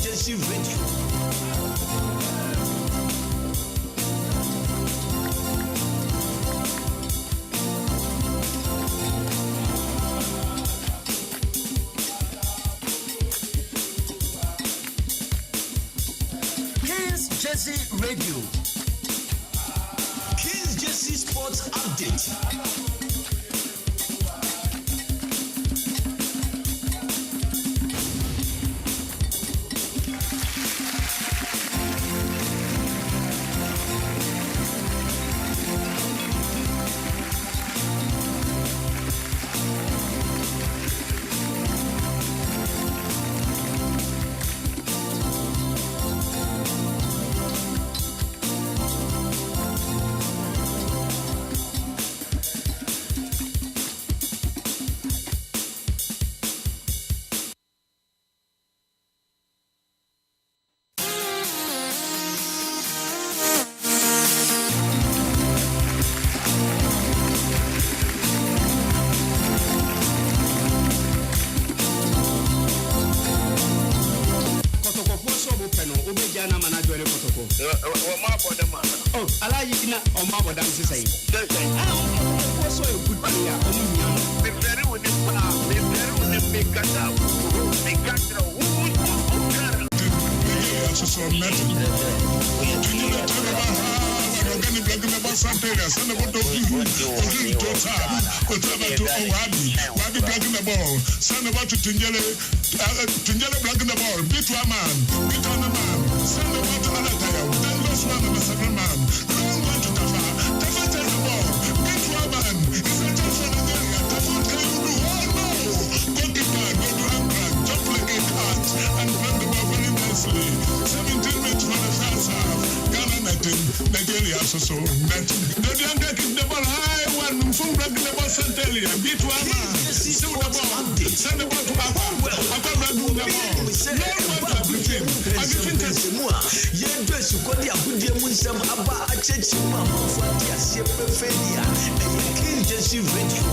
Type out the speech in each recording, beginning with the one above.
Jersey Radio. Jersey Radio. Kings Jersey Sports Update. Oh, I like you on my dance say. I don't so good player. The very with the make us out. Make us Nigeria so net. The young the ball high one from the ball Santelia. Beat one man. See the ball. Send the ball to Papa. Papa do the ball. No one to pretend. I think that's more. Yeah, dress you got the good Muslim Abba a church mama for the Shepherd Fedia. And King Jersey Radio.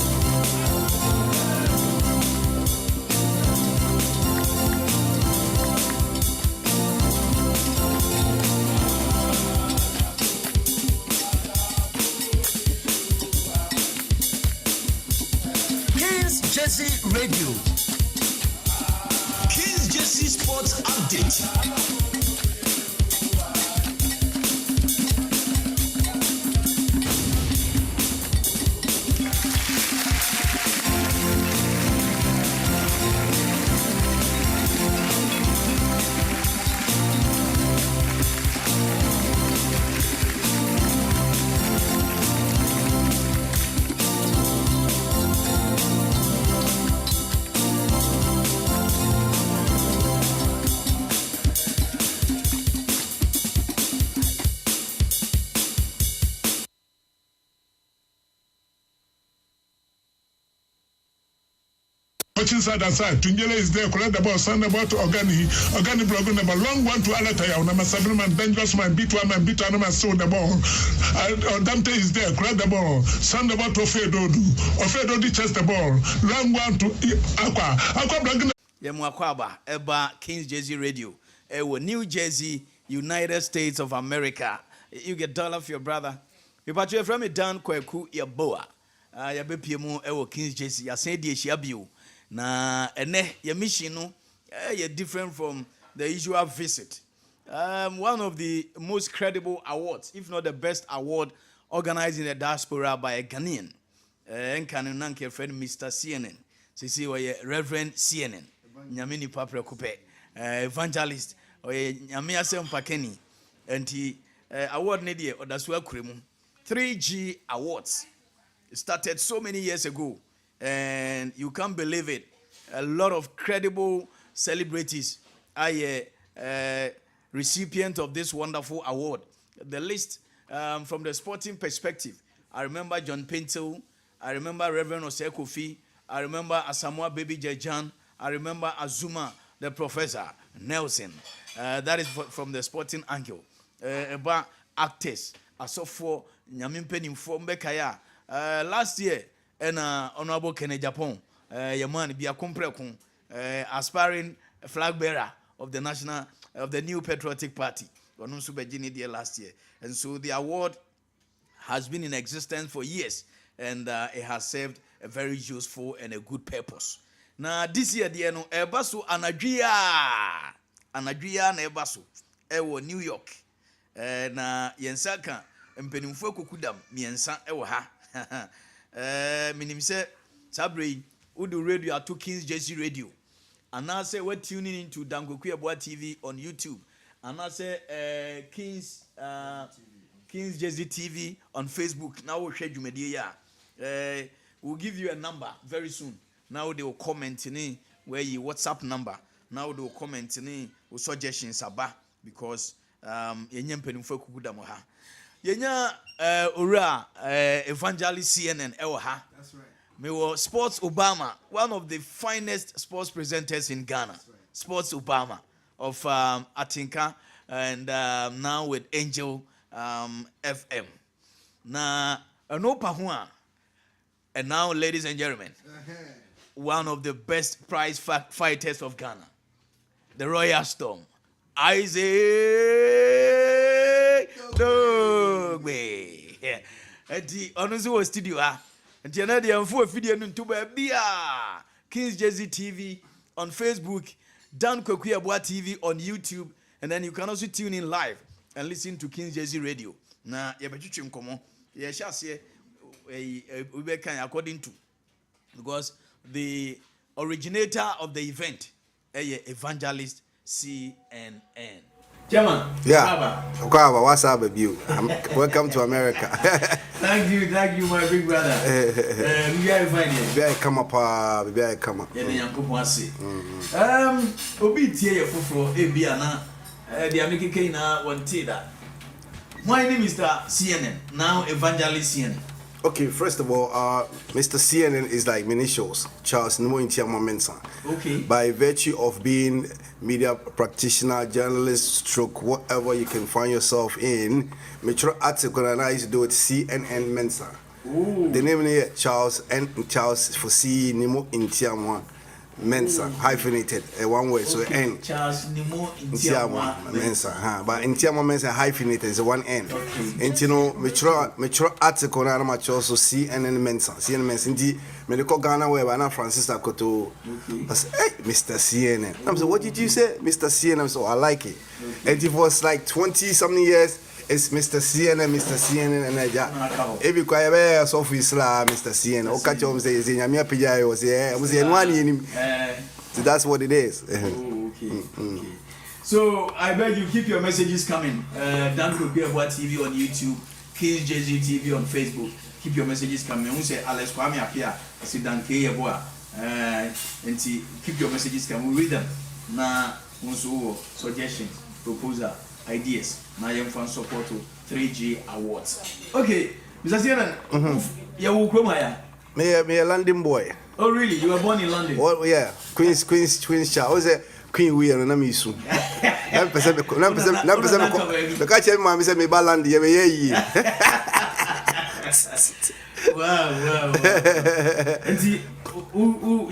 Jersey Radio. Kings Jersey Sports Update. Inside and side, Tunjele is there, collect the ball, send the ball to Organi blog number, long one to Alataya, number 7 man, dangerous man, beat one man, sold the ball. Dante is there, collect the ball, send the ball to Ofedo chest the ball, long one to Aqua blog. Yeboah, Eba, Kings Jersey Radio, New Jersey, United States of America. You get dollar for your brother. You patch you from it down, Kweku, Yeboah. Yabepiemu, Kings Jersey, I said, Yeshiabu. Na ene your mission no different from the usual visit. One of the most credible awards, if not the best award, organized in the diaspora by a Ghanaian. Enkanunanke friend Mr. CNN. Sisi oye Reverend CNN. Nyamini papre kupe. Evangelist oye nyamia sempakeni. Enti award nedie odasua kuremu. 3G Awards. It started so many years ago. And you can't believe it. A lot of credible celebrities are recipient of this wonderful award. The list from the sporting perspective, I remember John Pinto, I remember Reverend Osei Kofi, I remember Asamoah Baby Jejan, I remember Azuma, the professor, Nelson. That is from the sporting angle. About actors, Asofo, Nyamimpeni Mbekaya. Last year, and Honorable Kennedy Japan, your man be a comprekun, aspiring flag bearer, of the New Patriotic Party. Last year. And so the award has been in existence for years, and it has served a very useful and a good purpose. Now this year, the Ebasu Anadria na Ebasu, ewo New York. Na yensaka mpenimfo kokudam miensa ewo ha. Minim se sabre udu radio to King's Jersey Radio. And I say we're tuning into Yeboah TV on YouTube. And I say King's Jersey TV on Facebook. Now we'll share you media. We'll give you a number very soon. Now they will comment in where you WhatsApp number. Now they will comment in with suggestions about because yenyem penimfo kukuda mo ha. Yenya ora evangelist CNN ewo ha. That's right. Me was Sports Obama, one of the finest sports presenters in Ghana. Right. Sports Obama of Atinka and now with Angel FM. Na Anopahua. And now, ladies and gentlemen, one of the best prize fighters of Ghana, the Royal Storm, Isaac Dogbe. And the Onuzu studio, and the another for video to be King's Jersey TV on Facebook, Yeboah TV on YouTube, and then you can also tune in live and listen to King's Jersey Radio. Na yebechuchim komo, ye shall say according to, because the originator of the event, evangelist CNN. Chairman. Yeah. Okaba, what's up with you? Welcome to America. Thank you, my big brother. We are fine here. Be I come up, be I come up. Obi tie foforo ebiana the American na wanted that. My name is Mr. CNN, now Evangelist CNN. Okay, first of all, Mr. CNN is like many shows. Charles Nimo Intiama Mensa. Okay. By virtue of being media practitioner, journalist, stroke, whatever you can find yourself in, Metro article and I used to do it CNN Mensa. Ooh. The name is Charles for C Nimo Intiama Mensa, hyphenated, one word, so okay. N. Charles Nimo Intiama Mensa, but Intiama Mensa hyphenated is one N. Okay. And you know, metro article na much also CNN Mensa, CNN Mensa. Indeed, medical Ghana where Anna Francis Akoto. I said, hey, Mr. CNN. I'm saying, what did you say, Mr. CNN? So I like it. Okay. And it was like 20-something years. It's Mr. CNN, and I just every quiet so Islam, Mr. CNN. O catch him say, "Nyamia pijai was here." I was in one in. So that's what it is. Okay. So I beg you keep your messages coming. Yeboah TV on YouTube, King's Jersey TV on Facebook. Keep your messages coming. We say Alex Kwame Apia. I say Yeboah. And keep your messages coming. We read them. Na also suggestions, proposal, ideas. Now you can support to 3G Awards. Okay, Mr. CNN, you will come here. Me a London boy. Oh really? You were born in London? Oh yeah, Queen's child. Was it Queen we and I'm isu. 9%. The catch mama said me baland ye. Wow. And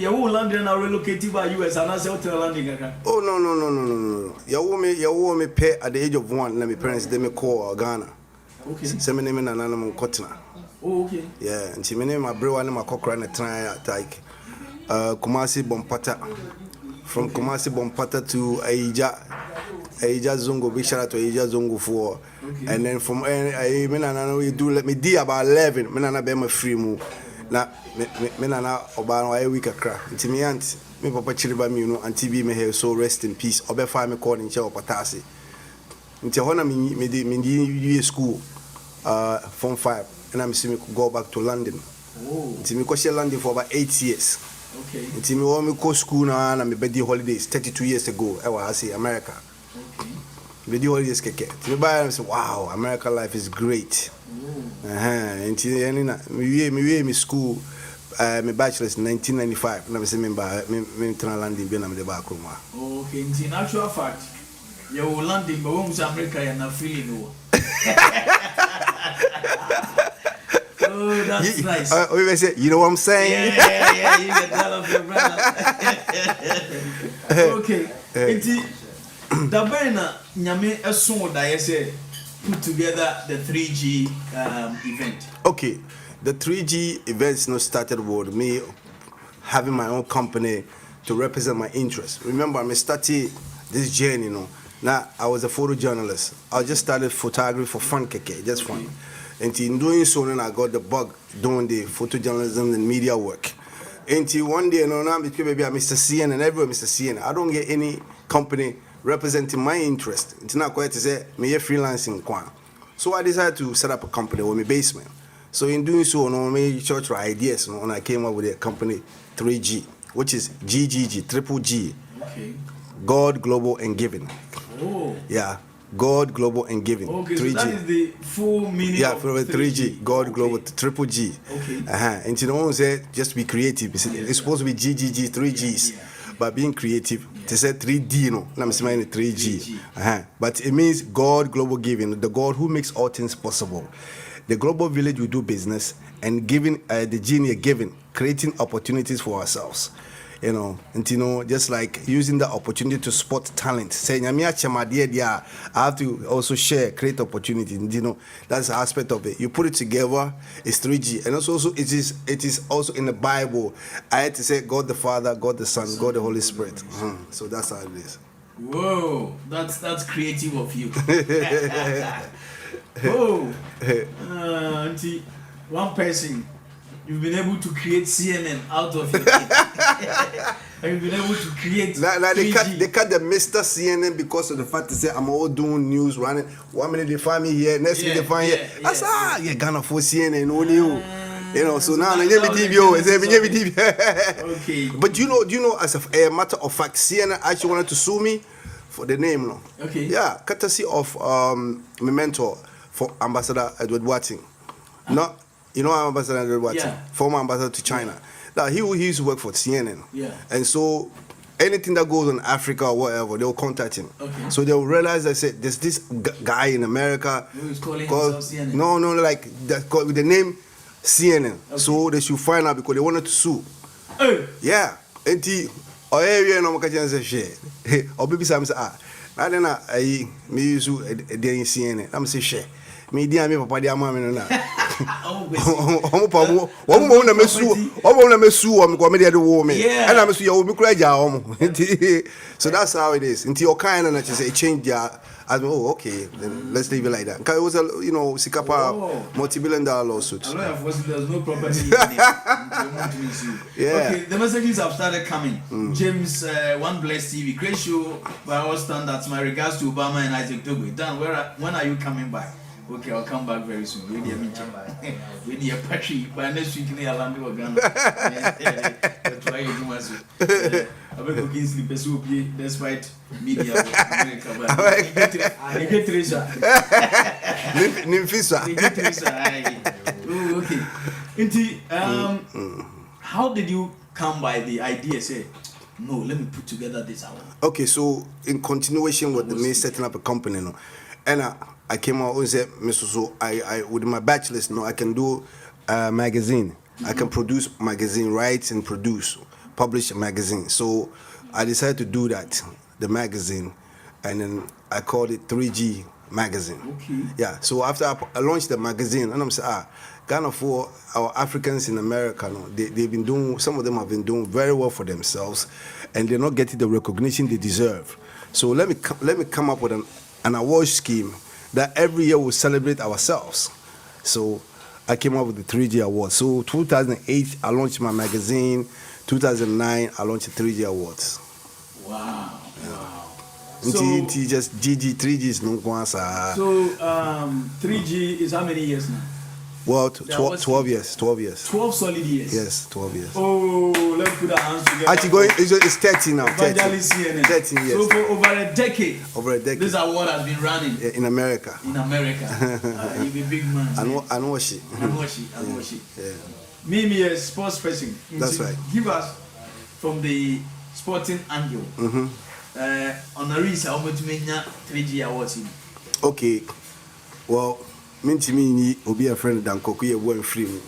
you won't London are relocated by US and I say hotel London. Oh no. You me pay at the age of 1. Let me parents they me call Ghana. Okay. Say me name na nana Kotna. Oh okay. Yeah, and she me name my bro and my kokra na try like Kumasi Bompata. From Kumasi Bompata to Aija Zongo, big shout out to Aija Zongo for. Okay. And then from we do let me D about 11. Me nana be my free move. Na me nana oba a week akra. Nti me aunt me papa chiriba me no anti bi me here so rest in peace. Obe fa me call in che opatase. Nti ho na me di school form 5 and I'm see me go back to London. Oh. Nti me go share London for about 8 years. Okay. Nti me go school na me birthday holidays 32 years ago. I was America. Okay. Birthday holidays keke. Nti me buy and say wow, American life is great. Nti me school my bachelor's in 1995 na me say me turn London be na me the back room. Okay, in actual fact you will London but when America you na feeling no. Oh, that's nice. We say, you know what I'm saying? Yeah, you can tell off your brother. Okay. Dogbe na nyame eson da yese put together the 3G event. Okay, the 3G events not started with me having my own company to represent my interests. Remember, I started this journey, Now, I was a photojournalist. I just started photography for fun, just fun. And in doing so, then I got the bug doing the photojournalism and media work. Until one day, now I'm Mr. CN and everywhere Mr. CN. I don't get any company representing my interest. It's not quite to say me freelancing. So I decided to set up a company with my basement. So in doing so, I made church ideas, and I came up with a company 3G, which is GGG, triple G. Okay. God, Global, and Giving. Oh. Yeah. God, Global, and Giving. Okay, 3G. so that is the full meaning of 3G. God, okay. Global, triple G. Okay. And you know, say just be creative. It's supposed to be GGG, 3Gs. Yeah. But being creative, they say 3D, I'm saying 3G. But it means God, Global, Giving, the God who makes all things possible. The global village will do business, and giving the genie giving, creating opportunities for ourselves. And just like using the opportunity to spot talent. Saying, I have to also share, create opportunity. And, that's the aspect of it. You put it together, it's 3G. And also it is also in the Bible. I had to say God the Father, God the Son, God the Holy Spirit. So that's how it is. Whoa, that's creative of you. Oh, auntie, one person, you've been able to create CNN out of it. You've been able to create. They cut the Mr. CNN because of the fact that say I'm all doing news running. 1 minute they find me here, next minute they find here. You're gonna for CNN only you. So now I never Okay. But do you know, as a matter of fact, CNN actually wanted to sue me for the name, no? Okay. Yeah, courtesy of my mentor for Ambassador Edward Watting. No, you know Ambassador Edward Watting, former ambassador to China. Now he used to work for CNN. Yeah. And so anything that goes on Africa or whatever, they'll contact him. Okay. So they'll realize that say there's this guy in America who's calling called himself CNN. No, like that called with the name CNN. Okay. So they should find out because they wanted to sue. Hey. Yeah. And he no say share. Or baby Sam say I don't know me use CNN. I'm say share. Me dia me papa dia mama me na. Omo pamo. Omo na mesu o me ko me dia de wo me. And I mesu ya wo me kura ja omo. So that's how it is. Until your kind and say change their okay, then let's leave it like that. Because it was a Sikapa multi-billion-dollar lawsuit. There's no property in it. Yeah. Okay, the messages have started coming. James, One Blessed TV, great show by all standards. My regards to Obama and Isaac Dogbe. Dan, when are you coming back? Okay, I'll come back very soon. We need a patchy. By next week, we are landing Ghana. Try to do my I will go sleep despite media. Okay. How did you come by the idea? Say, no, let me put together this hour. Okay, so in continuation with me setting up a company, and I came out and said, Mr. So I with my bachelor's, I can do a magazine. I can produce magazine, write and publish a magazine. So I decided to do that, the magazine, and then I called it 3G Magazine. Okay. Yeah. So after I launched the magazine, and I'm saying, Ghana for our Africans in America, they've been doing. Some of them have been doing very well for themselves, and they're not getting the recognition they deserve. So let me come up with an award scheme that every year we'll celebrate ourselves. So I came up with the 3G Awards. So 2008, I launched my magazine. 2009, I launched the 3G Awards. Wow. Yeah. Wow. So just GG, 3G is no one. So 3G is how many years now? Well, 12 years. 12 years. 12 solid years. Yes, 12 years. Oh, let's put our hands together. Actually, it's 13 now. 13 years. So for over a decade. This award has been running. In America. You're a big man. I know she. Yeah. Me a sports person. That's right. Give us from the sporting angle. Honorees, how much you 3G awards? Okay. Well, me obi a friend dan koku ye won free me.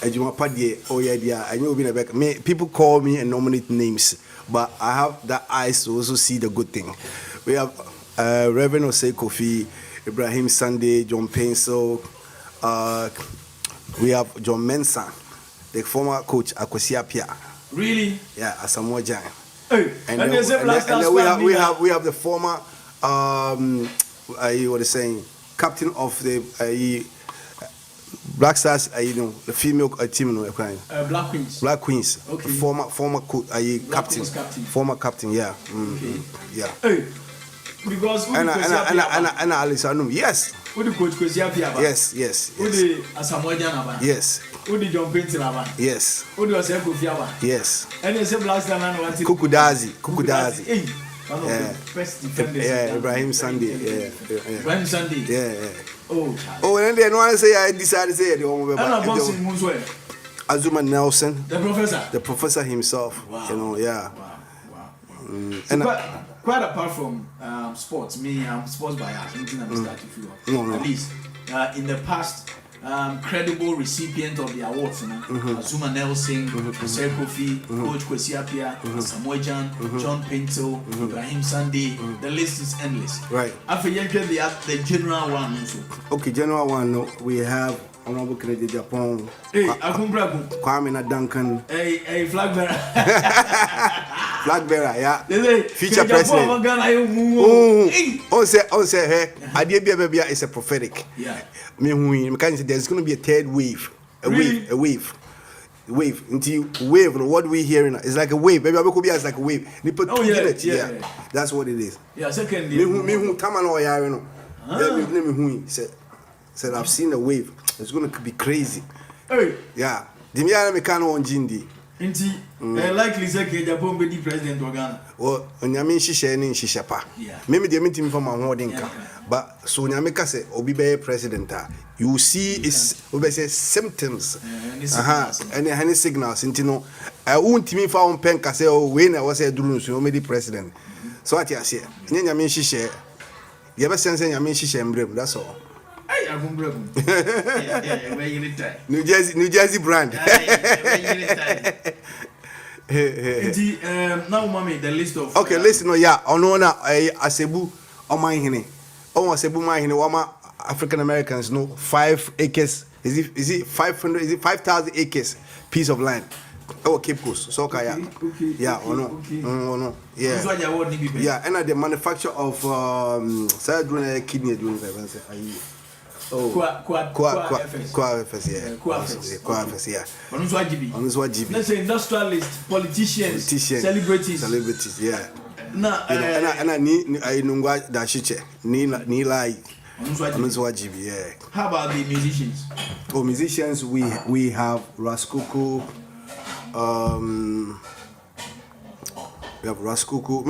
Ejuma padie oh yeah dia I know be na back. Me people call me and nominate names, but I have that eyes to also see the good thing. We have Reverend Osei Kofi, Ibrahim Sunday, John Pencil. We have John Mensah, the former coach at Kwesi Appiah. Really? Yeah, Asamoah Gyan. Hey, And then we have the former what are saying, captain of the Black Stars, the female team, Black Queens. Black Queens. Okay. Former captain. Captain. Former captain, yeah. Okay. Yeah. Hey, because and Alice Anum, yes. Who the coach Kwesi Appiah? Yes. Who the Asamoah Gyan? Yes. Who the John Pencil? Yes. Who the Osei Kofi? Yes. And they say Black Stars and one Kukudazi. Hey, one of the best defenders. Yeah, Ibrahim Sunday. Ibrahim Sunday. Yeah. Oh, and then one say I decided to say the one about Azuma Nelson, the professor himself. Wow. Yeah. Wow. So quite apart from sports, me, I'm sports bias. At least in the past, credible recipient of the awards, Azuma Nelson, Osei Kofi, Coach Kwesi Appiah, Asamoah Gyan, John Pencil, Ibrahim Sunday. The list is endless. Right. After you get the general one also. Okay, general one. No, we have Honorable Kennedy Japan. Hey, Akumbragu. Kwame Duncan. Hey, flag bearer. Flag bearer, yeah. Future president. On say, hey, idea baby is a prophetic. Yeah. Me can say there's going to be a third wave. A wave. Until wave, what we hearing is like a wave. Maybe I could be as like a wave. Yeah. That's what it is. Yeah, secondly. Me who come on or yeah, said I've seen a wave. It's going to be crazy. Hey. Yeah. The me I can on Jindi. Inti, likely say Japan be the president of Ghana. Well, Nyame shisha ni shisha pa. Maybe the meeting from my holding ka. But so Nyame ka say obi be president you see is obi say symptoms. And any signals into no I won't me fa on pen ka say oh when I was say duru so me the president. So what you say? Nyame shisha. You ever sense Nyame shisha emblem, that's all. Hey, I'm New Jersey brand. Now, mommy, the list of. Okay, listen, no, yeah, Onona, Asebu, Omahine, Asebu Mahine, Wama, African Americans, no, 5 acres. Is it 500? Is it 5,000 acres piece of land? Oh, Cape Coast, so okay. Yeah, or no, yeah. Yeah, and the manufacture of kidney doing Kwa-FS, yeah. On let's say industrialists, politicians, celebrities, yeah. And I nungwa dashiche, ni lai. Yeah. How about the musicians? Oh, musicians, we have Raskuku, we have Raskuku.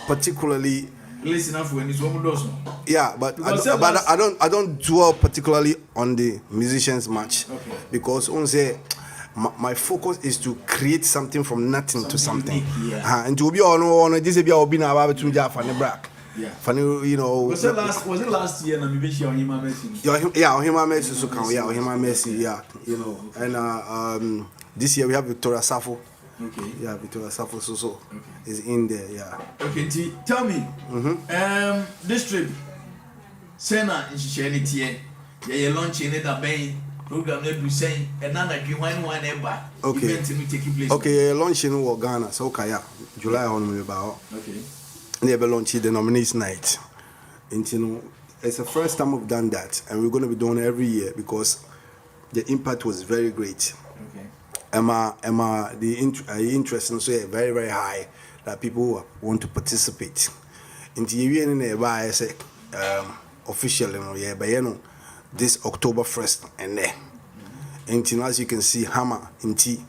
Particularly. Listen up when it's one does. Yeah, but I don't dwell particularly on the musicians much, because on say my focus is to create something from nothing to something. And to be on this be all been about to Jaffa and Brack. Yeah. Funny, you know. Was it last year? And maybe on him Messi. Yeah, on him Messi so can yeah, on him Messi, yeah, you know. And this year we have Victoria Safo. Okay. Yeah, Victoria Safo so is in there, yeah. Okay, tell me. This trip, Sena in Shishanity, you're launching it a bay program that you say another one ever. Okay. Event to take place. Okay, launching in Ghana, so okay, yeah. July on me about. Okay. Never launched the nominees night. And you know, it's the first time we've done that, and we're going to be doing it every year because the impact was very great. The interest in so very, very high that people want to participate. In the I say officially, this October 1st and there. And as you can see, Hammer in T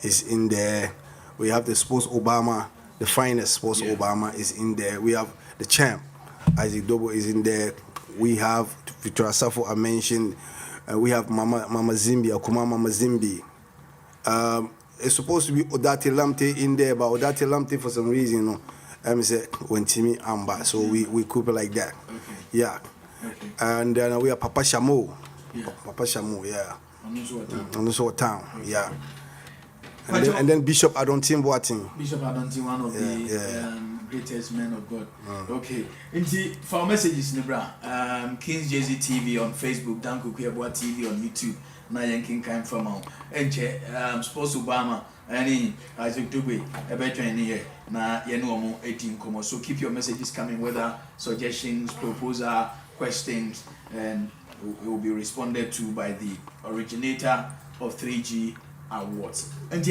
is in there. We have the Sports Obama, the finest Sports Obama is in there. We have the champ, Isaac Dobo is in there. We have Victoria Safo I mentioned. We have Mama Zimbi, Akuma Mama Zimbi. It's supposed to be Odate Lamte in there, but Odate Lamte for some reason, you know, say when Timmy Amba, so we coop it like that. Yeah. And then we have Papa Shamo. Papa Shamo, yeah. On this town, yeah. and then Bishop Adontin Boateng. Bishop Adontin, one of the greatest men of God. Okay. For messages, Nibra, King's Jay-Z TV on Facebook, Danko Yeboah TV on YouTube, na yankin kind from out. Sports Obama, any Isaac Dogbe, a better in here, na yenu 18 como. So keep your messages coming, whether suggestions, proposal, questions, and it will be responded to by the originator of 3G Awards. And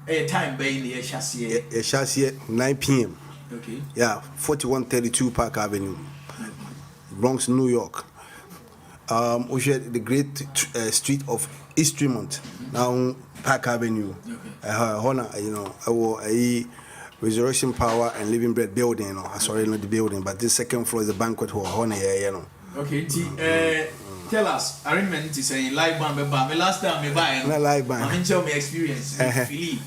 a time being the chassis 9 p.m. Okay. Yeah, 4132 Park Avenue, Bronx, New York. We share the great street of East Tremont, now Park Avenue. Okay. Honor, a Resurrection Power and Living Bread building. Sorry, not the building, but this second floor is the banquet hall. Honor, Okay. Tell us, arrangement is saying live band, but last time me buy live band. I'm enjoying my experience. Philly.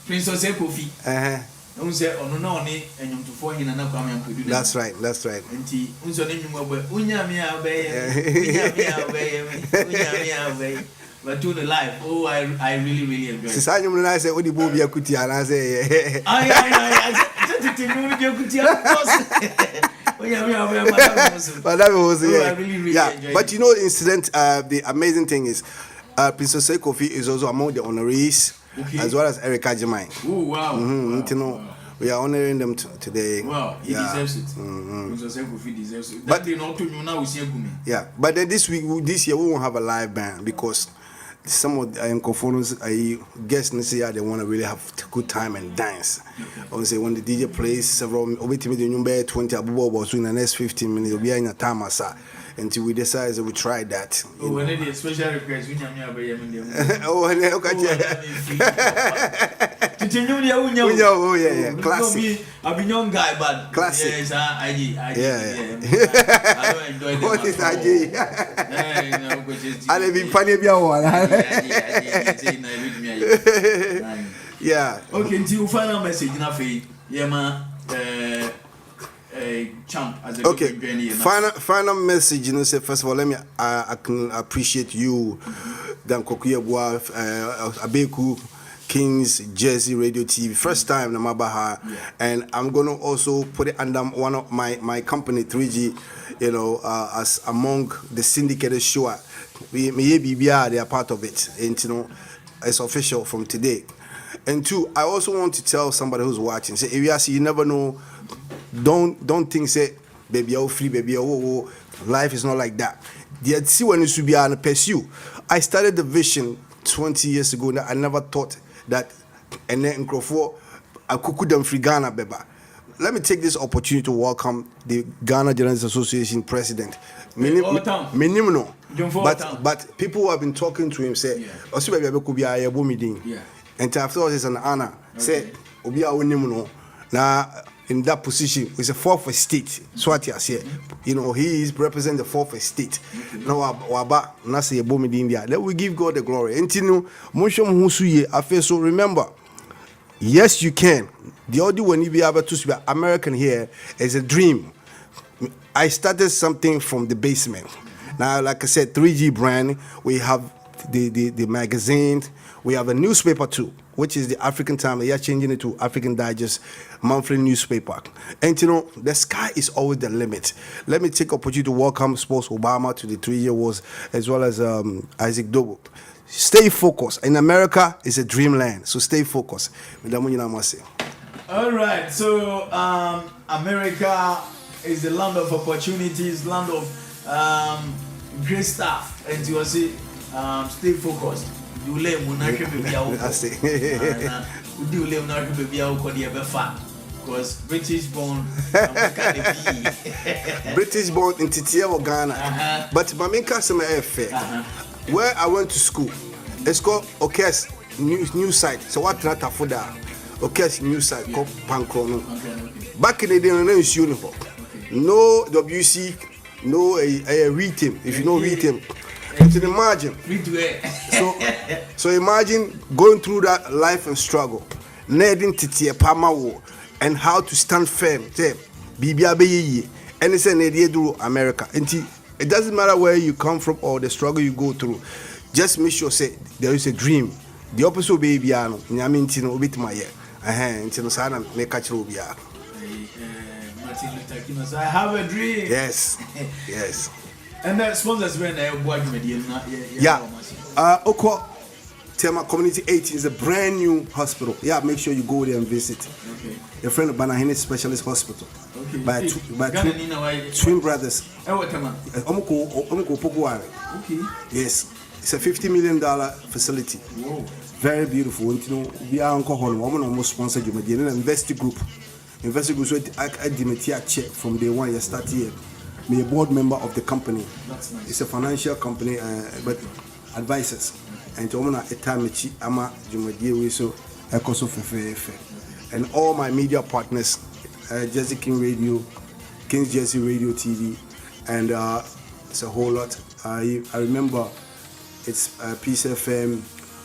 Princess Kofi. Don't say on no need and you to for him and not come and produce. That's right. And he unso name unya me obey. But to the life, oh, I really enjoy it. Since I say, what the movie Akuti, and I say, but that was But you know, the incident, the amazing thing is, Princess Kofi is also among the honorees, as well as Erica Jemai. Oh, wow. Wow. We are honoring them today. Wow, he deserves it. Princess Kofi deserves it. But they not to you now, we see yeah, but then this year, we won't have a live band because some of the Nkofonos, guests this year, they want to really have a good time and dance. Say when the DJ plays several, over 20 abubo in the next 15 minutes, we are in a time until we decide we try that. Oh, when it is special request, we have oh, yeah, classic. I've been young guy, but classic. Yeah. What is IG? I've been funny. Yeah. Okay, until final message, champ as a okay. Final message, say first of all, let me I can appreciate you, Dan Yeboah, Abeku, King's Jersey Radio TV. First time Namabaha, and I'm gonna also put it under one of my company 3G, as among the syndicated show. They are part of it, and it's official from today. And two, I also want to tell somebody who's watching, say, if you see, you never know. Don't think say baby free baby life is not like that. The see when you should be and pursue. I started the vision 20 years ago. That I never thought that and then I could them free Ghana beba. Let me take this opportunity to welcome the Ghana Journalists Association president. Minimum, but people who have been talking to him say, "Also, baby, could be a meeting." And after all, it's an honor. Say, "Obi a winimno." Now. In that position, it's a fourth estate. So what you say, he is representing the fourth estate. Now, Waba, Nasa Yeboah in India. Let we give God the glory. And so remember, yes, you can. The audio when you be able to speak American here is a dream. I started something from the basement. Now, like I said, 3G brand. We have the magazine. We have a newspaper too, which is the African Time. They are changing it to African Digest monthly newspaper. And the sky is always the limit. Let me take opportunity to welcome Sports Obama to the 3 Awards, as well as Isaac Dogbe. Stay focused. In America, it's a dreamland, so stay focused. All right, so America is the land of opportunities, land of great stuff, and you will see, stay focused. You lay Munaki baby out. You lay Munaki baby out because British born. British born in Titia or Ghana. But Mamika Sema F. Where I went to school, it's called Okes new site. So what not for that? Okes new site called Pankrono. Back in the day, no uniform, no WC, no a reteam. If you know reteam. To the margin. So imagine going through that life and struggle, needing to tear Pamawo and how to stand firm. BBA and it's an idea to America. And it doesn't matter where you come from or the struggle you go through. just make sure say there is a dream. The opposite baby ano nyame ntino obitima ye ntino sana make catch obia. Martin Luther King, so I have a dream. Yes. Yes. And the sponsors when Yeboah media. Yeah. Oko Tema Community 18 is a brand new hospital. Yeah, make sure you go there and visit. Okay. A friend of Banahine Specialist Hospital. Okay. By twin brothers. Okay. Yes. It's a $50 million facility. Whoa. Very beautiful. You know, we are almost sponsored you. Investor Group. Investor Group, so I check from day one. You start here. Me a board member of the company. That's nice. It's a financial company, but advisors. And to a time ama Jumadie so Ecoso Fefe. And all my media partners, Jersey King Radio, King's Jersey Radio TV, and it's a whole lot. I remember it's Peace FM,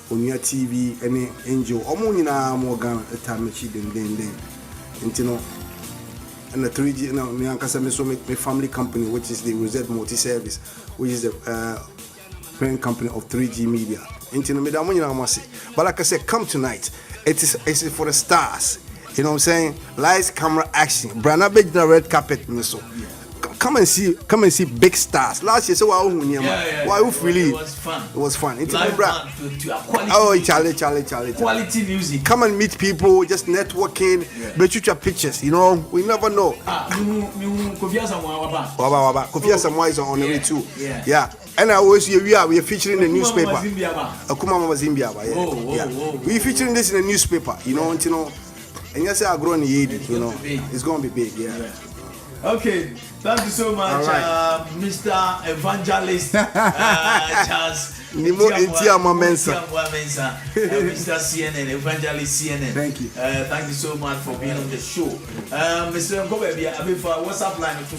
Unia TV, and Angel. Omonina Morgan a time then. And you know, and the 3G, you know, me and Kasame so make my family company, which is the Rosette Multi Service, which is the parent company of 3G Media. And you know, but like I said, come tonight. It's for the stars. You know what I'm saying? Lights, camera, action. Brana Bej the red carpet, so. Come and see big stars. Last year, so why really? It was fun. It was fun. It's live band to quality. Oh, Charlie. Quality music. Come and meet people, just networking, but shoot your pictures. You know, we never know. Kofi Asamoah is on the way too. Yeah. And I always we are featuring in the newspaper. Akuma Mazimbiaba. Yeah. We featuring this in the newspaper. You know, and you say I grow in the you know, it's gonna be big. Yeah. Okay. Thank you so much, right. Mr. Evangelist Charles. Mr. CNN, Evangelist CNN. Thank you. Thank you so much for being on the show. Mr. Nkobe, WhatsApp line to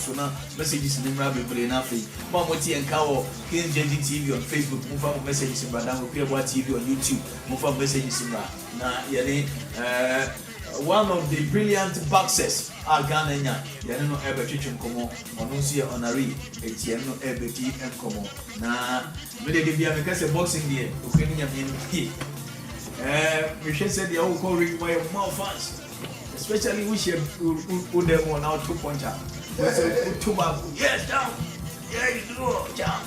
messages in the Rabbi Nafi. Mamoti and Kao, King JG TV on Facebook, move up messages in Badam, Yeboah TV on YouTube, move up messages in one of the brilliant boxers are Ghana. Yano ever teaching Como, Onusia Honori, Etiano Ebeti and Como. Nah, maybe they be a boxing there, Ukrainian we should say the old calling my more fans, especially we should put them on our 2-pointer. Yes, down. Yeah, you do, down.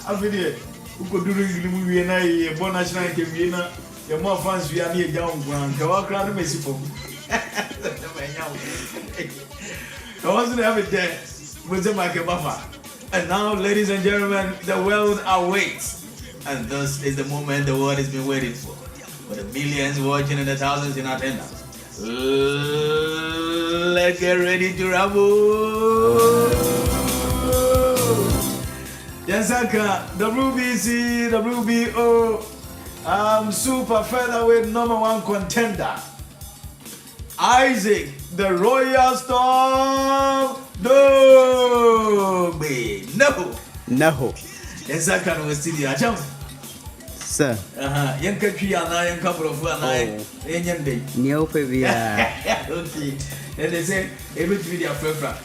I'm video. Who could do the movie and I, born national Vienna. Your more fans, we are near down ground. The walk around the Messi for me. I wasn't have it there with the Buffer. And now, ladies and gentlemen, the world awaits. And this is the moment the world has been waiting for. For the millions watching and the thousands in attendance. Let's get ready to rumble. Yansaka, WBC, WBO, super featherweight #1 contender. Isaac, the Royal Storm, Dogbe. No. Yansaka no studio. Acham. Sir. Yanka Kiana, Yanka Profana, Yanyande. Neopavia. Okay. Then they say, everything they are favorite.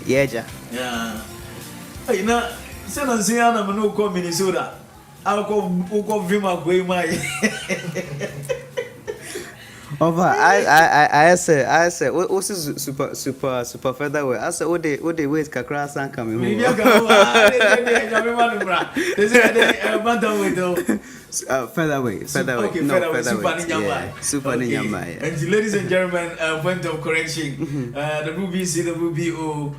Yeah. You know, San Siana Manuko, Minnesota. I'll go Vima Guay. Over, I say, what is super featherweight? I say, what they wait, Kakras and coming home. Featherweight. Okay, no, featherweight. Super Ninja. And ladies and gentlemen, point of correction, the WBC, the WBO,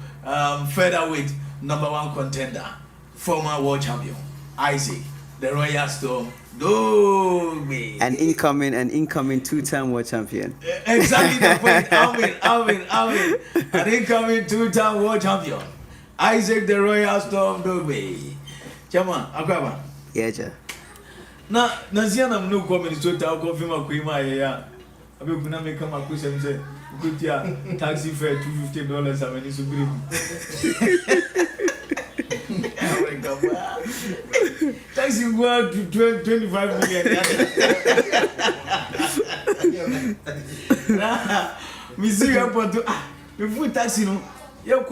featherweight #1 contender, former world champion, Isaac, the Royal Storm, Dogbe. An incoming 2-time world champion. Exactly the point. Alvin. An incoming 2-time world champion. Isaac, the Royal Storm, Dogbe. Chama, Akwaba. Yeah. Na Naziana no comment to tell confirm Quima. I will not make come across and say, good taxi fare $250. I mean, it's a taxi work to 25 million. Missy up to before taxi no. You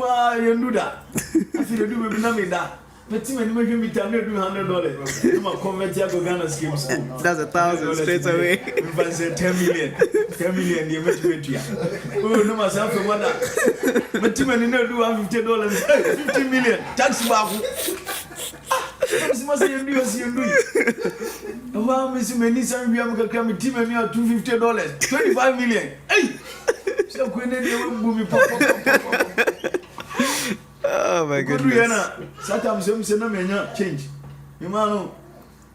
do that. I feel you do that. But team and make me $100. You must convert your Ghana scheme school. That's 1,000 straight away. If I say 10 million, 10 million, you make me. Oh, no, myself, for one. But team and you know, do $50, 50 million. Tax back. Must you do. Wow, Miss Melissa, we have come team and you are $250, 25 million. Hey, so when they will pop. Oh my goodness. Sometimes some say no change. You man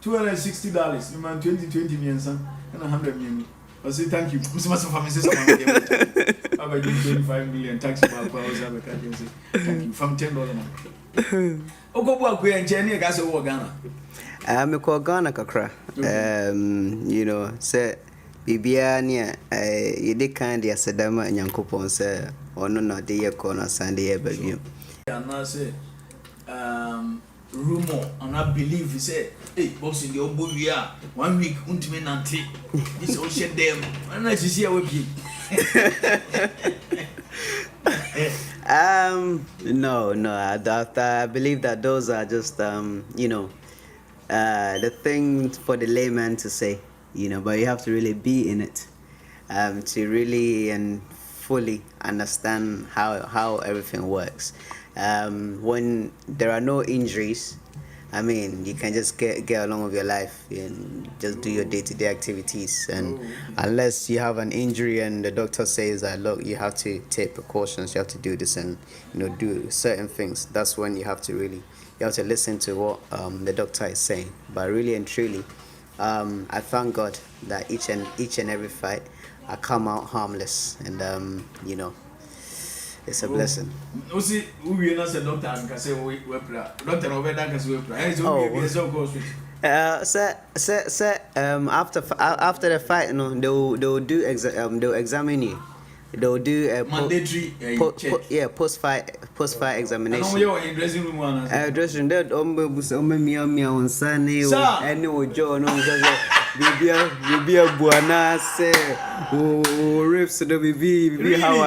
$260. You man 20 million and 100 million. I say thank you. Mr. Master for me say someone about 25 million tax back powers have a say thank you from $10 now. Oko bo akwe engineer ka say wo Ghana. Me call Ghana kakra. You know, say bibia ne you dey kind ya sedama nyankopon say ono na dey ye corner Sunday e babium. And I say, rumor and I believe he said, hey, boxing the old boy 1 week, ultimate nanti. This all shit them. And I see how we No, I believe that those are just you know, the thing for the layman to say, you know, but you have to really be in it to really and fully understand how everything works. When there are no injuries, I mean, you can just get along with your life and just do your day-to-day activities. And unless you have an injury and the doctor says that, look, you have to take precautions, you have to do this and, you know, do certain things, that's when you have to listen to what the doctor is saying. But really and truly, I thank God that each and every fight I come out harmless, and you know, it's a blessing. Osi uwe na se doctor nka se we pra. Doctor over that nka se we pra. After the fight, you know, they'll do they'll examine you. They'll do a mandatory check. Post fight examination. And we in dressing room one. Dressing that meow on Sunday and no Joe no Bibia Buana say rips the BB how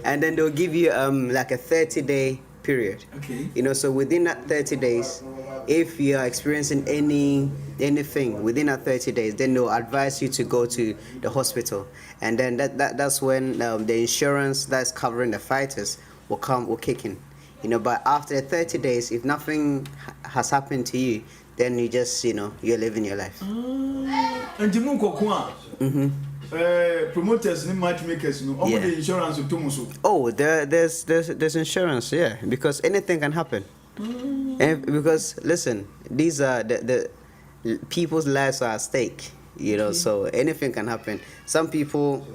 and then they'll give you like a 30-day period. Okay. You know, so within that 30 days, if you are experiencing anything within that 30 days, then they'll advise you to go to the hospital, and then that's when the insurance that's covering the fighters will kick in. You know, but after 30 days, if nothing has happened to you, then you just, you know, you're living your life. And Jimu Kokwa. Promoters and matchmakers, no, all the insurance of Tomoso. Oh, there's insurance, yeah, because anything can happen. And because listen, these are the people's lives are at stake, you know, so anything can happen. Some people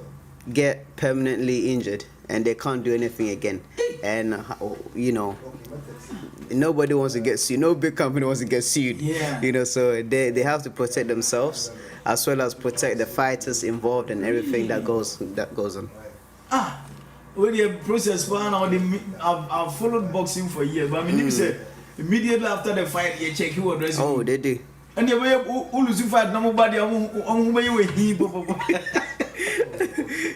get permanently injured and they can't do anything again, and you know, nobody wants to get sued. No big company wants to get sued. Yeah. You know, so they have to protect themselves as well as protect the fighters involved and everything that goes on. When the process plan, I've followed boxing for years, but I mean, say immediately after the fight, you check who address. Oh, they do. And the way who lose fight, nobody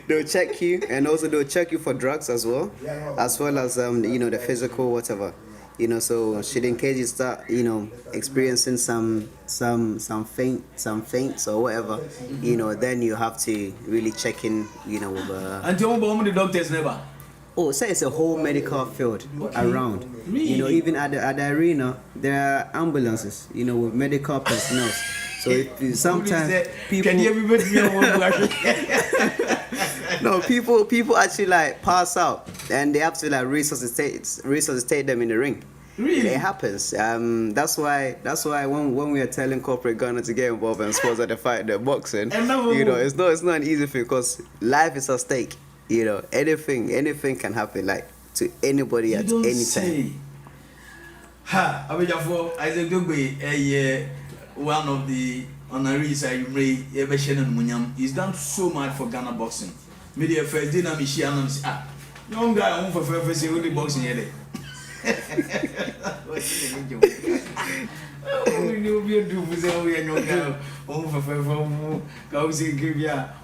they'll check you, and also they'll check you for drugs as well as you know, the physical whatever. You know, so should in case you start, you know, experiencing some faints or whatever, you know, then you have to really check in, you know, with and the doctors never. Oh, so it's a whole medical field around. Really? You know, even at the arena, there are ambulances, you know, with medical personnel. So if sometimes people no, people actually like pass out and they have to like resuscitate them in the ring. Really? It happens. That's why when we are telling corporate Ghana to get involved and sponsor the fight, the boxing, you know, it's not an easy thing because life is at stake. You know, anything can happen, like to anybody at any time. Ha, Abijafo, Isaac Dogbe, one of the honorees I made, he's done so much for Ghana boxing. Maybe the first day I'm young guy home for first say only boxing here.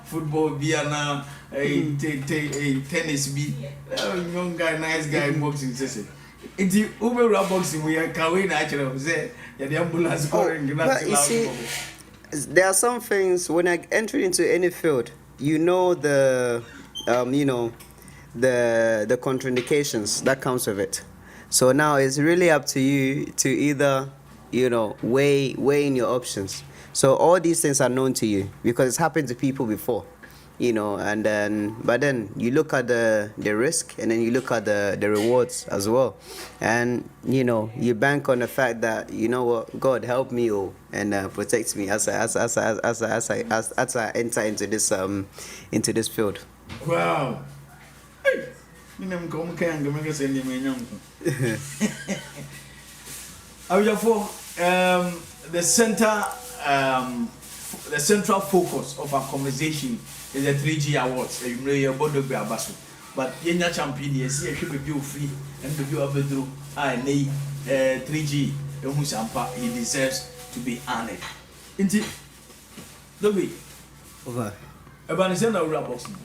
Football beer now, tennis be young guy, nice guy boxing. It's the Uber boxing we are carrying actually. Say the ambulance calling. But you see, there are some things when I enter into any field, you know the the contraindications that comes with it. So now it's really up to you to either weigh in your options. So all these things are known to you because it's happened to people before. And then you look at the risk and then you look at the rewards as well, and you bank on the fact that what, God help me and protect me as I enter into this field. Wow. The central focus of our conversation is the 3G awards. You know your Dogbe abaso, but Yenya champion yes, you should be free and be abedru. I need 3G. He deserves to be honored. Inti Dogbe. Over. Abanisena ura boxing.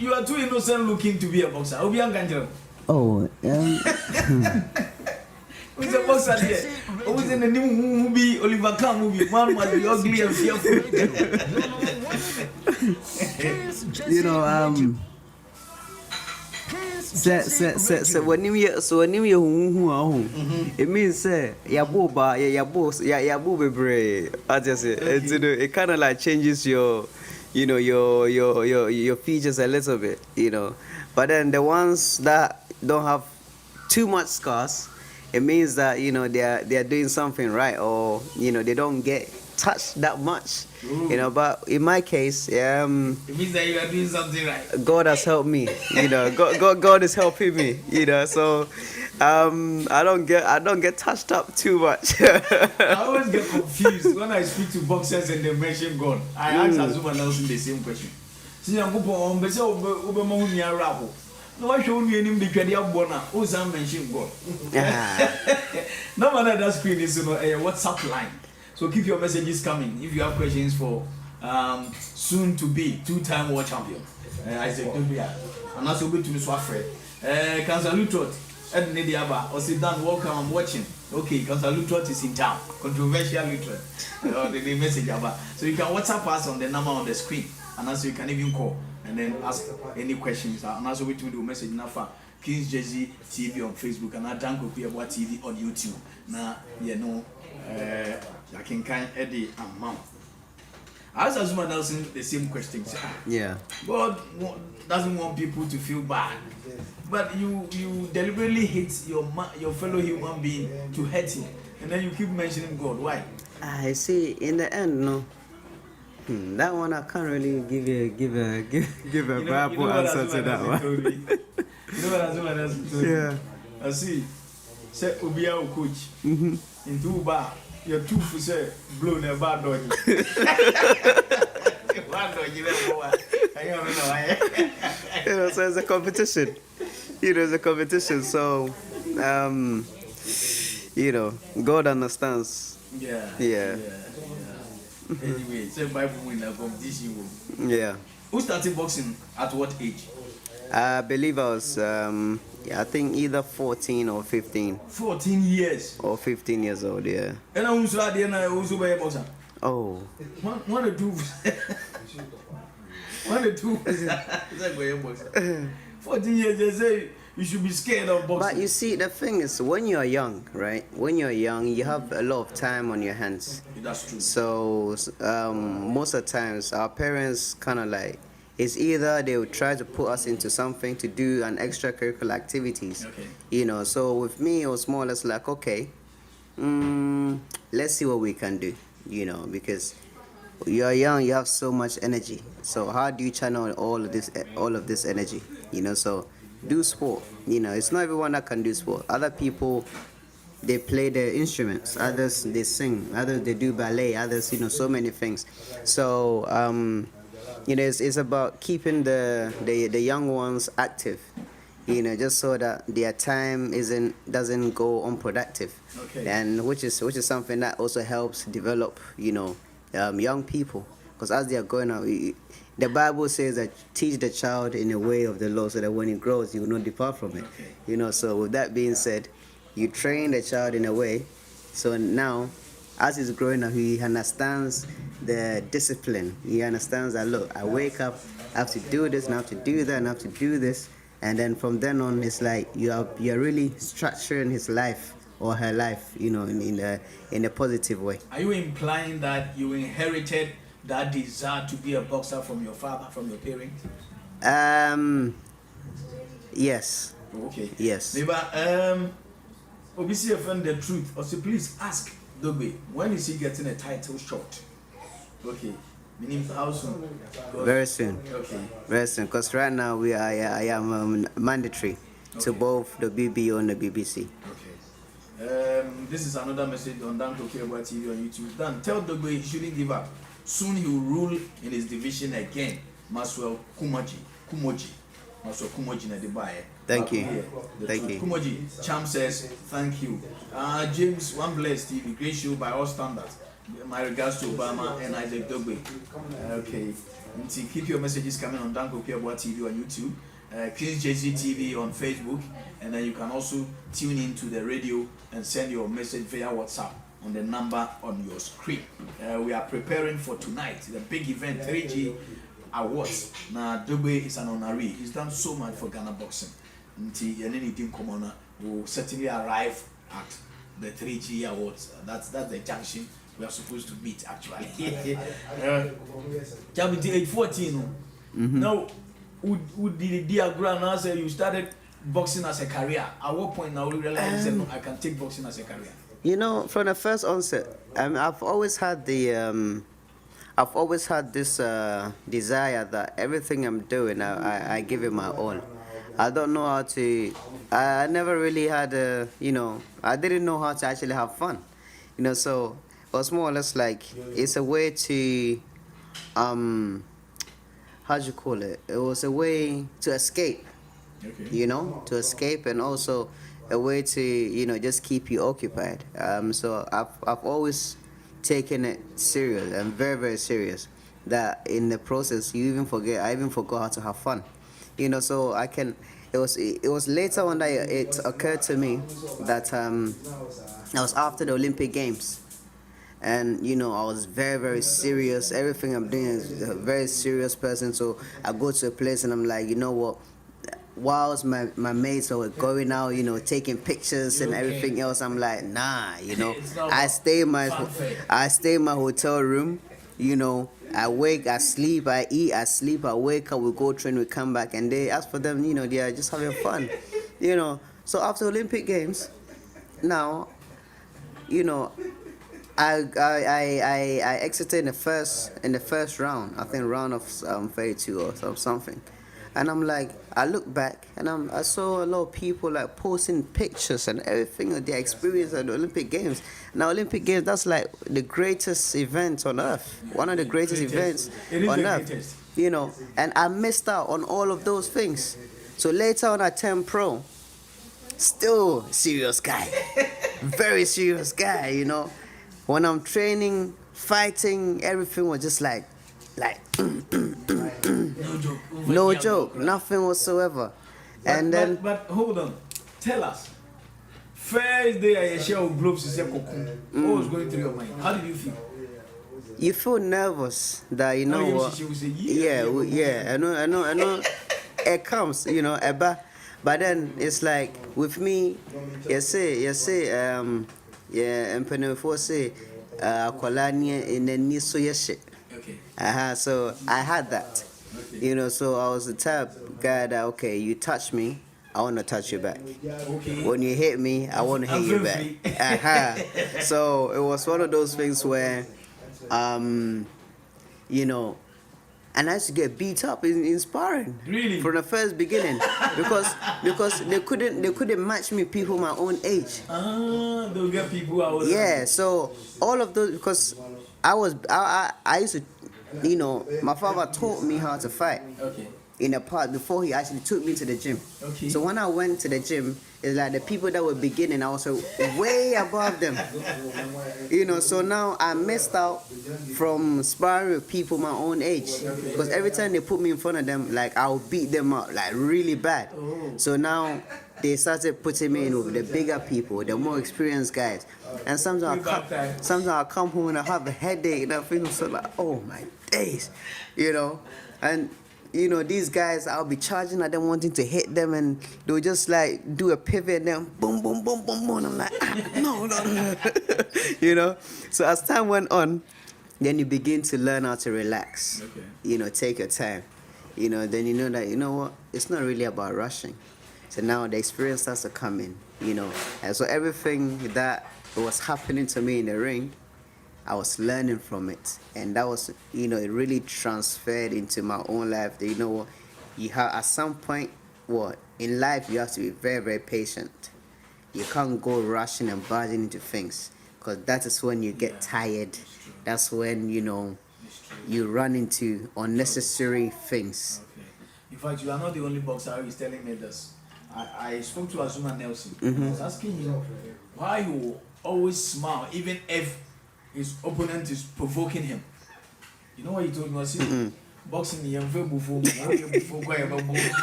You are too innocent looking to be a boxer. Obi Anganjero. Oh, Who's a boxer there? Who's in the new movie, Oliver Kahn movie? One must be ugly and fearful. When you it means say Yeboah bebre. I just say it kind of like changes your your features a little bit, But then the ones that don't have too much scars, it means that they are doing something right, or they don't get touched that much. Ooh. But in my case, it means that you are doing something right. God has helped me. God is helping me. So I don't get touched up too much. I always get confused when I speak to boxers and they mention God. I ask Azuma Nelson the same question. No, I show you any Bona, who some mention God. No matter that screen is a WhatsApp line. So keep your messages coming if you have questions for soon to be two-time world champion. Isaac Dogbe. And also go to the Swafred. Councillor Lutrot, Ed Nediaba, or sit down, welcome, I'm watching. Okay, Councillor Lutrot is in town. Controversial Lutrot. The message about. So you can WhatsApp us on the number on the screen. And also you can even call and then ask any questions. And also we do message now Kings Jersey TV on Facebook and Yeboah TV on YouTube. Now I can kind Eddie and Mom. I asked Azuma Nelson the same question. Yeah. God doesn't want people to feel bad, but you deliberately hate your fellow human being to hurt him, and then you keep mentioning God. Why? I see. In the end, no. That one I can't really give a viable answer to that one. You know what Azuma Nelson told me? Yeah. I see. Say Obia coach. Into bar. Your tooth is blown a bad dog. So it's a competition. It's a competition. So, God understands. Yeah. Anyway, so Bible winner competition. Yeah. Who started boxing at what age? I believe I was, I think either 14 or 15. 14 years? Or 15 years old, yeah. And I was ready and I was a boxer. Oh. One or two. 14 years, they say you should be scared of boxing. But you see, the thing is, when you're young, right? When you're young, you have a lot of time on your hands. That's true. So, most of the times, our parents kind of like, it's either they would try to put us into something to do an extracurricular activities. Okay. So with me, it was more or less like, okay, let's see what we can do, because you're young, you have so much energy. So how do you channel all of this energy? So do sport. It's not everyone that can do sport. Other people, they play their instruments. Others, they sing. Others, they do ballet. Others, so many things. So, it's about keeping the young ones active, just so that their time doesn't go unproductive. Okay. And which is something that also helps develop, young people. because as they are growing up, the Bible says that teach the child in the way of the Lord, so that when he grows, he will not depart from it. You know, so with that being said, you train the child in a way, so now, as he's growing up, he understands the discipline. He understands that, look, I wake up, I have to do this, and I have to do that, and I have to do this. And then from then on, it's like you're really structuring his life or her life, you know, in a positive way. Are you implying that you inherited that desire to be a boxer from your father, from your parents? Yes. Okay. Yes. Maybe obviously you found the truth. Also, please ask Dogbe, when is he getting a title shot? Okay. Meaning how soon? Very soon. Okay. Very soon. Because right now I am mandatory to both the BBO and the BBC. Okay. This is another message on Dan Yeboah TV on YouTube. Dan, tell Dogbe he shouldn't give up. Soon he will rule in his division again. Maswell Kumoji. Maswell Kumoji na Dubai. Thank you. Thank you. Kumoji, Cham says, thank you. James, one blessed TV, great show by all standards. My regards to Obama and Isaac Dogbe. Okay. Keep your messages coming on Dan Yeboah TV on YouTube, Queen's JZ TV on Facebook, and then you can also tune in to the radio and send your message via WhatsApp on the number on your screen. We are preparing for tonight, the big event, 3G Awards. Now, Dogbe is an honoree. He's done so much for Ghana boxing. Will certainly arrive at the 3G Awards. That's the junction we are supposed to meet, actually. Age 14. Now, would the diagram now say you started boxing as a career? At what point now you realize no, I can take boxing as a career? You know, from the first onset, I've always had this desire that everything I'm doing, I give it my all. I don't know how to. I never really had I didn't know how to actually have fun. You know, so it was more or less like it's a way to how do you call it? It was a way to escape. Okay. You know, to escape, and also a way to just keep you occupied. So I've always taken it serious and very, very serious. That in the process I even forgot how to have fun. You know, so I can. It was later on that it occurred to me that I was after the Olympic Games, and I was very, very serious. Everything I'm doing is a very serious person. So I go to a place and I'm like, you know what? Whilst my mates are going out, taking pictures and everything else, I'm like, nah, I stay in my hotel room. I wake, I sleep, I eat, I sleep, I wake up, we go train, we come back, and as for them, they are just having fun, So after Olympic Games, now, I exited in the first round. I think round of 32 or something. And I'm like, I look back and I saw a lot of people like posting pictures and everything of their experience at the Olympic Games. Now, Olympic Games, that's like the greatest event on earth. One of the greatest events on earth. And I missed out on all of those things. So later on, I turned pro. Still serious guy. Very serious guy, When I'm training, fighting, everything was just like no joke, nothing whatsoever. But hold on, tell us. First day I share globes is what was going through your mind? How did you feel? You feel nervous that what? I know. It comes, but then it's like with me, you say, and before say, kolania in the niso yeshe. Okay. So I had that. Okay. So I was the type guy that, okay, you touch me, I want to touch you back. Okay. When you hit me, I want to hit you back. So it was one of those things where, and I used to get beat up in sparring. Really? From the first beginning, because they couldn't match me people my own age. They'll get people out. Yeah. So all of those, because I used to, my father taught me how to fight. Okay. in a part before he actually took me to the gym. Okay. So when I went to the gym, it's like the people that were beginning, I was way above them. So now I missed out from sparring with people my own age. Because every time they put me in front of them, like I'll beat them up, like really bad. So now they started putting me in with the bigger people, the more experienced guys. And sometimes I come home and I have a headache and I feel so like, oh my days, And these guys, I'll be charging at them, wanting to hit them, and they'll just like do a pivot and then boom, boom, boom, boom, boom. And I'm like, no. So as time went on, then you begin to learn how to relax. Okay. Take your time. Then you know that, what, it's not really about rushing. So now the experience starts to come in, And so everything that was happening to me in the ring, I was learning from it, and that was, it really transferred into my own life. That, what, you have at some point, in life you have to be very, very patient. You can't go rushing and barging into things, because that is when you get tired. That's when you run into unnecessary things. Okay. In fact, you are not the only boxer who is telling me this. I spoke to Azuma Nelson. I was asking him why you always smile, even if his opponent is provoking him. You know what he told me? Boxing the young before.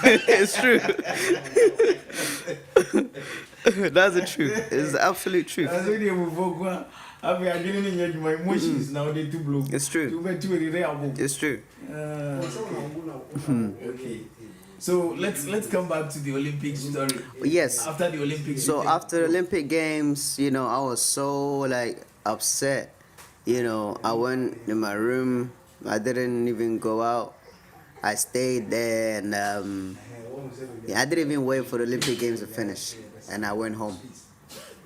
It's true. That's the truth. It's the absolute truth. My emotions now they too blue. It's true. It's true. Okay. So let's come back to the Olympic story. Yes. After the Olympics. So after the Olympic Games, I was so upset. I went in my room. I didn't even go out. I stayed there, and I didn't even wait for the Olympic Games to finish, and I went home.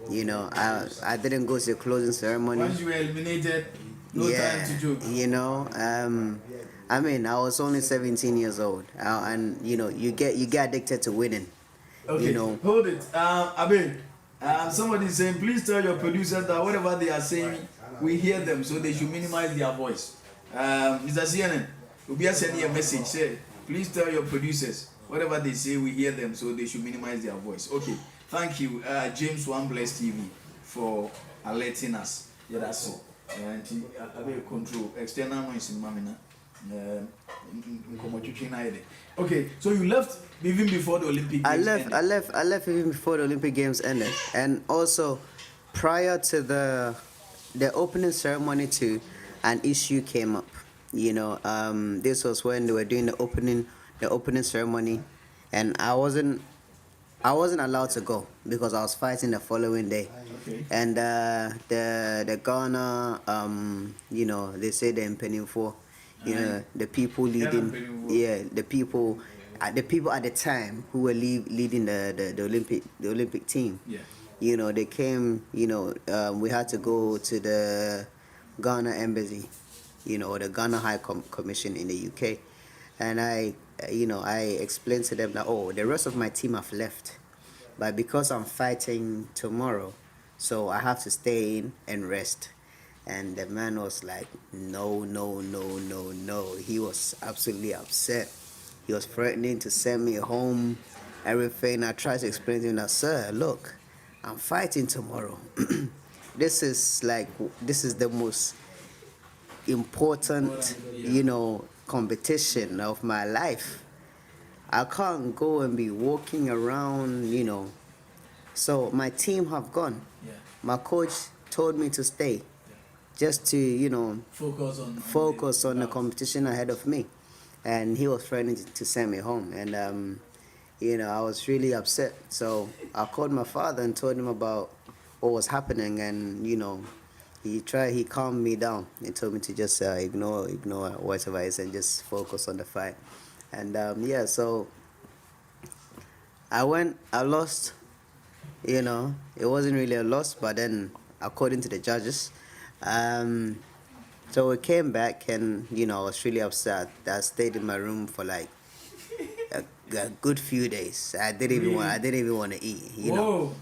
I didn't go to the closing ceremony. Once you were eliminated, no time to joke. I was only 17 years old, and you get addicted to winning. Okay, hold it. Somebody is saying, please tell your producers that whatever they are saying, we hear them, so they should minimize their voice. Mr. CNN, we'll be sending a message. Say, please tell your producers whatever they say, we hear them, so they should minimize their voice. Okay, thank you, James One Bless TV, for alerting us. Yeah, that's it. And I will control external noise in Mamina. Okay, so you left even before the Olympic Games ended. I left even before the Olympic Games ended, and also prior to the opening ceremony too, an issue came up. This was when they were doing the opening ceremony, and I wasn't allowed to go because I was fighting the following day. Okay. And the Ghana, they say the Mpenimfo, the people leading, the people at the time who were leading the Olympic team. Yeah. They came. We had to go to the Ghana embassy, or the Ghana High Commission in the UK, and I explained to them that the rest of my team have left, but because I'm fighting tomorrow, so I have to stay in and rest. And the man was like, no. He was absolutely upset. He was threatening to send me home, everything. I tried to explain to him that, sir, look, I'm fighting tomorrow. This is the most important, competition of my life. I can't go and be walking around, So my team have gone. Yeah. My coach told me to stay, just to, focus on the competition ahead of me. And he was threatening to send me home. And, I was really upset. So I called my father and told him about what was happening. And, he calmed me down. He told me to just ignore whatever I said and just focus on the fight. And, so I lost. It wasn't really a loss, but then according to the judges, so we came back, and I was really upset. I stayed in my room for like a good few days. I didn't even want to eat.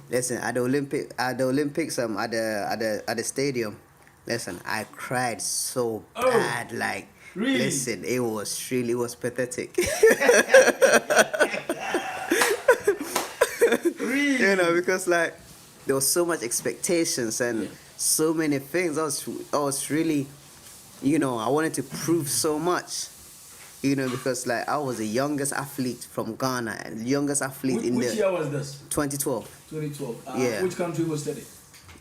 Listen, at the Olympics, at the stadium. Listen, I cried so bad, like Really? Listen, it was pathetic. Really? You know, because like there was so much expectations and so many things. I was really, you know, I wanted to prove so much. You know, because like I was the youngest athlete from Ghana and the youngest athlete Which year was this? 2012. 2012. Yeah. Which country was that?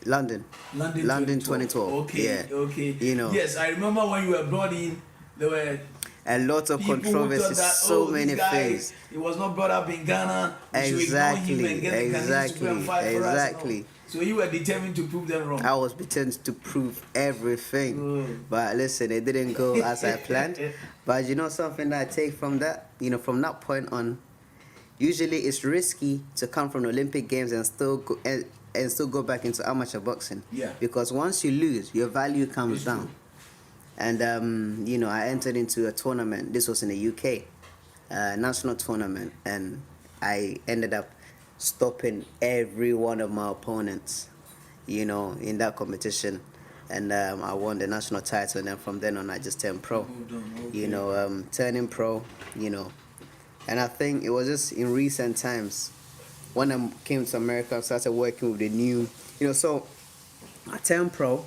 London. London 2012. Okay. Yeah. Okay. You know. Yes, I remember when you were brought in. There were a lot of people who controversies, thought that, so this many guy, things. He was not brought up in Ghana. We should ignore him and get the Ghanaians to go and fight for us and all. So you were determined to prove them wrong. I was determined to prove everything. But listen, it didn't go as I planned. But you know something that I take from that? You know, from that point on, usually it's risky to come from the Olympic Games and still go back into amateur boxing. Yeah. Because once you lose, your value comes down. And you know, I entered into a tournament. This was in the UK, national tournament, and I ended up stopping every one of my opponents, you know, in that competition. And I won the national title, and then from then on I just turned pro. You know, turning pro, you know. And I think it was just in recent times when I came to America, I started working with the new, you know, so I turned pro.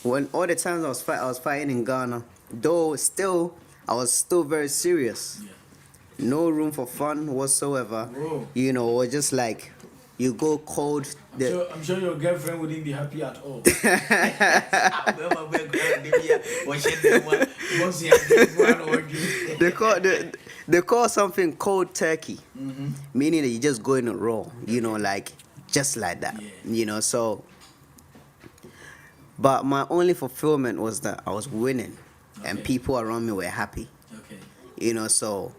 When all the times I was fighting in Ghana, though still I was still very serious. Yeah. No room for fun whatsoever. Whoa. You know, or just like you go cold. I'm sure your girlfriend wouldn't be happy at all. They call something cold turkey, meaning that you just go in raw. You know, like just like that. Yeah. You know, so. But my only fulfillment was that I was winning, and people around me were happy. Okay. You know, so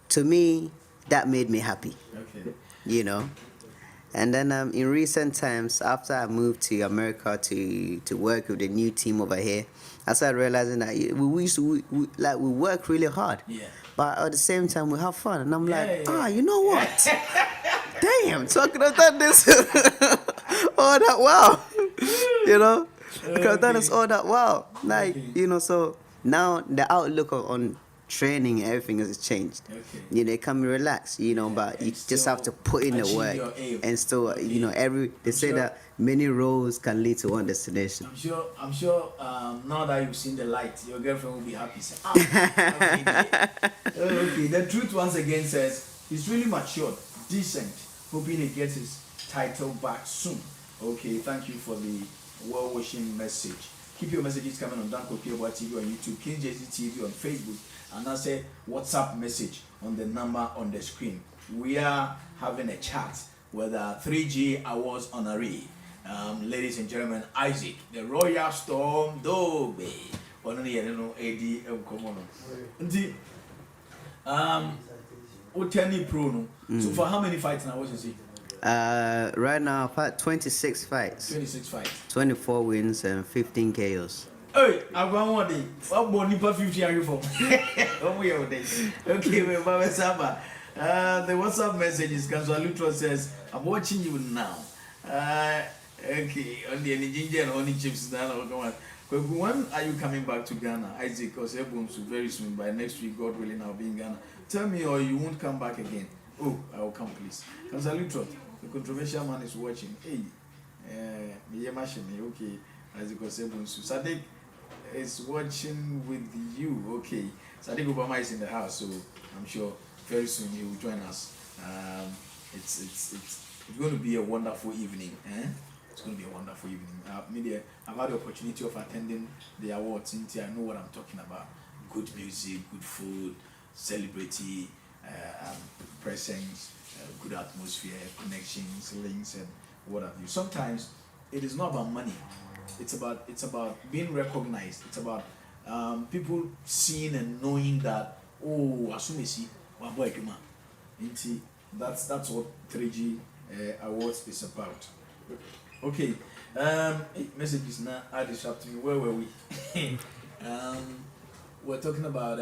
to me, that made me happy. Okay. You know, and then in recent times, after I moved to America to work with the new team over here, I started realizing that we work really hard. Yeah. But at the same time, we have fun, and I'm Yeah. you know what? Damn, so I could have done this all that wow. You know. Because that is all that wow. Like, you know, so now the outlook on training and everything has changed. Okay. You know, it can be relaxed, you know, but you just have to put in the work and still, you know, they say that many roads can lead to one destination. I'm sure now that you've seen the light, your girlfriend will be happy. Say, okay. The truth once again says he's really matured, decent, hoping he gets his title back soon. Okay, thank you for the well-wishing message. Keep your messages coming on Yeboah TV on YouTube, King JC TV on Facebook, and I say WhatsApp message on the number on the screen. We are having a chat with 3G Awards honoree, ladies and gentlemen, Isaac, the Royal Storm Dogbe. So for how many fights now? What you see? Right now, I've had 26 fights. 26 fights. 24 wins and 15 KOs. Hey, I want one day. What more nipa 50 are you from? Okay, well, Baba Saba. The WhatsApp message is Councilor Lutro says, I'm watching you now. Okay, on the ginger and honey chips now. When are you coming back to Ghana? Isaac, because very soon, by next week, God willing, I'll be in Ghana. Tell me, or you won't come back again. Oh, I will come, please. Councilor Lutro, the controversial man is watching. Hey, okay, Isaac Sadiq is watching with you. Okay, Sadiq Obama is in the house, so I'm sure very soon he will join us. It's going to be a wonderful evening. It's going to be a wonderful evening. I've had the opportunity of attending the awards. I know what I'm talking about. Good music, good food, celebrity, presence, good atmosphere, connections, links, and what have you. Sometimes it is not about money. It's about being recognized. It's about people seeing and knowing that asumesi wabo adwuma. Nti that's what 3G Awards is about. Okay. Messages now are disrupting me. Where were we? We're talking about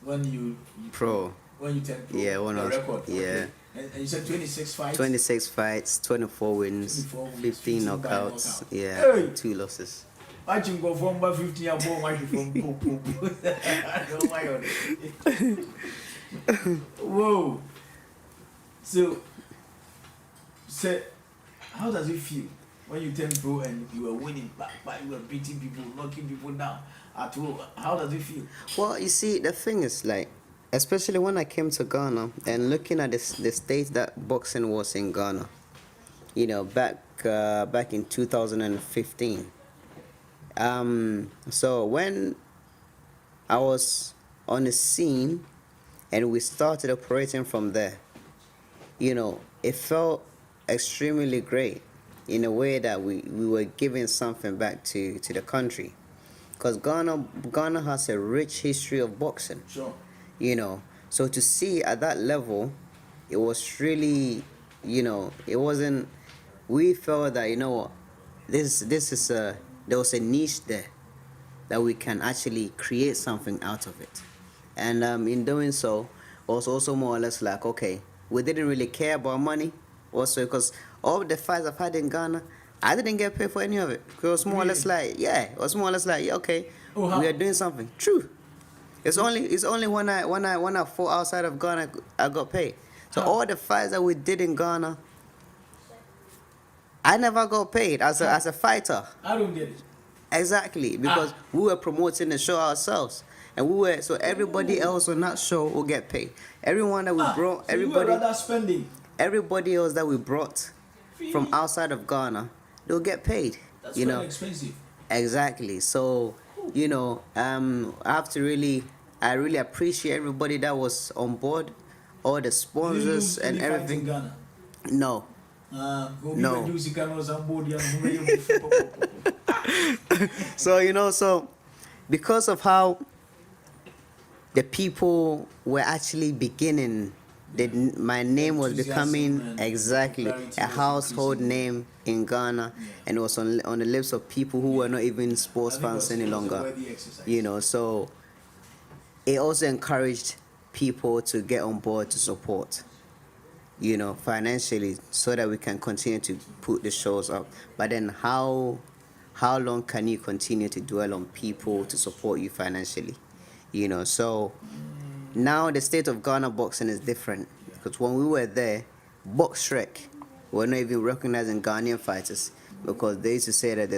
when you turn pro. Yeah, one of record. Yeah. Okay. And you said 26 fights? 26 fights, 24 wins, 15 knockouts, yeah, Hey. 2 losses. Watching go from 50 and more watching from boom. Don't mind on it. Whoa. So, how does it feel when you turn pro and you are winning, but you are beating people, knocking people down at all? How does it feel? Well, you see, the thing is like, especially when I came to Ghana and looking at the state that boxing was in Ghana, you know, back in 2015. So when I was on the scene and we started operating from there, you know, it felt extremely great in a way that we were giving something back to the country, because Ghana has a rich history of boxing. Sure. You know, so to see at that level, it was really, you know, it wasn't. We felt that, you know what, this is there was a niche there that we can actually create something out of it, and in doing so, was also more or less like, okay, we didn't really care about money also, because all the fights I've had in Ghana, I didn't get paid for any of it. It was more or less like, it was more or less like, yeah, okay, we are doing something. True. It's only when I fought outside of Ghana I got paid. So all the fights that we did in Ghana, I never got paid as a fighter. I don't get it. Exactly, because we were promoting the show ourselves, and so everybody else on that show will get paid. Everyone that we brought, so you were rather spending. Everybody else that we brought from outside of Ghana, they'll get paid. That's you know, very expensive. Exactly. So, you know, I really appreciate everybody that was on board, all the sponsors and everything. In Ghana? No. No. So, you know, so because of how the people were actually beginning, my name was becoming exactly a household name in Ghana, and it was on the lips of people who were not even sports fans any longer. You know, so it also encouraged people to get on board to support, you know, financially, so that we can continue to put the shows up. But then how long can you continue to dwell on people to support you financially? You know, so now the state of Ghana boxing is different, because when we were there, Box Shrek were not even recognizing Ghanaian fighters, because they used to say that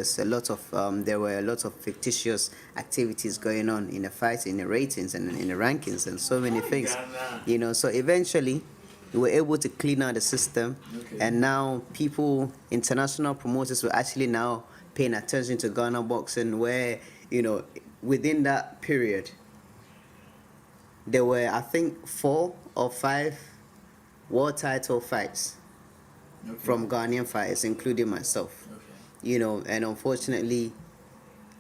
there were a lot of fictitious activities going on in the fights, in the ratings and in the rankings and so many things. You know, so eventually we were able to clean out the system, and now international promoters were actually now paying attention to Ghana boxing, where, you know, within that period, there were, I think, 4 or 5 world title fights from Ghanaian fighters, including myself. You know, and unfortunately,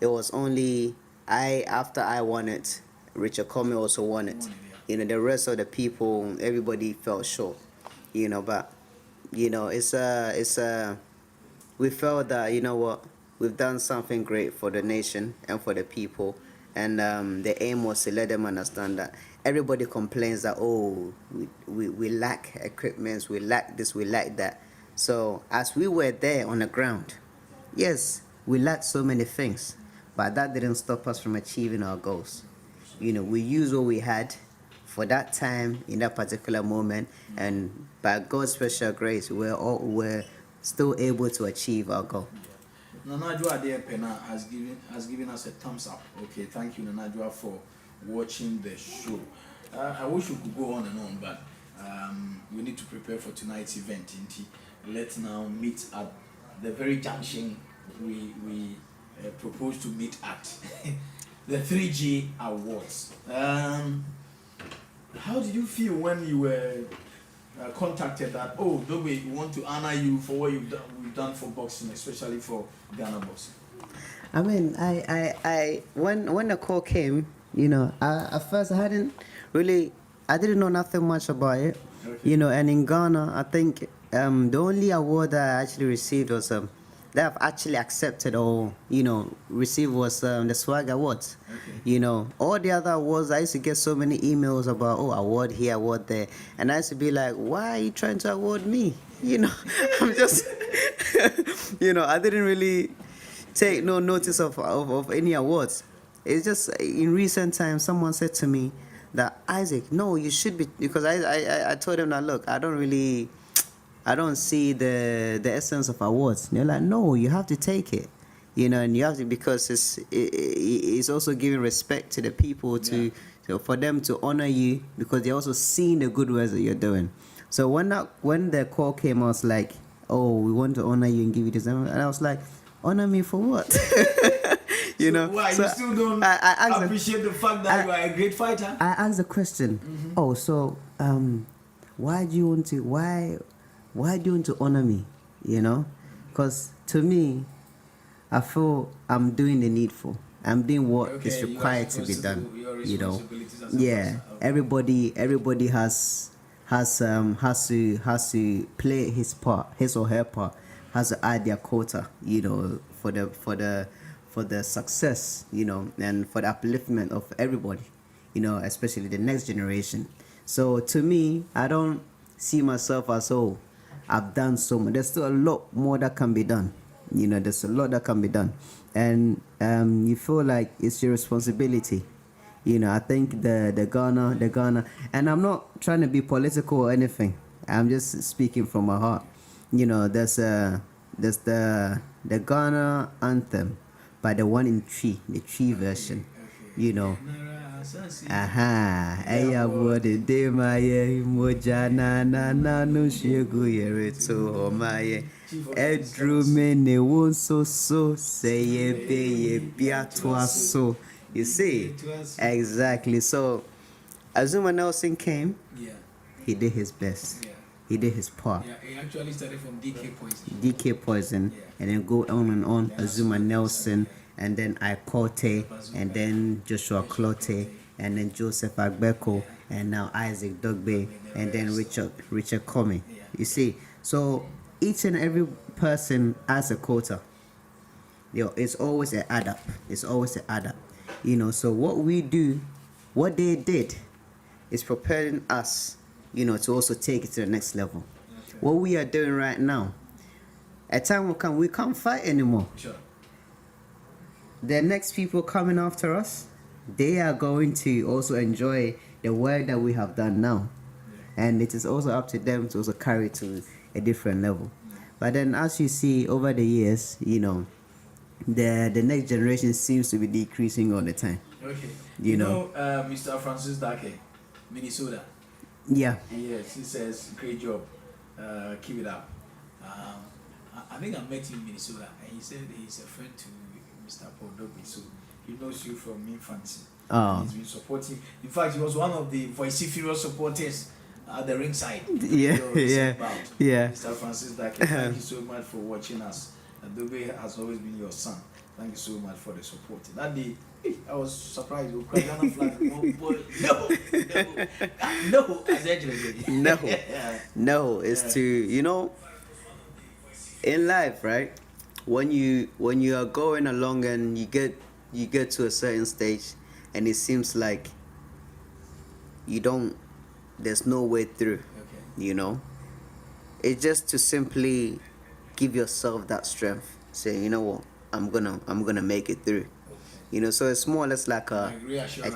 it was only after I won it, Richard Comey also won it. You know, the rest of the people, everybody fell short. You know, but, you know, we felt that, you know what, we've done something great for the nation and for the people. And the aim was to let them understand that everybody complains that, oh, we lack equipment, we lack this, we lack that. So as we were there on the ground, yes, we lacked so many things, but that didn't stop us from achieving our goals. You know, we used what we had for that time in that particular moment, and by God's special grace, we're still able to achieve our goal. Nanajua Ade Pena has given us a thumbs up. Okay, thank you, Nanajua, for watching the show. I wish we could go on and on, but we need to prepare for tonight's event. Let's now meet at the very junction we propose to meet at the 3G Awards. How did you feel when you were contacted that, oh, Dogbe, we want to honor you for what we've done for boxing, especially for Ghana boxing? I mean, I when the call came, you know, at first I didn't know nothing much about it, you know, and in Ghana, I think the only award that I actually received was that I've actually accepted or, you know, received was the Swag Awards. You know, all the other awards, I used to get so many emails about, oh, award here, award there. And I used to be like, why are you trying to award me? You know, I'm just, you know, I didn't really take no notice of any awards. It's just in recent times someone said to me that, Isaac, no, you should be, because I told them that, look, I don't see the essence of awards. And they're like, no, you have to take it, and you have to, because it's also giving respect to the people so for them to honor you, because they're also seeing the good works that you're doing. So when the call came, I was like, oh, we want to honor you and give you this, and I was like, honor me for what? Why you still don't appreciate the fact that you are a great fighter? I asked the question. Oh, so why do you want to honor me? Because to me, I feel I'm doing the needful. I'm doing what is required to be done. Yeah. Everybody has to play his part, his or her part, has to add their quota, for the success, and for the upliftment of everybody, especially the next generation. So to me, I don't see myself as, oh, I've done so much. There's still a lot more that can be done. There's a lot that can be done. And you feel like it's your responsibility. I think the Ghana, and I'm not trying to be political or anything. I'm just speaking from my heart. There's the Ghana anthem by the one in Tree, the Tree version. Eya bode de maye moja na no shegu yere to homaye edrume ne won so say ye biatwa so. You see, exactly. So Azuma Nelson came. He did his best. He did his part. He actually started from DK Poison, and then go on and on. Azuma Nelson, and then Ikote, and then Joshua Clote, and then Joseph Agbeko, and now Isaac Dogbe, and then Richard Comey. You see, so each and every person has a quota. It's always an add up. So what we do, what they did, is preparing us, to also take it to the next level. Okay. What we are doing right now, a time will come, we can't fight anymore. Sure. The next people coming after us, they are going to also enjoy the work that we have done now. Yeah. And it is also up to them to also carry it to a different level. Yeah. But then as you see over the years, the next generation seems to be decreasing all the time. Okay. Mr. Francis Dake, Minnesota. Yeah. Yes, he says, great job. Keep it up. I think I met him in Minnesota, and he said he's a friend to Mr. Paul Dogbe, so he knows you from infancy. Oh. He's been supporting. In fact, he was one of the Vociferous supporters at the ringside. Yeah. Mr. Francis Dake, thank you so much for watching us. Dogbe has always been your son. Thank you so much for the support. That day, I was surprised. No, it's to, in life, right? When you are going along and you get to a certain stage, and it seems like there's no way through. Okay. It's just to simply give yourself that strength. Say, you know what, I'm gonna make it through. Okay. So it's more or less like a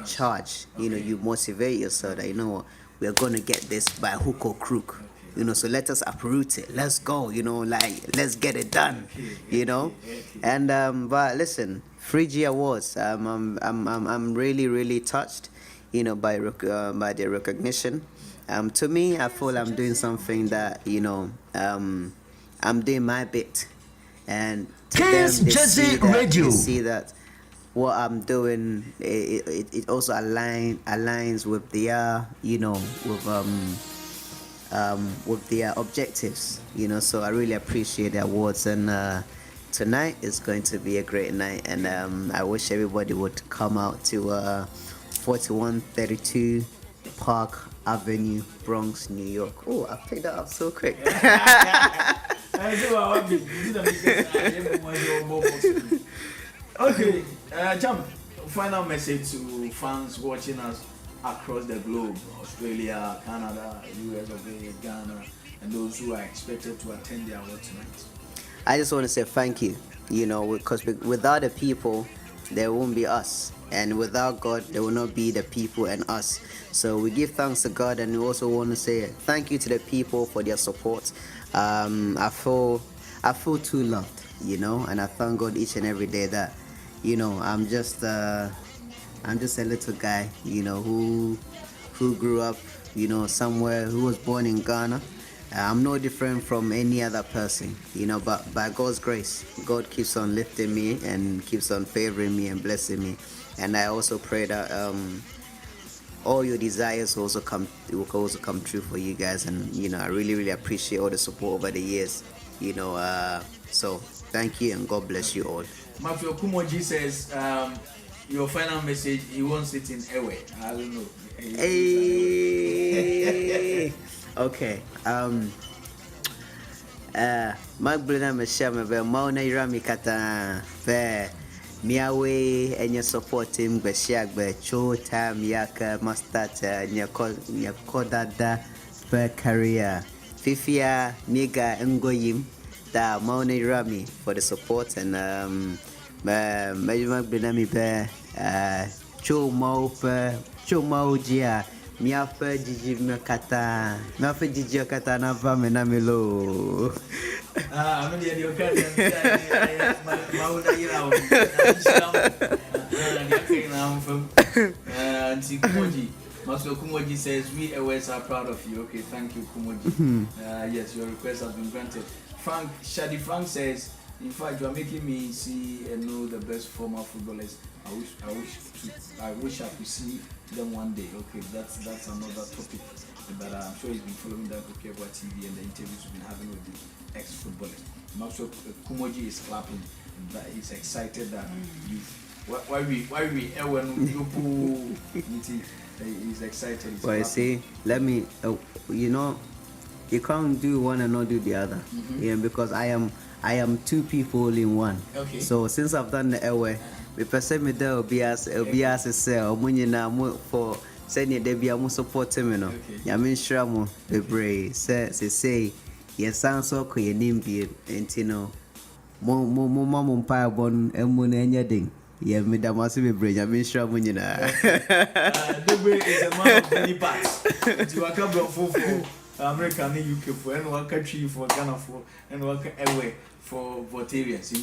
charge. Okay. You motivate yourself that, what, we're gonna get this by hook or crook. Okay. So let us uproot it. Let's go. Let's get it done. Okay. And but listen, Free Awards. I'm really, really touched. By the recognition. To me, I feel I'm doing something that I'm doing my bit, and to them, they see that what I'm doing, it also aligns with their with their objectives. So I really appreciate the awards, and tonight is going to be a great night, and I wish everybody would come out to 4132 Park Avenue, Bronx, New York. Oh, I picked that up so quick. Okay, Jam, final message to fans watching us across the globe: Australia, Canada, US of A, Ghana, and those who are expected to attend the award tonight. I just want to say thank you, because without the people, there won't be us. And without God, there will not be the people and us. So we give thanks to God, and we also want to say thank you to the people for their support. I feel too loved, and I thank God each and every day that, I'm just a little guy, who grew up, somewhere, who was born in Ghana. I'm no different from any other person, but by God's grace, God keeps on lifting me and keeps on favoring me and blessing me. And I also pray that all your desires will also come true for you guys. And, I really, really appreciate all the support over the years, so thank you and God bless you all. Mafio Kumoji says, your final message, he wants it in Ewe. I don't know. Hey. Okay. Magblena meshama be mauna irami kata be miawe enya support him be shag be cho time yaka mastata nyakodada be career fifia miga ngoyim da mauna irami for the support. And magblena mi be cho mau jia miafe jiji kata na va menamelo. I'm in the occasion. Master Kumoji says, we always are proud of you. Okay, thank you, Kumoji. Yes, your request has been granted. Shadi Frank says, in fact, you are making me see and know the best former footballers. I wish I could see them one day. Okay, that's another topic. But I'm sure he's been following that on Yeboah TV and the interviews we've been having with the ex-footballers. I'm sure Kumoji is clapping. That he's excited that he's excited. Well, you see, let me, you can't do one and not do the other. Yeah, because I am two people in one. Okay. So since I've done the airway, we perceive me there will be as a cell. For sending the be a support him. I mean, sure, mo the brave say yes, sounds so cool. Your name be mom pie bon and moon and your ding. Yeah, me that must be brave. I mean, sure, when Dogbe is a man of many parts. You are coming for America and UK for and one country for Ghana for and one away for Voltarians.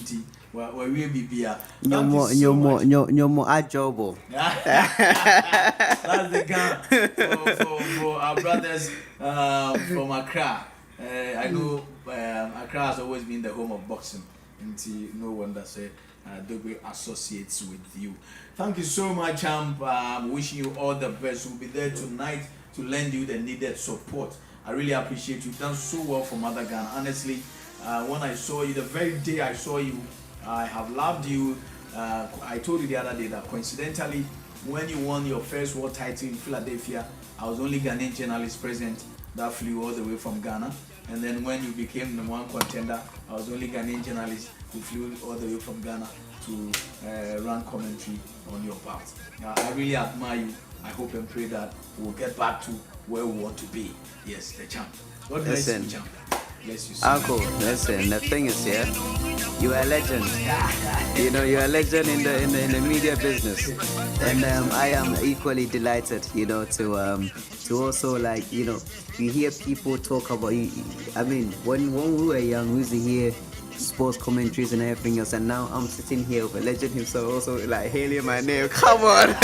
Where we be no more ajobo. That's the Ghana for our brothers from Accra. I know Accra has always been the home of boxing. No wonder say Dogbe associates with you. Thank you so much, champ. Wishing you all the best. We'll be there tonight to lend you the needed support. I really appreciate you. You've done so well for Mother Ghana. Honestly, when I saw you, the very day I saw you, I have loved you. I told you the other day that coincidentally, when you won your first world title in Philadelphia, I was only Ghanaian journalist present that flew all the way from Ghana. And then when you became the one contender, I was only Ghanaian journalist who flew all the way from Ghana to run commentary on your part. I really admire you. I hope and pray that we'll get back to where we want to be. Yes, the champ. God bless you, champ. Bless you, sir. Uncle, listen, the thing is here, you are a legend. You're a legend in the media business. And I am equally delighted, to also you hear people talk about you. I mean, when we were young, we used to hear sports commentaries and everything else, and now I'm sitting here with a legend himself also hailing my name. Come on.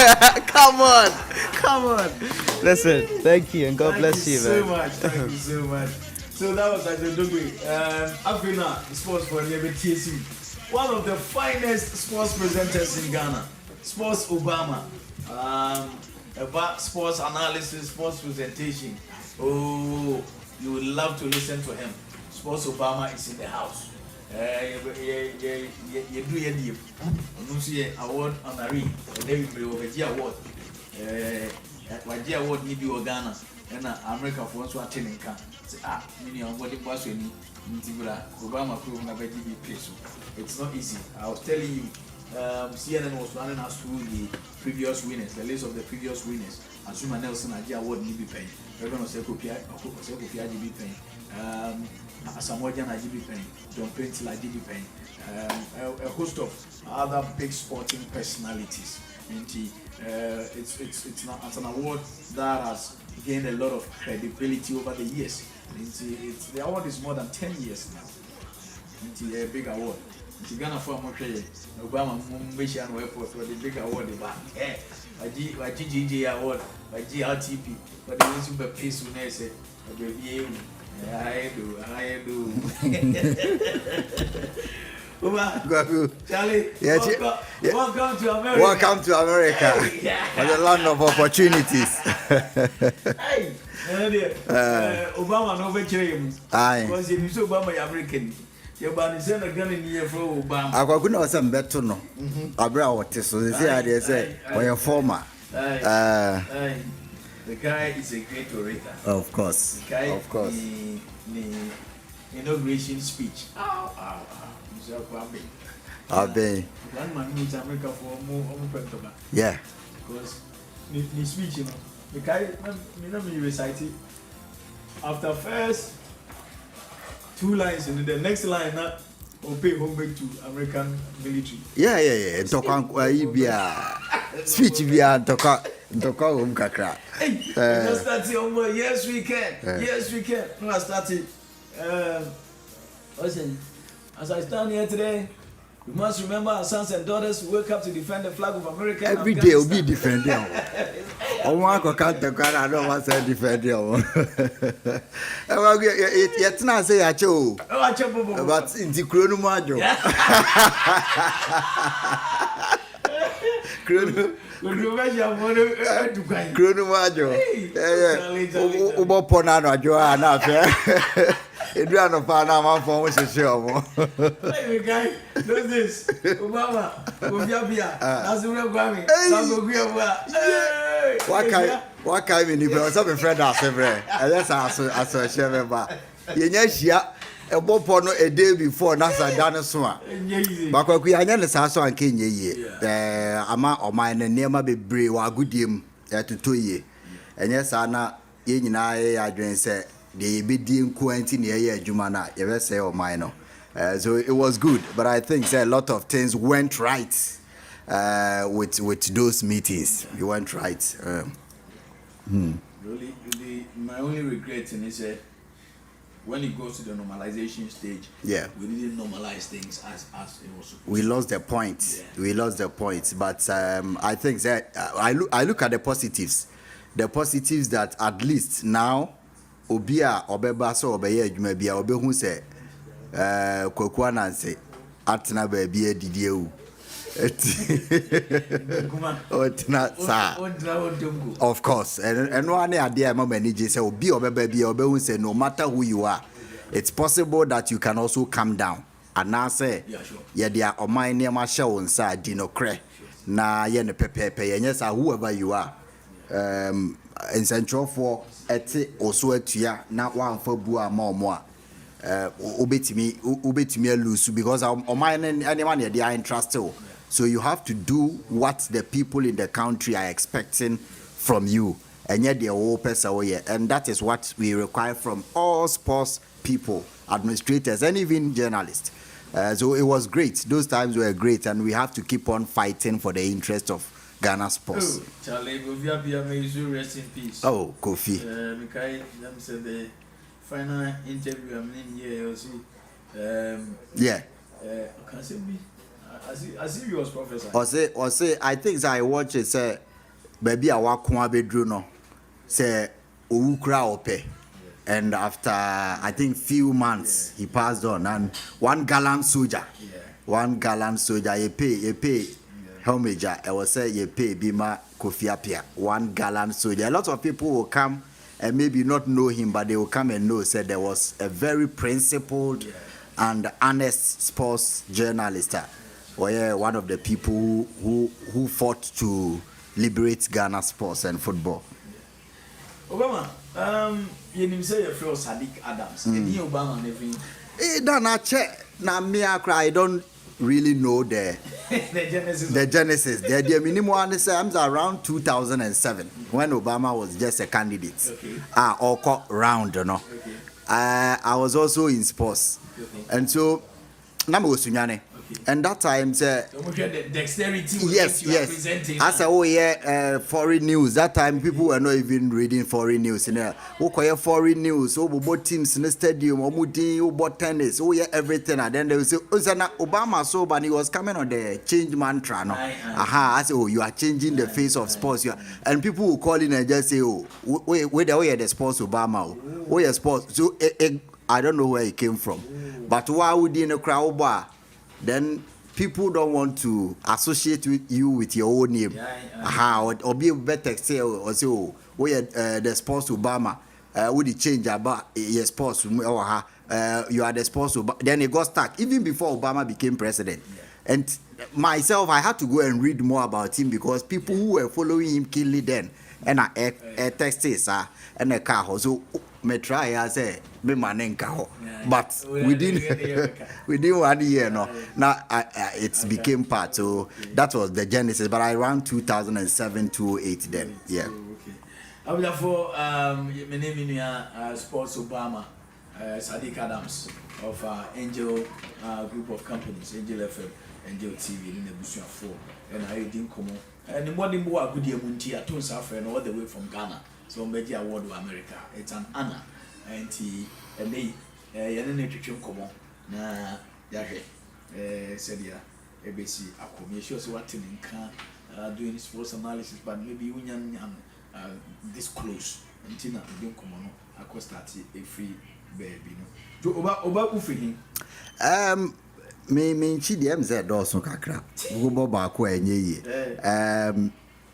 come on. Listen, thank you and God bless you, man. Thank you so much. So that was Dogbe. Afrina, sports for TSU. One of the finest sports presenters in Ghana. Sports Obama. About sports analysis, sports presentation. Oh, you would love to listen to him. Sports Obama is in the house. You do your deal. Award honoree. David Brewer Award. Waji Award need you Ghana. And America for once attending camp. Say, body boss when Obama prove na be peso. It's not easy. I was telling you, CNN was running us through the previous winners, the list of the previous winners Azuma Nelson Aji award ni bi pen. Reverend Osekopia Aji bi pen. Asamoah Aji bi pen. John Pentil Aji bi pen. A host of other big sporting personalities. It's an award that has gained a lot of credibility over the years. The award is more than 10 years now. It's a big award. It's Ghana for Obama Mission Airport for the big award. GGG award, by GRTP, but the ones who be paid soon as I do. Charlie, welcome to America. Welcome to America. The land of opportunities. Hey, Obama no betrayal. Aye. Because you so Obama American. Your band is a gun in here for Obama. I got good some better no. Abra what so they say when you're former. The guy is a great orator. Of course. The guy, of course. The inauguration speech. One man needs America for more. Yeah. Because the speech, you know, the guy, me recite it. After first 2 lines, and the next line, will pay homage to American military. Yeah. Talk speech talk home kakra. Hey, yes we can. Yes we can. No, I started. Listen, as I stand here today, we must remember our sons and daughters who wake up to defend the flag of America. Every day will be defending. I want to count the car. I don't want to defend you. Yet not say at you. But in the chronomajo. Chronomajo. Ubo Ponano, Joanna. Adriano Panama for which is sure. Hey, guy, do this. Obama, Obia, that's the real Grammy. What kind of people? Some friend are several. And that's as a shepherd. Yes, a bopono a day before Nasa Dinosaur. But we are not a sasso and Kenya ye. Ama or mine and near my be or good him to 2 years. And yes, Anna, in I drink say. The bidding quarantine here, Jumana, you say or minor. So it was good, but I think a lot of things went right with those meetings. You went right. Really, my only regret is that when it goes to the normalization stage, we didn't normalize things as it was supposed to. We lost the point. Yeah. We lost the point. But I think that I look at the positives. The positives that at least now. Obia obeba so obeye adwuma bia obehu se kwakua nanse atena ba bia didie wu otina sa of course and one ade ma manage say obi obeba bia obehu se no matter who you are, it's possible that you can also come down and I say yeah dia oman ne ma hye won sa dinokre na ye ne pepepe ye say whoever you are in central for ete also atua na wan fa bu amomo a obetimi lose because anyone they are interested. So you have to do what the people in the country are expecting from you, and yet they are all person. And that is what we require from all sports people, administrators, and even journalists. So it was great. Those times were great, and we have to keep on fighting for the interest of Ghana sports. Oh, Charlie, may you rest in peace. Oh, Kofi. Mikai, them said the final interview I'm in here. Yeah. Can say me. I see you was professor. Or say I think I watch it say baby I walk one bedroom no say Owukra Ope. And after I think few months he passed on, and one gallant soldier, you pay homage. I will say you pay Bima Kofi Apia, one gallant soldier. A lot of people will come and maybe not know him, but they will come and know. Said there was a very principled and honest sports journalist. One of the people who fought to liberate Ghana sports and football. Obama, you didn't say your friend Sadiq Adams. Obama, everything. Don't check. Now me I don't really know the genesis. The minimum one is around 2007 when Obama was just a candidate. Or round, you know. I was also in sports, and so Nama was Sunyane. And that time, the dexterity yes. As foreign news. That time, people were not even reading foreign news. Foreign news. Both teams in the stadium. About tennis. Everything. And then they will say, Obama so, but he was coming on the change mantra. No? I say, you are changing the face of sports. And people will call in and just say, where the sports Obama? Where sports? So I don't know where it came from. But why would you in a crowd bar? Then people don't want to associate with you with your own name. Or be better say or say, the sports Obama would it change about your sports or you are the sports Obama. Then it got stuck even before Obama became president. And myself, I had to go and read more about him because people who were following him killed then. And I texted and a car so me try I say me man but within 1 year now it became part, so that was the genesis, but around 2007 2008 then. Okay. For my name is Sports Obama, Sadiq Adams of Angel group of companies, Angel FM, Angel TV in the Busia 4, and I didn't come on. And the morning boy good year Munti at Tunsafre all the way from Ghana. So Media Award of America. It's an honor. And they Yanetrim Common. Na Yahe said ya ABC Akom. Sure so what in doing sports analysis, but maybe union this close. Until now we don't come on. I could start a free baby. To Oba Ufing. Me chidi MZ doso kakra wo ba ko enye yi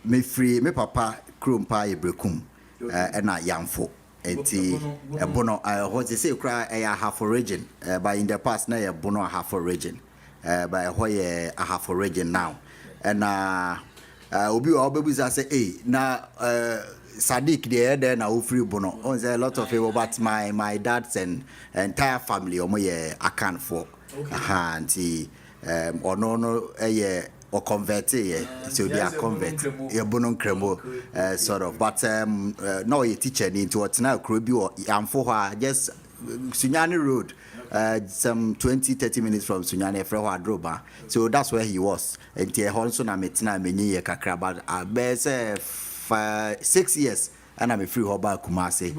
me free me papa krompa ebrekum na yamfo enti ebono what they say kra half origin but in the past na ebono half origin but a half origin now and obi obebuza say na Sadiq there na ofri bono on say a lot of people but my dad's and entire family omo account for auntie or no or convert so they are convert bonon cremo sort of, but no a teacher into what now Krobi or Amfoha just Sunyani Road, some 20-30 minutes from Sunyani Frewa Droba, so that's where he was. And Tia Honson and Metina Meni Kakra, but I bear 6 years and I'm a free hoba Kumasi.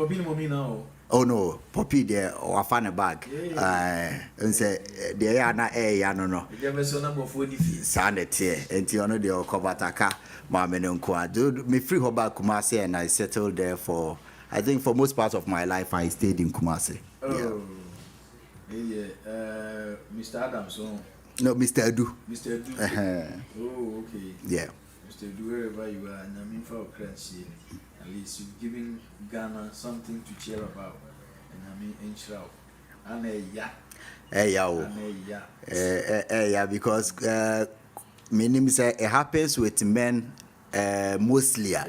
Oh no, Poppy there or fan a bag. And say they are not no. Sanity and Tiono de Kobataka, Mamma do me free hoba Kumasi, and I settled there for I think for most part of my life I stayed in Kumasi. Mr. Adams. No, Mr. Edu. Mr. Edu. Oh, okay. Yeah. Mr. Edu, wherever you are, and I mean for Ukraine, at least you've given Ghana something to cheer about. And I mean, in Shroud. And because my name is it happens with men mostly. A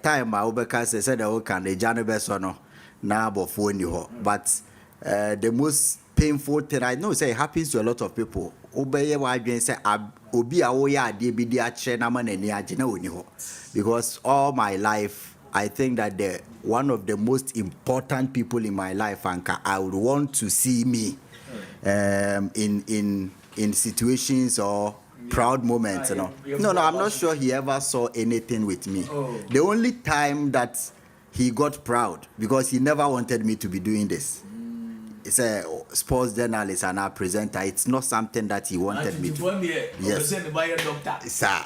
time I Obeka said that can the Janabes no now before you, but the most painful thing I know say it happens to a lot of people. Obey what I say obi awoya adebidi ache na man eni agina oni ho, because all my life I think that one of the most important people in my life, Anka, I would want to see me in situations or proud moments, you know. No, I'm not sure he ever saw anything with me. The only time that he got proud, because he never wanted me to be doing this. It's a sports journalist and a presenter. It's not something that he wanted me to. Yes. Sir.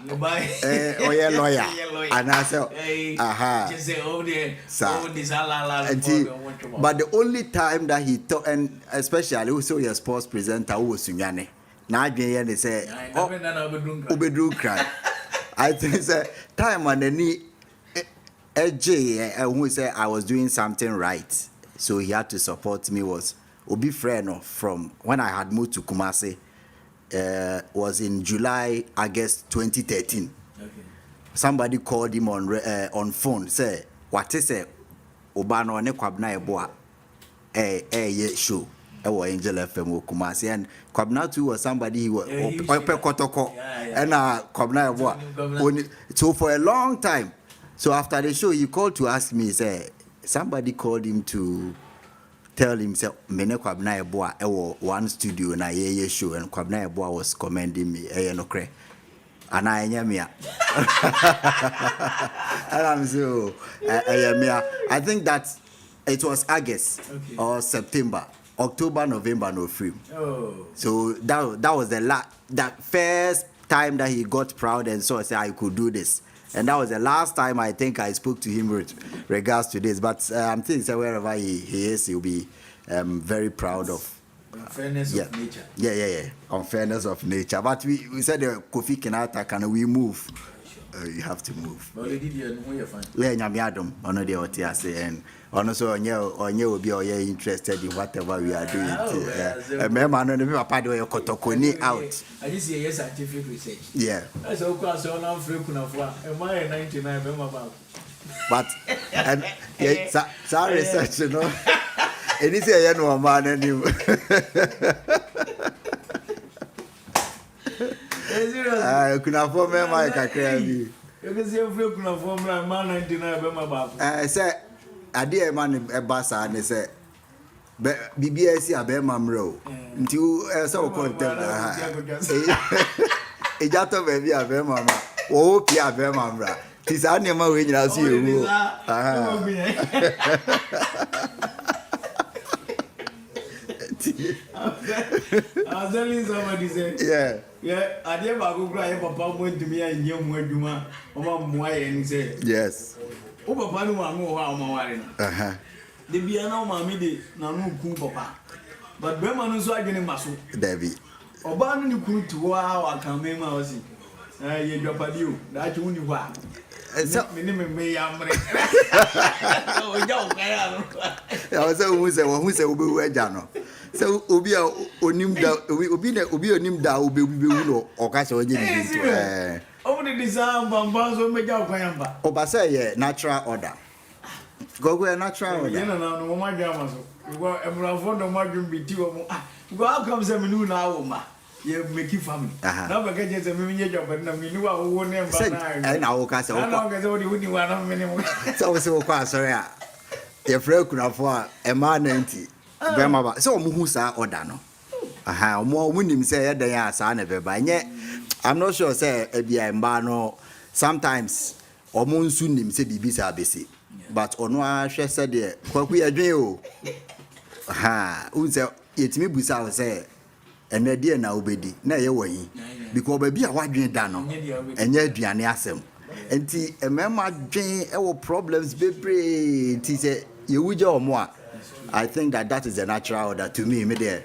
Lawyer. And I said, but the only time that he thought, and especially also your sports presenter who was Sunyane. Now they say, Ubedru cry. I think it's a time when the knee who said I was doing something right. So he had to support me was Obi friend from when I had moved to Kumasi, was in July, August 2013. Okay. Somebody called him on phone, say, what is it? Obano ne kwabna Yeboah, show. Angel FM Kumasi, and Kwabena too was somebody who was Kotoko, Yeah. and Kwabena Yeboah. So for a long time, so after the show, he called to ask me, say somebody called him to tell him, say Mene Kwabena Yeboah one studio na ye show, and Kwabena Yeboah was commending me, no and I am here. And I'm so I am here. I think that it was August or September, October, November, no free. Oh. So that was that first time that he got proud and so I said I could do this. And that was the last time I think I spoke to him with regards to this. But I'm thinking wherever he is, he'll be very proud of. Unfairness of nature. Yeah. Unfairness of nature. But we said Kofi Kenyatta, can we move? You have to move. But they did you know you're fine. Yeah, Nyamiadum, ono de otiase and ono so onye obi o ye interested in whatever we are doing. Remember no me papa de kotokoni out. I just see scientific research. Yeah. That's all class on am free kuna for. Am I 99 be about. But and sorry research no. Any say you no man any. Kuna for me my kakra bi. You can see free kuna for man 99 be about. Say ade man e ba sa ne say bibia si abema mro nti say o content ejato baby abema ma wo pi abema mra ti sa ne ma we nyina so yewu I was telling somebody say, I didn't go cry. Papa went to me and young Weduma, and he said, yes. Oh, Papa, no one know how my the piano, mammy, did no cool papa. But Berman so I didn't muscle. Debbie. Oban you could to wow, I can make my was you drop a deal. That you only wow. So, minimum may I was who said, we Jano. So, Obi onim da obi no okase onye only design bambas will make out Payamba. Obasa natural order. Go natural order. No, my gammas. Well, I'm fond of my dream be two. Go out comes a new now, you make you family. Now, I get a million job, but no, you knew I won't never. And I will cast I don't get only when you want a minimum. So, sorry. Your friend could afford a man 90. Grandma, so Muhusa or Dano. Aha, more winning say they are son of a yet. I'm not sure, say, Ebia Mbano. Sometimes, or Monsoon him say Bibisa Bessie. But on one she said, what we are doing. Aha, who's it me Busa say, and the dear now obedi, na ye way. Because baby, I want Dano, and yet be an assem. And tea, a mamma Jane, our problems be brave. Tea say, you would your more. I think that is a natural order to me. Me there,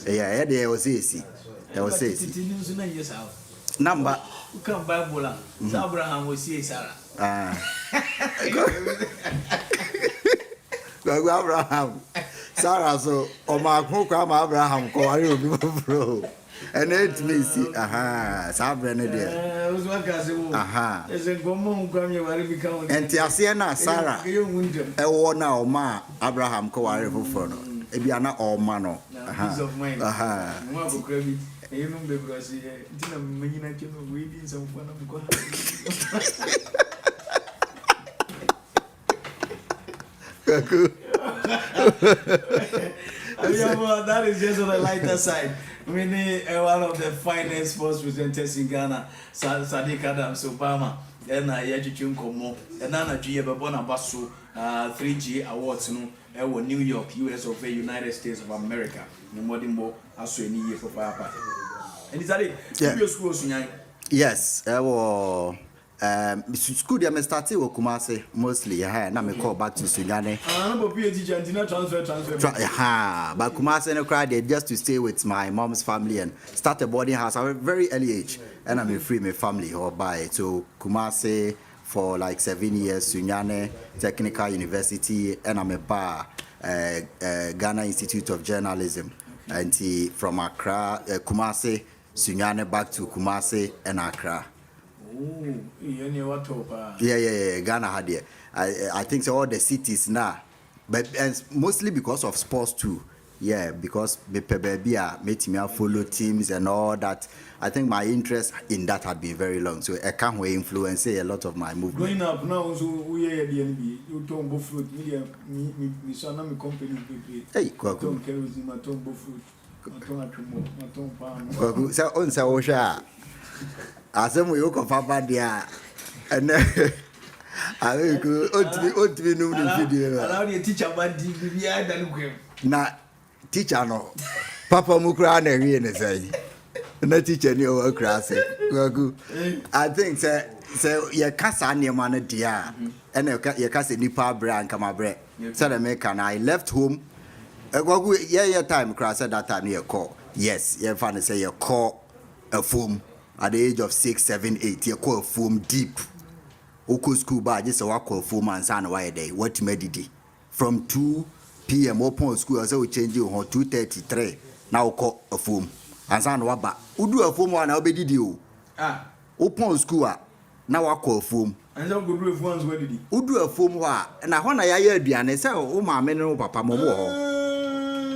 yeah, there was easy. There was easy. Number. Come Bible. Abraham will see Sarah. Go Abraham. Sarah so my cook Abraham call bro. And it me see Sabra there. There's a gomo come you become and Tiasiana Sarah. I want now ma Abraham call for no. Ebiana or mano. Peace of mind. You know, because didn't mean I can read some fun of that is just on the lighter side. We need one of the finest sports presenters in Ghana, Sadiq Adams Obama. Then I had you come and Nana G. Yeboah Basso 3G Awards, New York, US of A, United States of America. The modern boy, as we need for Papa. And is that it? Schools, yes, school they started with Kumasi mostly. Now me call back to Sunyane. Transfer. But Kumasi no cry they just to stay with my mom's family and start a boarding house at a very early age. And I'm free my family or by to Kumasi for like 7 years. Sunyane Technical University and I'm a bar Ghana Institute of Journalism. And from Accra, Kumasi, Sunyane back to Kumasi and Accra. Oh, yeah. Ghana had it. I think so all the cities now, but and mostly because of sports too. Yeah, because me baby made me follow teams and all that. I think my interest in that had been very long, so I can't influence a lot of my movement. Growing up now, so we are the NBA. You don't go fruit. Me son of company. Hey, Kwaku. Kerosene, my tombo fruit. My tombo, my tombo palm. Kwaku, so on sa osha. Asem we go papa dia. And I will go on to be no video. Allow the teacher about the than Na teacher no. Papa mukra na wi ne say. Na teacher ni o kra say. Kwaku. I think say ye kasa ne ma no dia. And ye kasa nipa bra and kama bre. So the make and I left home. Kwaku yeah time kra said that time ye call. Yes, ye fan say ye call a foam at the age of 6, 7, 8. Ye call a foam deep. Oko school ba just a call foam and san why day. What medidi from 2 p.m. open school as we change you on 2:33. Now call a foam and san waba. Udu a foam one obedi you. Open school now I call foam. And some good roof ones where did he? Udu a foam wa na when I hear diane say o ma me no papa mo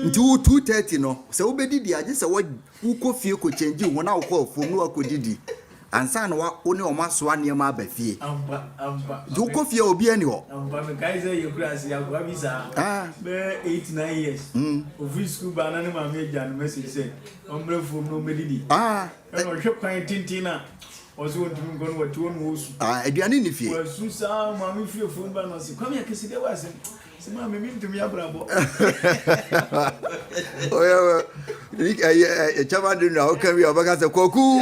until 2:30 no. So obedi dia just a what uko fie ko change you when I call foam no akodidi. And san wa oni o maso anema ba fie. Amba. Do ko fie obi ani ho. Amba me kai say you class ya go visa. Be 8-9 years. Of school ba na ma me jan message say ombre from no medidi. E no hwe kwan tintina. Also want to go what to one was. Aduane ni fie. Was susa ma me fie from ba no say come here kesi de was. Say ma me to me abrabo. Oh yeah, chama do now can we obaka say koku.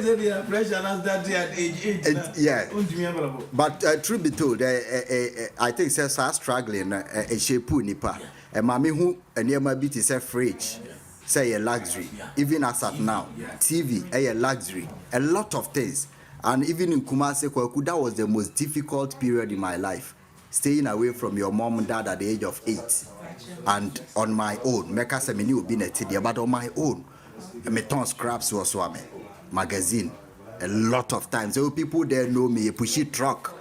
The pressure as that at age 8. Yeah. But truth be told, I think says are struggling a shape nipa. And mami who and near my bit is a fridge. Say a luxury. Even as at now, TV a luxury. A lot of things. And even in Kumasi Kwaku, that was the most difficult period in my life. Staying away from your mom and dad at the age of 8. And on my own, Meka se meni obi na tidia, but on my own, me ton scraps was swame. Magazine. A lot of times. So people there know me, a pushy truck,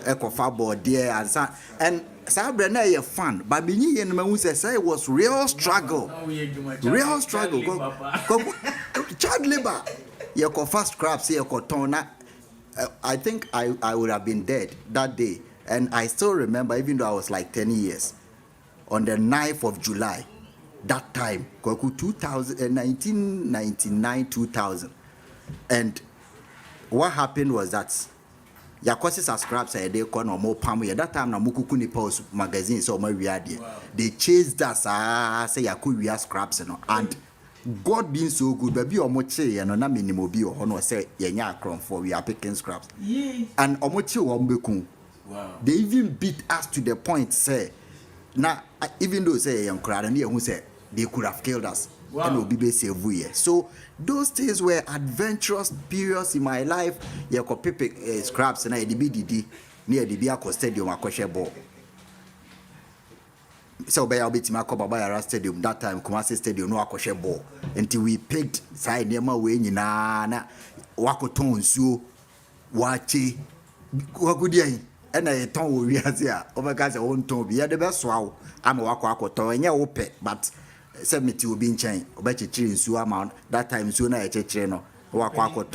eco board there and so. And Sabrina is fun, but Bini and Mamu says it was real struggle. Real struggle. Child labor. You go fast scraps here, cotona. I think I would have been dead that day. And I still remember, even though I was like 10 years, on the 9th of July, that time, 1999, 2000. And what happened was that your courses are scraps a day corner more palm. At that time, na mukukuni post magazines or my reality. They chased us, say Yakuya scraps and God being so good, baby omoche and na minimum be or honor say yenya crom for we are picking scraps. And omoche wambeku. They even beat us to the point say now even though say young crowd and who say they could have killed us. And will be save. So those things were adventurous periods in my life. You could pick scraps and I DBDD near the Biako Stadium akoshe ball. So by our bit Makobaba Stadium that time Kumasi Stadium no akoshe ball until we picked side near my way na wakoton so wachi wakudia and I told we are here over guys own to be the best wow I'm a wako and ya ope but 70 will be in chain obechi in su amount that time so na eche no wako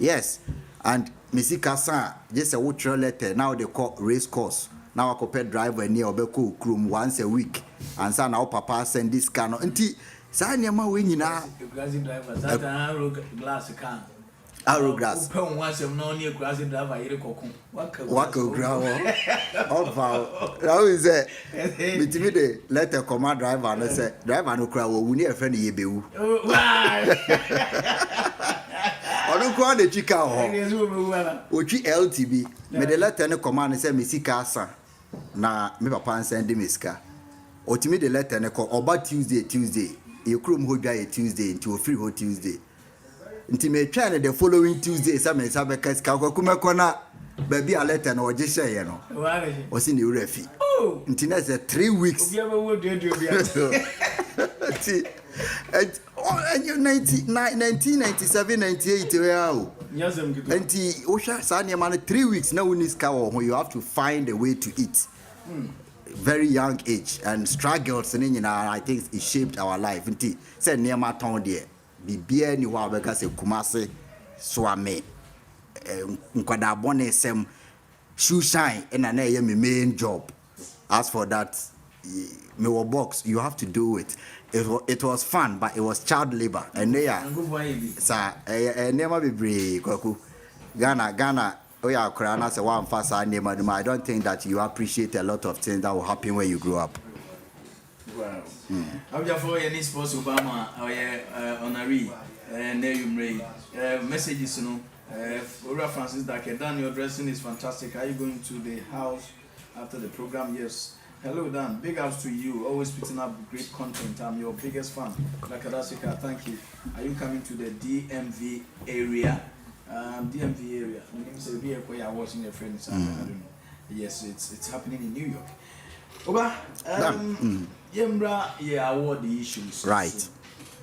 yes and Misika San just a ultra letter now they call race course now I compare driver near obeko room once a week and son now papa send this car no nti sa nyama we nyina driver that glass can arrow grass pen once no near glass driver yere kokun waka grawo over now is it bitimi de letter command driver no say driver no kra wo wuni e friend yebewu onu kwa de chika ho ochi LTB me de letter no command say me sika asa na me papa send me sika otimi de letter no ko oba Tuesday e krom ho dwa Tuesday into free ho Tuesday nti me twa the following Tuesday sa me sa be kaska ko kuma kona ba bi a letter no oje share no o si ni urafi nti na say 3 weeks obi aba wo de obi nti 1997 98 wow nti o sha sa ne ma 3 weeks na woni ska wo you have to find a way to eat very young age and struggles and I think it shaped our life. Nti say near my town there. Bibia ni wa beka se Kumasi swame nkwada bone sem shoe shine and na ye me main job. As for that me wo box you have to do it. It was fun but it was child labor and they are sa never be brave kwaku Ghana oh yeah Kurana say one fast name I don't think that you appreciate a lot of things that will happen when you grow up. Wow. I'm just for any sports Obama or honorary and there you messages you know Francis Dake Dan, your dressing is fantastic. Are you going to the house after the program? Yes. Hello Dan, big ups to you, always putting up great content. I'm your biggest fan. Lakadasika, thank you. Are you coming to the DMV area? DMV area. My name is Yeboah. I was watching your friends. I don't know. Yes, it's happening in New York. Oba, Yembra, yeah, award the issues. Right.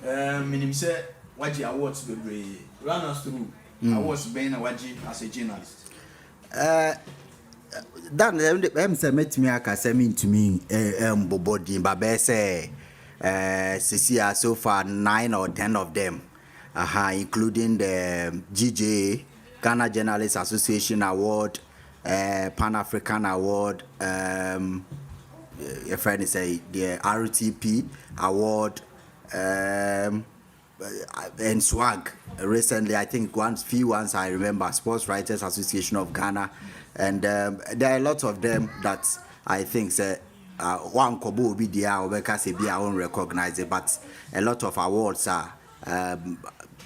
Minim say Waji awards be run us through. Awards being a Waji as a journalist. Dan say met me aka say me to me bobodi ba be say CCR so far 9 or 10 of them including the GJ Ghana Journalists Association Award, Pan African Award, your friend say the RTP Award, and SWAG recently. I think few ones I remember, Sports Writers Association of Ghana, and there are lots of them that I think say one kobo will be there or because they won't recognize it, but a lot of awards are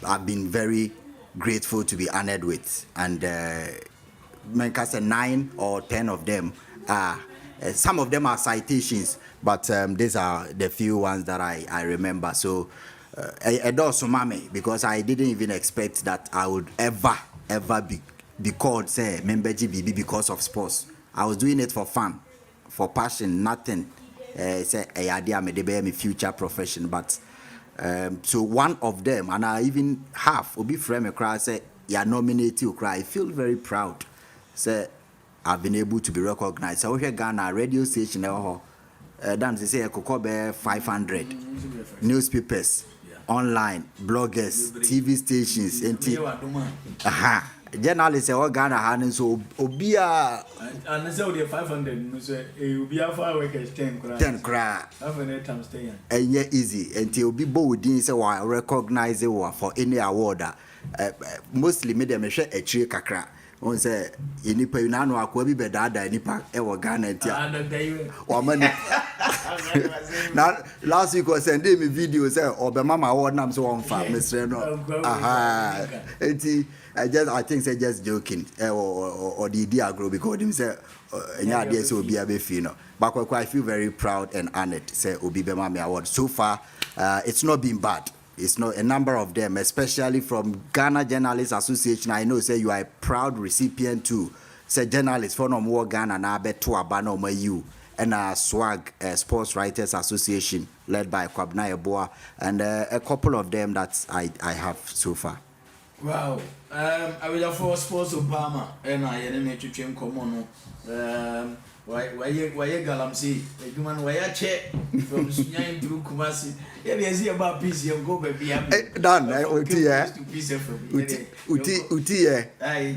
I've been very grateful to be honored with, and I say 9 or 10 of them are some of them are citations, but these are the few ones that I remember. So it does mame because I didn't even expect that I would ever be called say member GBB because of sports. I was doing it for fun, for passion, nothing. Say a idea may be my future profession, but so one of them, and I even half will be frame a cry say you are nominated to cry. I feel very proud. Say I've been able to be recognized. So here Ghana radio station then they say I could cover 500 newspapers, online, bloggers, TV stations, and journalists all Ghana and so Obia and say 500 no say Obia for workers 10 cry. Have an times 10. And yeah easy until be bold say why recognize it for any award. Mostly made them share a tree kakra. On say nipa you know akwa bi bedada nipa e wo Ghana ntia o mani na last week was send me video say obema award nam so on fa mesre no enti I think say just joking or the idea grow because him say nya dey say obi abefi no but I feel very proud and honored say obi bema me award so far. It's not been bad. It's not a number of them, especially from Ghana Journalists Association. I know say you are a proud recipient too. Say journalists for no more Ghana na be to abano ma you and SWAG Sports Writers Association led by Yeboah and a couple of them that I have so far. Wow. I will for sports Obama and I didn't to change common. Why galamsi? Human why a check from Sunyan to Kumasi. Yeah, they see about peace. You go baby. Done. Uti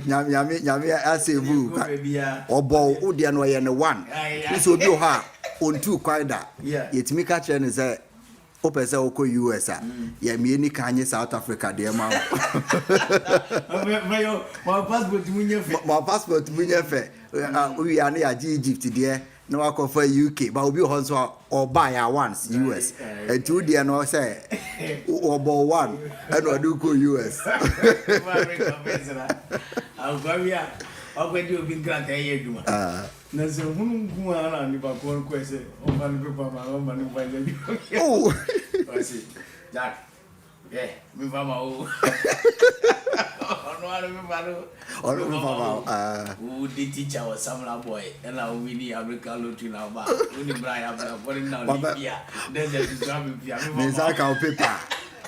Yami as a boo. Obo Udian way and one. This will do her on 2 quida. Yeah, it's me catching is a Opesa Oko US. Yeah, me any Kanye South Africa, dear man. My passport to Munyafe. My passport to Munyafe. We are near Egypt there. No, I for UK, but we also or buy our ones US. And 2 dear no say or bow 1 and or do go US. I'll go here. I'll go to be granted a year. There's a woman who are on the back question. Oh, man, oh, I see. Jack. Yeah, me mama o. Who the teacher was some boy, and I will be America looking now. Only Brian, I'm now. There's a disturbing paper.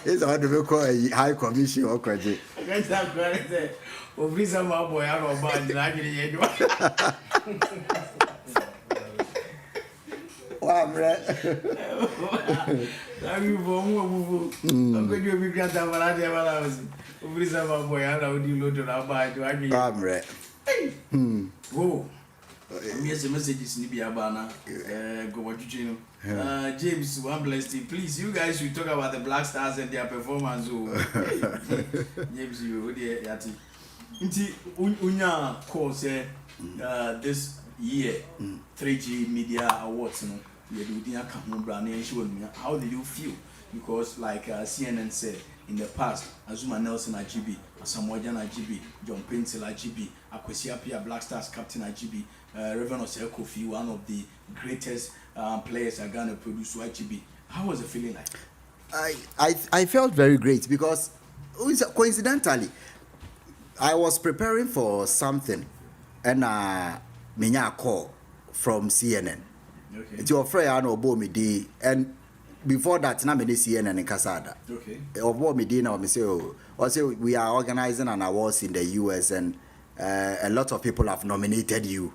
It's all the call a high commission or credit. That's how I say. Oh, please, I'm a boy. I don't mind. I'm right. I'm you for move. I'm going to be grand. I'm going to I'm right. Whoa. Yes, the message is Nibi Abana. Go what you know. James, one blessed. Please, you guys should talk about the Black Stars and their performance. James, you dear Yati. Inti unya course this year 3G Media Awards. No, you do the account brand and show me. How did you feel? Because like CNN said in the past, Azuma Nelson Ajibi, Asamoah Gyan Ajibi, John Pencil Ajibi, Akwesi Appiah Black Stars captain Ajibi, Reverend Osei Kofi, one of the greatest players Ghana produced Ajibi. How was the feeling like? I felt very great because coincidentally I was preparing for something and menya a call from CNN. Okay. It's your friend I know me and before that na me CNN in Kasada. Okay. Obo me now me say we are organizing an awards in the US and a lot of people have nominated you.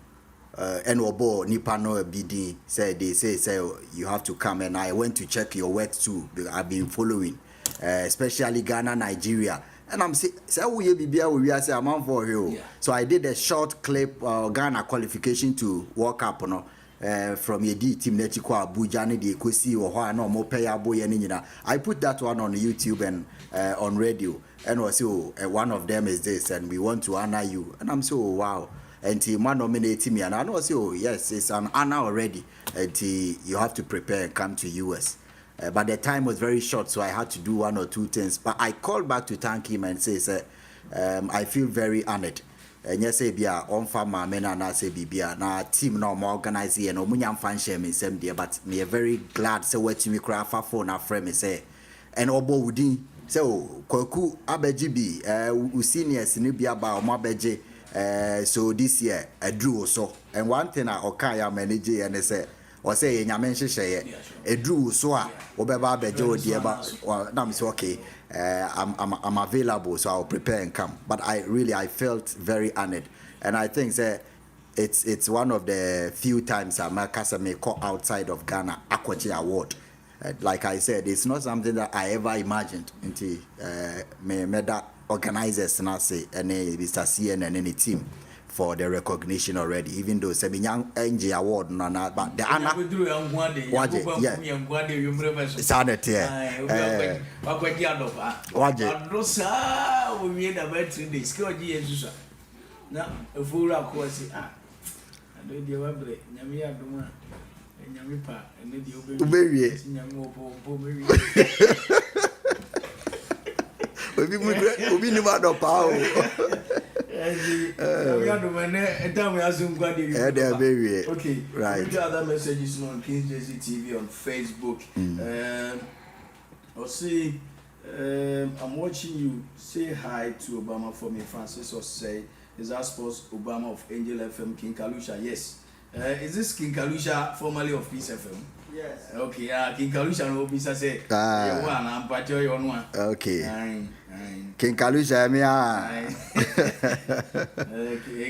And Obo nipa no BD said they say you have to come and I went to check your work too. I've been following especially Ghana, Nigeria. And I'm saying, I'm on for you. So I did a short clip, Ghana qualification to walk up, from Yedi team Netiko Abuja, the Kwesi or no more pay boy and I put that one on YouTube and on radio. And also one of them is this, and we want to honor you. And I'm so wow. And he nominated me, and I know yes, it's an honor already. And you have to prepare and come to US. But the time was very short, so I had to do one or two things. But I called back to thank him and say, I feel very honored. And yes, on farmer men and I say, na team no more organizing and omunyam fan share me same day. But me very glad so what me cry for phone a friend me say, and obo wudi so kwaku abeji bi seniors ni bia ba omo abeje so this year I drew so and one thing I okaya manage and say or say nyame nhyehyeye edru so a obeba beje odie ba na me say okay I'm available so I'll prepare and come but I felt very honored and I think say it's one of the few times America may call outside of Ghana Akwachi award like I said it's not something that I ever imagined until me that organizers na say and Mr. CN and any team for the recognition already, even though Sebinyang NG award no na but the Anna Sanet yeah. Waje. Rosa we made about 3 days. Go Jesus. Na efura ko si ade dia wabre nyame adoma nyame pa ene dia obewie nyame opo mewie obi ni ma do pa o okay, right. The other messages on King's JC TV on Facebook. Or say, I'm watching you. Say hi to Obama for me, Francis. Or say, is that sports Obama of Angel FM, King Kalusha? Yes. Is this King Kalusha formerly of Peace FM? Yes. Okay. King Kalusha no Peace say. I'm patio your one. Okay. King Kalusha me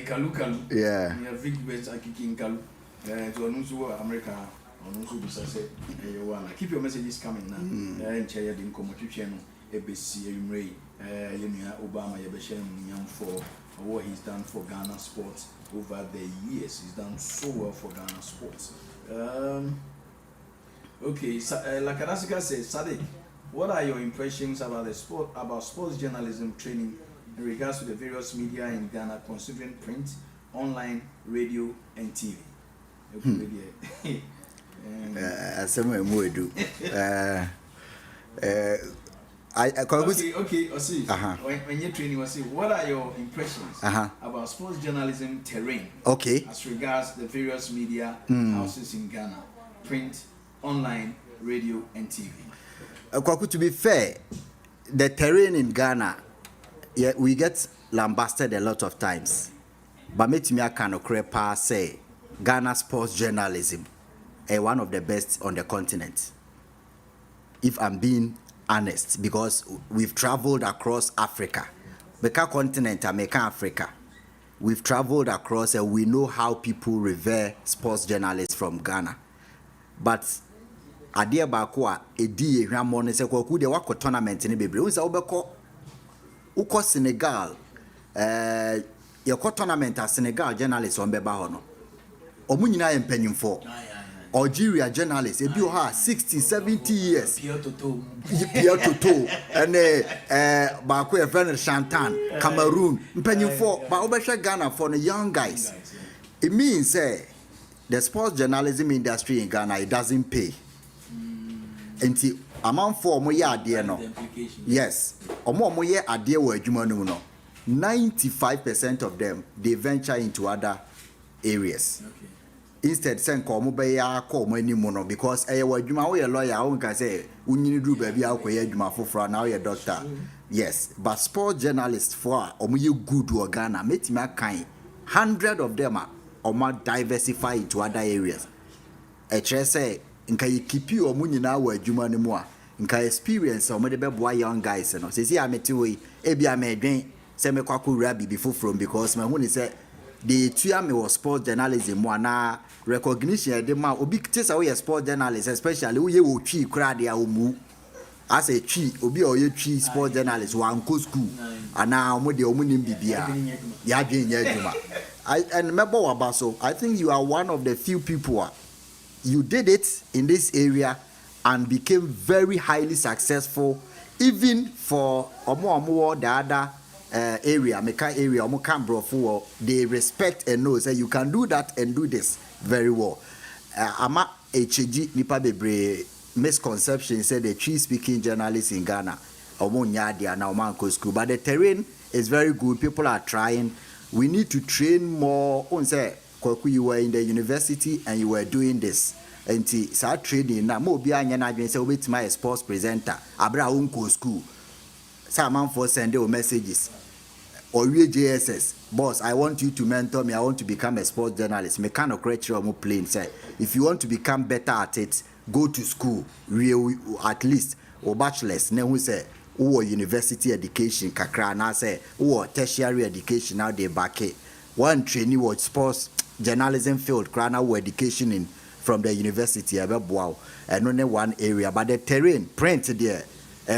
Kalu. Yeah. Big best King Kalu. To announce America. Keep your messages coming now. And chair the competition. ABC Ray. Obama for what he's done for Ghana sports over the years. He's done so well for Ghana sports. Okay, like Adasika says, Sadiq, what are your impressions about sports journalism training in regards to the various media in Ghana, considering print, online, radio, and TV? Okay. I see. When you're training, what are your impressions about sports journalism terrain? Okay. As regards the various media houses in Ghana, print, online, radio, and TV. To be fair, the terrain in Ghana, yeah, we get lambasted a lot of times. But me I can say Ghana sports journalism is one of the best on the continent. If I'm being honest, because we've traveled across Africa. Beka continent, America, Africa. We've traveled across and we know how people revere sports journalists from Ghana. but adeɛ baako a ɛdi ehwamɔ no sɛ kwaku deɛ wakɔ tournament ne bebree wo sɛ wokɔ Senegal yɛkɔ tournament a Senegal journalist on bɛba hɔ no ɔmo nyinaa yɛ mpanyimfoɔ Algeria journalist ebi wɔ ha 60-70 years Pierre Toto ɛne baako yɛ friend Shantan Cameroon mpanyimfoɔ ba wobɛhwɛ Ghana for the young guys. It means the sports journalism industry in Ghana, it doesn't pay. Enti amanfo omo ye ade no. Yes. Omo ye ade wo adwuma no. 95% of them they venture into other areas. Okay. Instead sen ko omo be ya ko omo animu no because wo adwuma wo ye lawyer wo nka say unyini duru ba bia ko ye adwuma foforo na wo ye doctor. Yes, but sports journalists for omo ye good wo Ghana metimi akan 100 of them are omo diversify into other areas. E chere say nka ye keep you omo nyina wo adwuma no mu a nka experience omo de beboa young guys no. Say amete we e bia me dwen say me kwako wura bibi foforo because me hu ni say the tuya me was sports journalism mo na recognition de ma obi tesa we sports journalist especially we ye wo twi kra de a omu as a twi obi o ye twi sports journalist wan ko school ana omo de omu nim bibia ya dwen nya adwuma and member wabaso I think you are one of the few people you did it in this area and became very highly successful even for omo the other area meka area omo Cambrofo they respect and know say you can do that and do this very well. Ama HG nipa bebre misconception said the tree speaking journalists in Ghana omo nya dia na omo anko school but the terrain is very good. People are trying. We need to train more. On say kwaku you were in the university and you were doing this and start training na mo bia anya na adwen say obetima a sports presenter abra unko school some for send you messages or JSS boss I want you to mentor me, I want to become a sports journalist. Me kind of create your plane say if you want to become better at it go to school real at least or bachelor's ne who say or university education kakra na say or tertiary education now they back it one trainee was sports journalism field krana or education in from the university abeboa and only one area but the terrain print there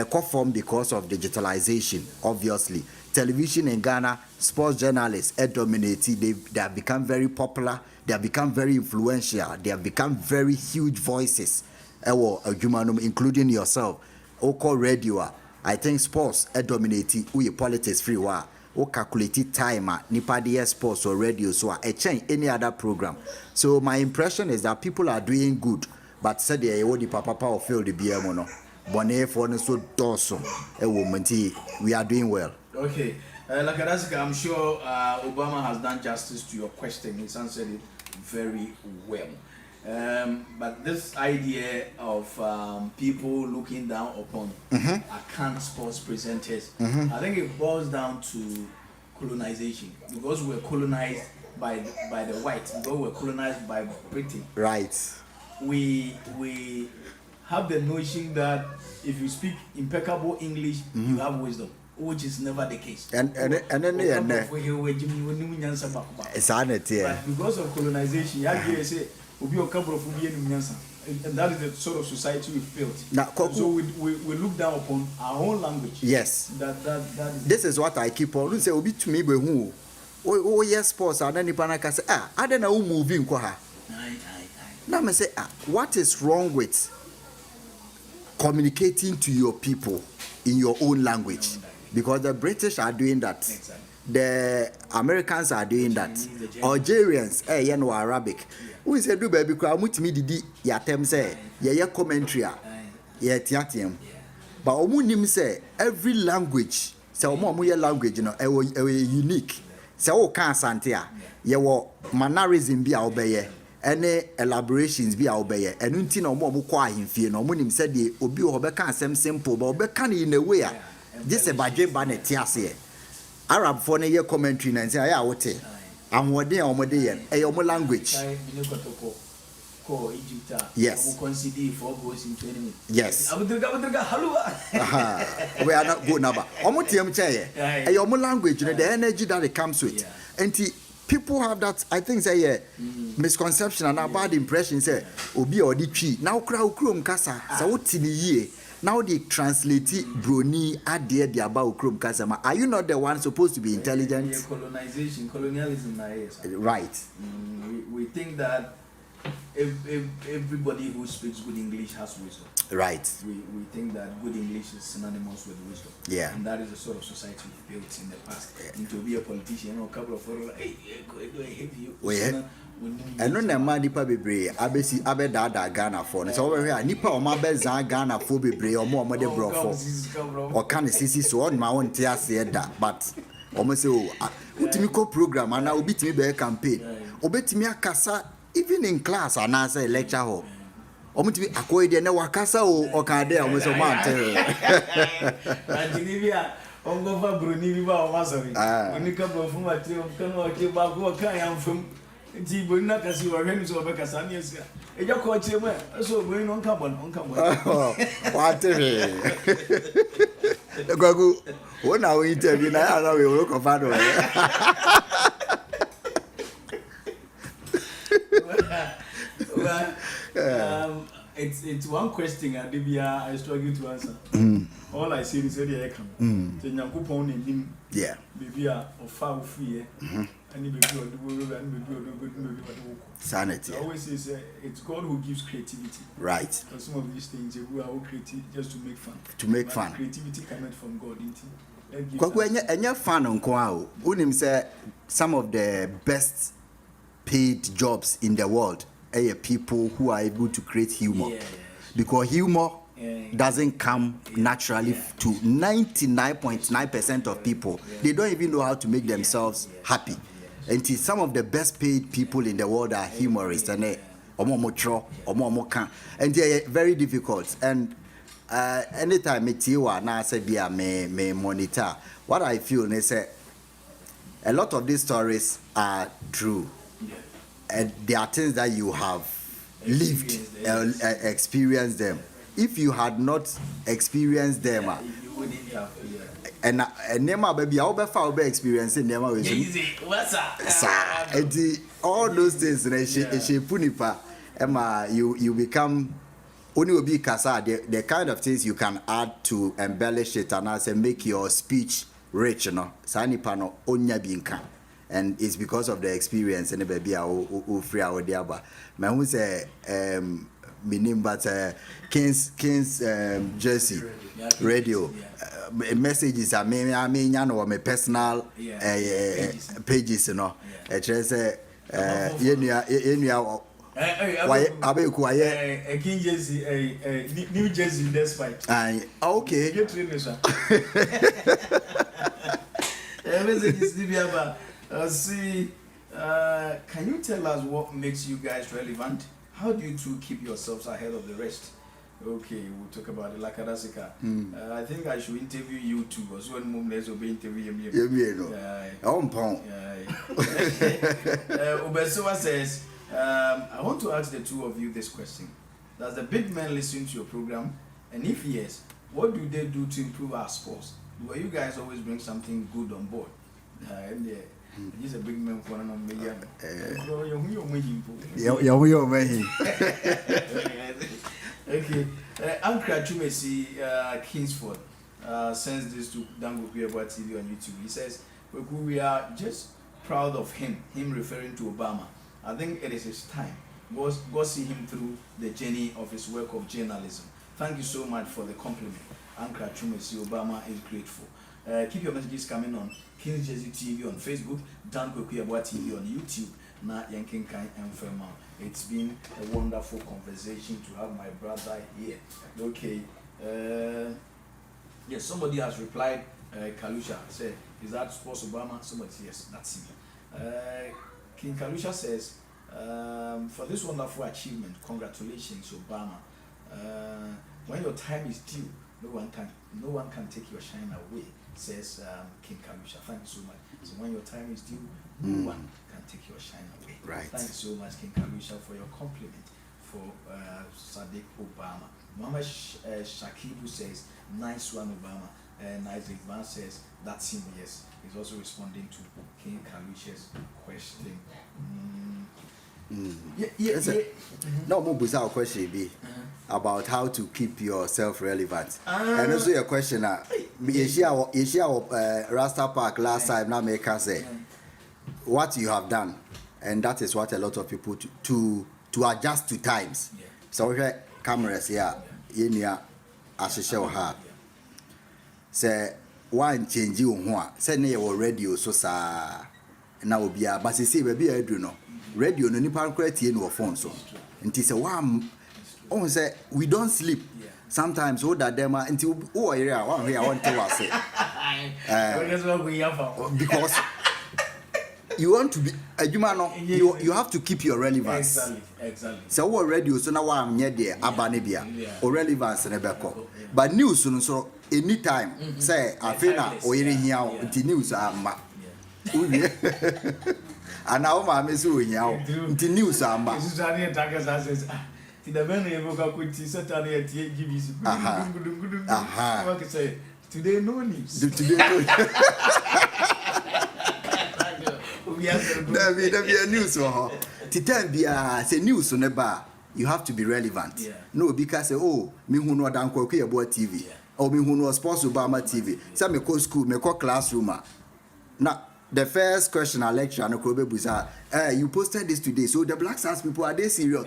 conform because of digitalization. Obviously television in Ghana sports journalists dominate. They have become very popular, they have become very influential, they have become very huge voices including yourself. Oko radio I think sports dominate. We politics free wa o calculate time nipa de sports or radio so a change any other program. So my impression is that people are doing good but said they the papa or feel the BM no bonne for so doso a woman we are doing well. Okay, Lakadasika, I'm sure Obama has done justice to your question. He's answered it very well. But this idea of people looking down upon account sports presenters, I think it boils down to colonization because we're colonized by the whites, because we're colonized by Britain. Right. We have the notion that if you speak impeccable English, you have wisdom, which is never the case. And then but because of colonization, you say and that is the sort of society we built. So we look down upon our own language. Yes. That is this is what I keep on say. Obi to me be who? Oh yes, sports. And then the panaka say I don't know moving kwa ha. Now me say what is wrong with communicating to your people in your own language? Because the British are doing that. Exactly. The Americans are doing that. Algerians, you know Arabic. We say do baby kwa mutimi didi ya tem say ye commentary ye tiatem. But omu nim say every language say omu ye language no e unique. Say o kan asante a ye wo mannerism bi a obeye any elaborations bi a obeye enu nti na omu kwa ahemfie no omu nim say de obi o be kan asem simple but obe kan in a way a this a badwe ba na tiase Arab for ye commentary na say ya wote amwode omode yen e your language. Yes. Yes. We are not good now. Omotiam chair. E your language, the energy that it comes with. And people have that, I think, say misconception and a bad impression. Say, Obi or the tree. Now, Krum Kasa, so what in the year? Now they translate it, Bruni, Adia, the about Krum Kasama. Are you not the one supposed to be intelligent? Colonialism, Right. We think that everybody who speaks good English has wisdom. Right. We think that good English is synonymous with wisdom. Yeah. And that is the sort of society we built in the past. And to be a politician, a couple of people like, hey, go ahead, you. And no na nipa bebre abesi abedada Ghana for no so we here nipa o ma beza Ghana for bebre o mo de brofo o kan sisi so on ma won te ase da but o mo say o utimi ko program ana obitimi be campaign obetimi akasa even in class ana say lecture hall o mo timi akoide na wakasa o kan de o mo say o ma ante Nigeria ongo fa broni bi ba o ma sorry onika bo fu ma ti o kan o ke ba ko kan yan fam nti bo na kasi wa hwenu so be kasa na esia eja ko chire mo so bo no nka bon wa tere Gwagu wona we interview na ya na we wo ko fa do it's one question I struggle to answer. All I say is that I come. So Nyankopon him. Yeah. Baby of far free. And baby of the world and baby sanity. I always say it's God who gives creativity. Right. So some of these things we are all creative just to make fun. Fun. Creativity comes from God, isn't it? Kwaku enya fun nko a o. Unim say some of the best paid jobs in the world are people who are able to create humor. Because humor doesn't come naturally to 99.9% of people. They don't even know how to make themselves happy. And some of the best paid people in the world are humorists and they and they are very difficult. And anytime I say me monitor, what I feel is a lot of these stories are true. And there are things that you have lived, experienced them. If you had not experienced them, you wouldn't have. and nema baby, I will be experiencing nema. What's up? And all those things, Emma, you become only will be kasa. The kind of things you can add to embellish it and also make your speech rich, you know. Sani pano onya binka. And it's because of the experience and baby who free our diaba. My who say meaning but King's Jersey radio messages I mean you know my personal pages you know it just why abeku aye King Jersey New Jersey despite okay you train sir messages dibiaba see can you tell us what makes you guys relevant? How do you two keep yourselves ahead of the rest? Okay, we'll talk about it. Lakadasika. I think I should interview you too. Because one moment will be interviewing me. Obesoa says, I want to ask the two of you this question. Does the big man listen to your program? And if yes, what do they do to improve our sports? Do you guys always bring something good on board? He's a big man for an million. Okay. Ankra Chumesi Kingsford sends this to Dogbe Yeboah TV on YouTube. He says, we are just proud of him referring to Obama. I think it is his time. Go see him through the journey of his work of journalism. Thank you so much for the compliment. Ankra Chumesi, Obama is grateful. Keep your messages coming on King's Jersey TV on Facebook, Dogbe Yeboah TV on YouTube. Na Yankin Kai and Firma. It's been a wonderful conversation to have my brother here. Okay. Yes, somebody has replied. Kalusha said, "Is that Sports Obama?" Somebody said, "Yes, that's him." King Kalusha says, "For this wonderful achievement, congratulations, Obama. When your time is due, no one can take your shine away." Says King Kalusha. Thank you so much. So when your time is due, no one can take your shine away. Right. Thank you so much, King Kalusha, for your compliment for Sadiq Obama. Mama Shakibu says, "Nice one, Obama. And Isaac Van says that's him. Yes, he's also responding to King Kalusha's question. No more bizarre question be about how to keep yourself relevant. And also a question Rasta Park last time now make us say what you have done, and that is what a lot of people to adjust to times. So we have cameras here in here as a show her say one change you one say near radio so sa now be a but see baby I do know radio no nipa create in your phone so until say one on say we don't sleep sometimes all that them until area one here I want to say because you want to be a human you have to keep your relevance. Exactly. So what radio so now I'm near there abanebia or relevance nebeko but news so anytime say afena or here the news ama and now my mesu here the news ama the man evoke could certainly at GBC. Today no news. Today no there be a news for Titan be say news on the bar. You have to be relevant. No, because oh, me who know Dan Koki about TV. Or me who know sports Obama TV. Some me call school, me call classroom. Now the first question I lecture and you posted this today, so the Black Stars people are they serious?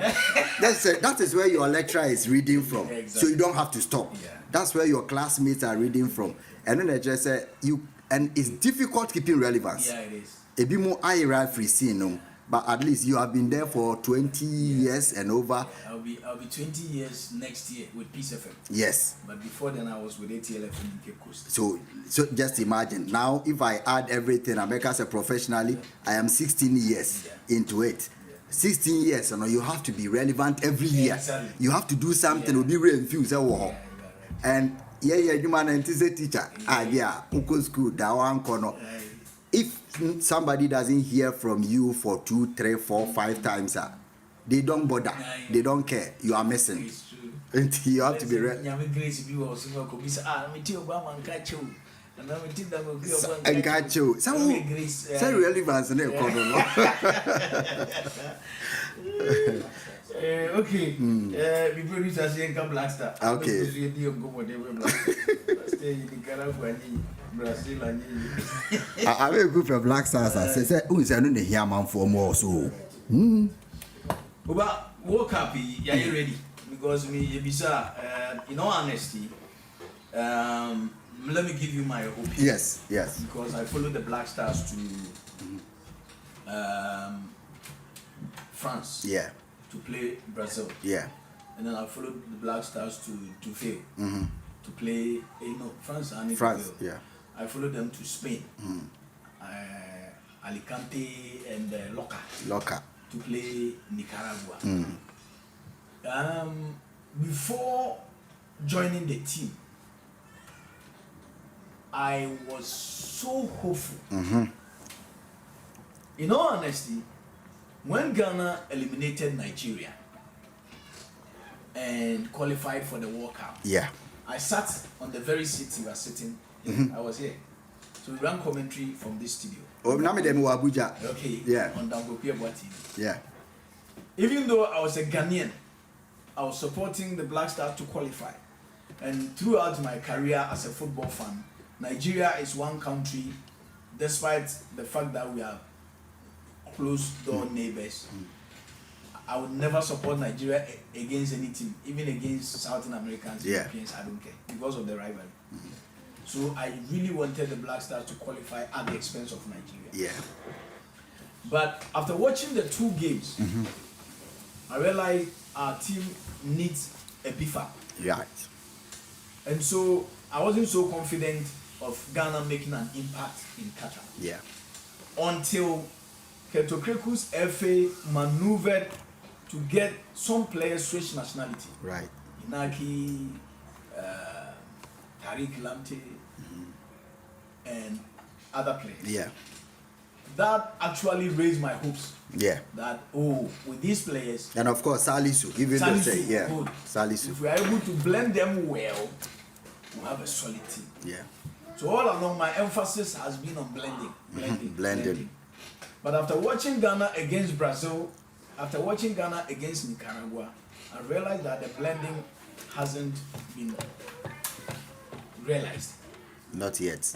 That is where your lecturer is reading from, so you don't have to stop. That's where your classmates are reading from, and then I just say and it's difficult keeping relevance. Yeah, it is. A bit more IRA free scene, no, but at least you have been there for 20 years and over. I'll be 20 years next year with Peace FM. Yes. But before then I was with ATLF in Cape Coast. So just imagine now if I add everything I make as a professionally, I am 16 years into it. 16 years, you have to be relevant every year. Exactly. You have to do something to be reinfused. And you man a teacher. Uko school that one corner. If somebody doesn't hear from you for 2, 3, 4, 5 times, they don't bother. They don't care. You are missing. It's true. And you have to be ready. And got you. Some relevance in it. Okay. We produce as a Black Star. Okay. Brazil and I will go for Black Stars. I say, who is another here man for more so? But woke up, are you ready? Because me, in all honesty, let me give you my opinion. Yes. Because I followed the Black Stars to France. Yeah. To play Brazil. Yeah. And then I followed the Black Stars to fail. To play, France and France. Yeah. I followed them to Spain. Alicante and Loca. To play Nicaragua. Before joining the team, I was so hopeful. In all honesty, when Ghana eliminated Nigeria and qualified for the World Cup, I sat on the very seat you were sitting. I was here. So we ran commentary from this studio. Abuja. Okay. Yeah. On Dogbe TV. Yeah. Even though I was a Ghanaian, I was supporting the Black Stars to qualify. And throughout my career as a football fan, Nigeria is one country, despite the fact that we are close door neighbors. I would never support Nigeria against any team, even against Southern Americans, Europeans, I don't care, because of the rivalry. So I really wanted the Black Stars to qualify at the expense of Nigeria. Yeah. But after watching the 2 games, I realized our team needs a beef up. Right. And so I wasn't so confident of Ghana making an impact in Qatar. Yeah. Until Ketokrekus FA maneuvered to get some players switch nationality. Right. Inaki, Tariq Lamte, and other players. Yeah. That actually raised my hopes. Yeah. That with these players. And of course Salisu, even Salisu, say, good. Salisu. If we are able to blend them well, we'll have a solid team. Yeah. So all along, my emphasis has been on blending. But after watching Ghana against Brazil, after watching Ghana against Nicaragua, I realized that the blending hasn't been realized. Not yet.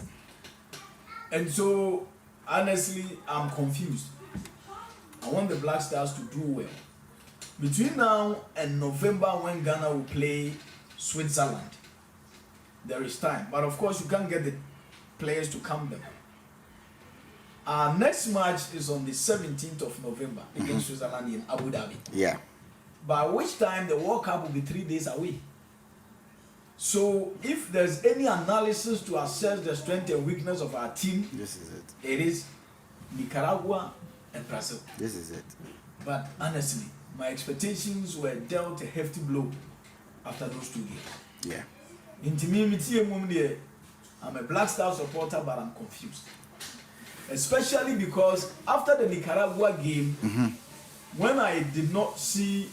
And so, honestly, I'm confused. I want the Black Stars to do well. Between now and November, when Ghana will play Switzerland, there is time. But of course, you can't get the players to come there. Our next match is on the 17th of November against Switzerland in Abu Dhabi. Yeah. By which time the World Cup will be 3 days away. So if there's any analysis to assess the strength and weakness of our team, This is it. it is Nicaragua and Brazil. This is it. But honestly, my expectations were dealt a hefty blow after those 2 games. Yeah. I'm a Black Star supporter, but I'm confused. Especially because after the Nicaragua game, when I did not see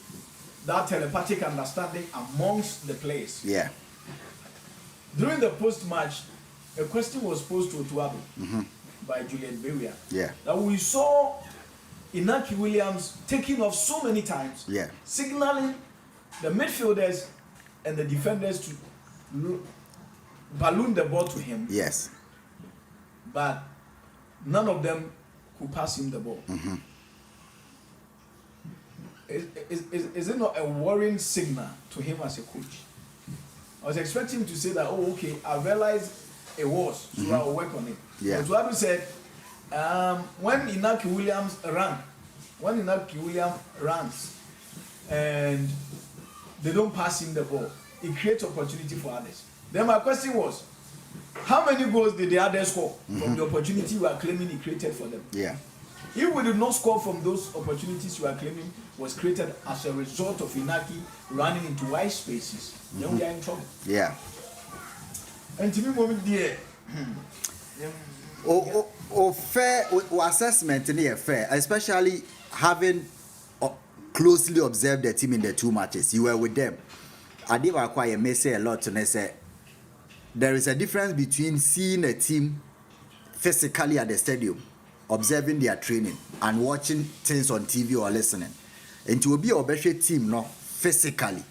that telepathic understanding amongst the players, Yeah. during the post-match, a question was posed to Otuabe by Juliet Beria. Yeah. That we saw Inaki Williams taking off so many times, Yeah. signaling the midfielders and the defenders to balloon the ball to him, Yes. but none of them could pass him the ball. Is it not a worrying signal to him as a coach? I was expecting him to say that, oh, okay, I realized it was, so I'll work on it. Yeah. But Wabi said, when Inaki Williams runs and they don't pass him the ball, it creates opportunity for others. Then my question was, how many goals did the others score from the opportunity you are claiming he created for them? Yeah. If we did not score from those opportunities you are claiming was created as a result of Inaki running into wide spaces, then we are in trouble. Yeah. And to me, moment there, Fair assessment in fair, especially having closely observed the team in the 2 matches. You were with them. I did acquire may say a lot to say there is a difference between seeing a team physically at the stadium, observing their training, and watching things on TV or listening. And to be a better team, no, physically.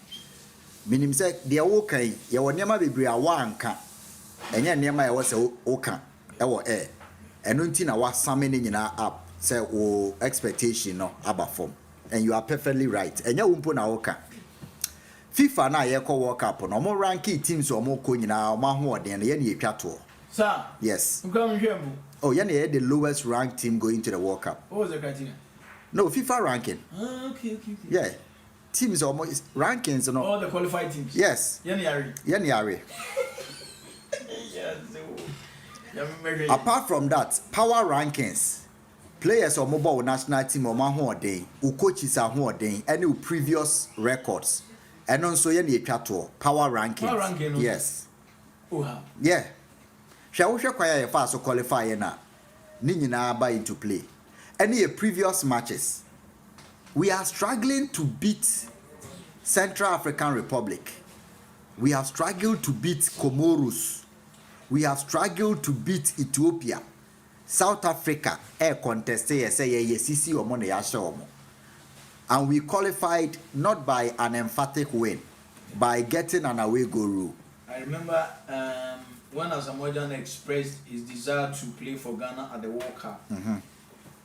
Meaning, say, they are okay, you will never be wanka, and your name I was okay, air. And until I was summoning in our app, say, oh, expectation, no, about form. And you are perfectly right. And you won't put na okay. FIFA na yeko World Cup no more ranking teams or more ko nyina ma ho ode na ye na yetwa to. sir, Yes. oh, Yeah, the lowest ranked team going to the World Cup. what was the criteria? No, FIFA ranking. Okay. Yeah. Teams almost rankings, you know. All the qualified teams. Yes. Yari. Apart from that, power rankings. Players or mobile national team or ma day, who coaches are ho day, any previous records. And also power rankings. Power ranking, Yes. Oh, Yeah. Shall we quite fast to qualify na? Nina by into play. Any previous matches, we are struggling to beat Central African Republic. We have struggled to beat Comoros. We have struggled to beat Ethiopia. South Africa air contest CC or money and we qualified not by an emphatic win, by getting an away goal rule. I remember when Asamoah expressed his desire to play for Ghana at the World Cup.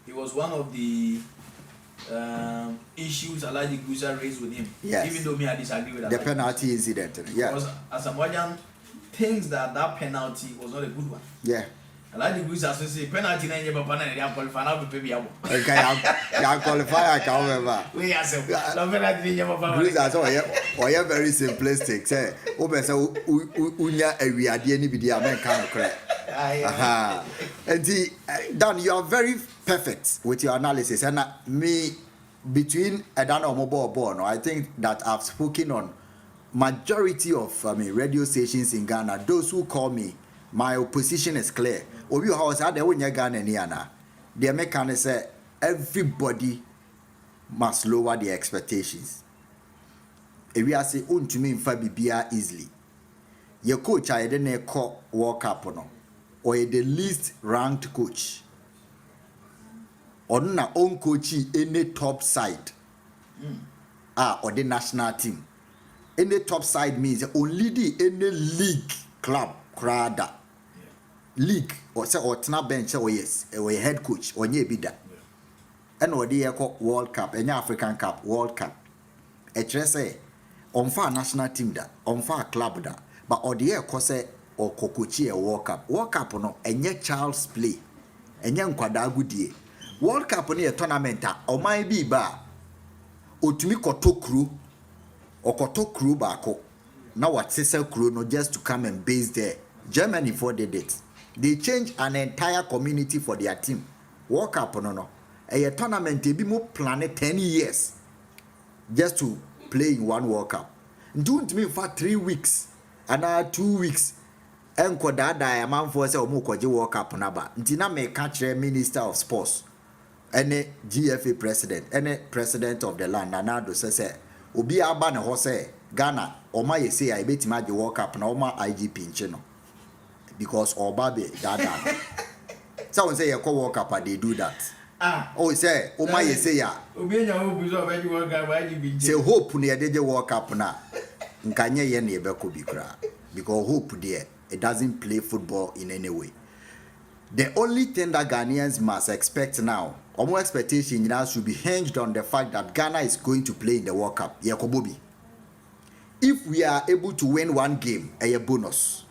It was one of the issues Alhaji Guza raised with him. Yes. Even though I disagree with that. The penalty incident. Yeah. Because Asamoah thinks that penalty was not a good one. Yeah. Alhaji Guza says penalty na nye papa na they qualify now be pay abo. Okay, I qualify. I can't remember. We are so. No penalty nye papa. Guza so you very simplistic. Say, obe say unya ewiade ni bidi amen kan okra. Aha. And Dan, you are very perfect with your analysis. And me, between Edan or mobile born, I think that I've spoken on majority of radio stations in Ghana. Those who call me, my position is clear. Obi house had the Ghana niana. The American say everybody must lower their expectations. If we are say to me in Fabibia easily. Your coach I didn't call World Cup or the least ranked coach. Or na own coach any top side. Or the national team. Any top side means only the any league club crowd. League or say or tena bench or yes or head coach or nye bida. And or the World Cup, any African Cup, World Cup. Say on far national team da, on far club da, but or the say or kokochi a World Cup. World Cup no enye child's play. Enye nkwada agudie. World Cup ni a tournament or my be ba. Otumi koto crew or koto crew bako. Now what sister crew no just to come and base there. Germany for did it. They change an entire community for their team. World Cup no. A tournament they be more planned 10 years just to play in one World Cup. Don't mean for 3 weeks and 2 weeks. Enko dada man for say omo kwaje World Cup na ba. Ntina me catch Minister of Sports. Any GFA president, any president of the land, Nanado say, Obi aba na ho say Ghana, Oma ye say I bet ma the World Cup na Oma IGP in Chino. Because Obabe dada. Someone say you call World Cup, they do that. Oh, say Oma ye say ya. Obi nya hope is of any World Cup, IGP. Say hope near the World Cup na. Nkanye ye ne be ko bi kra. Because hope there, it doesn't play football in any way. The only thing that Ghanaians must expect now, or more expectation now, should be hinged on the fact that Ghana is going to play in the World Cup. Yakobobi. If we are able to win one game, a bonus.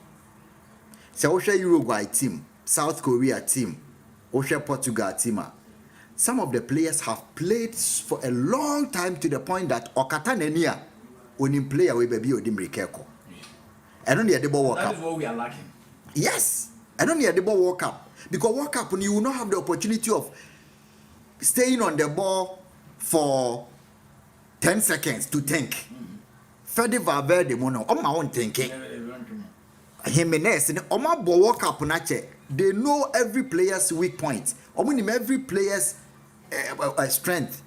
So Osha Uruguay team, South Korea team, Osha Portugal team. Some of the players have played for a long time to the point that Okata Nenia, when you play away baby Odimri Keko. And only a double World Cup. That is what we are lacking. Yes. And only a double World Cup. Because World Cup, you will not have the opportunity of staying on the ball for 10 seconds to think. Fede Valverde mono, on my own thinking. Jimenez, on my World Cup, they know every player's weak point. Or mean every player's strength.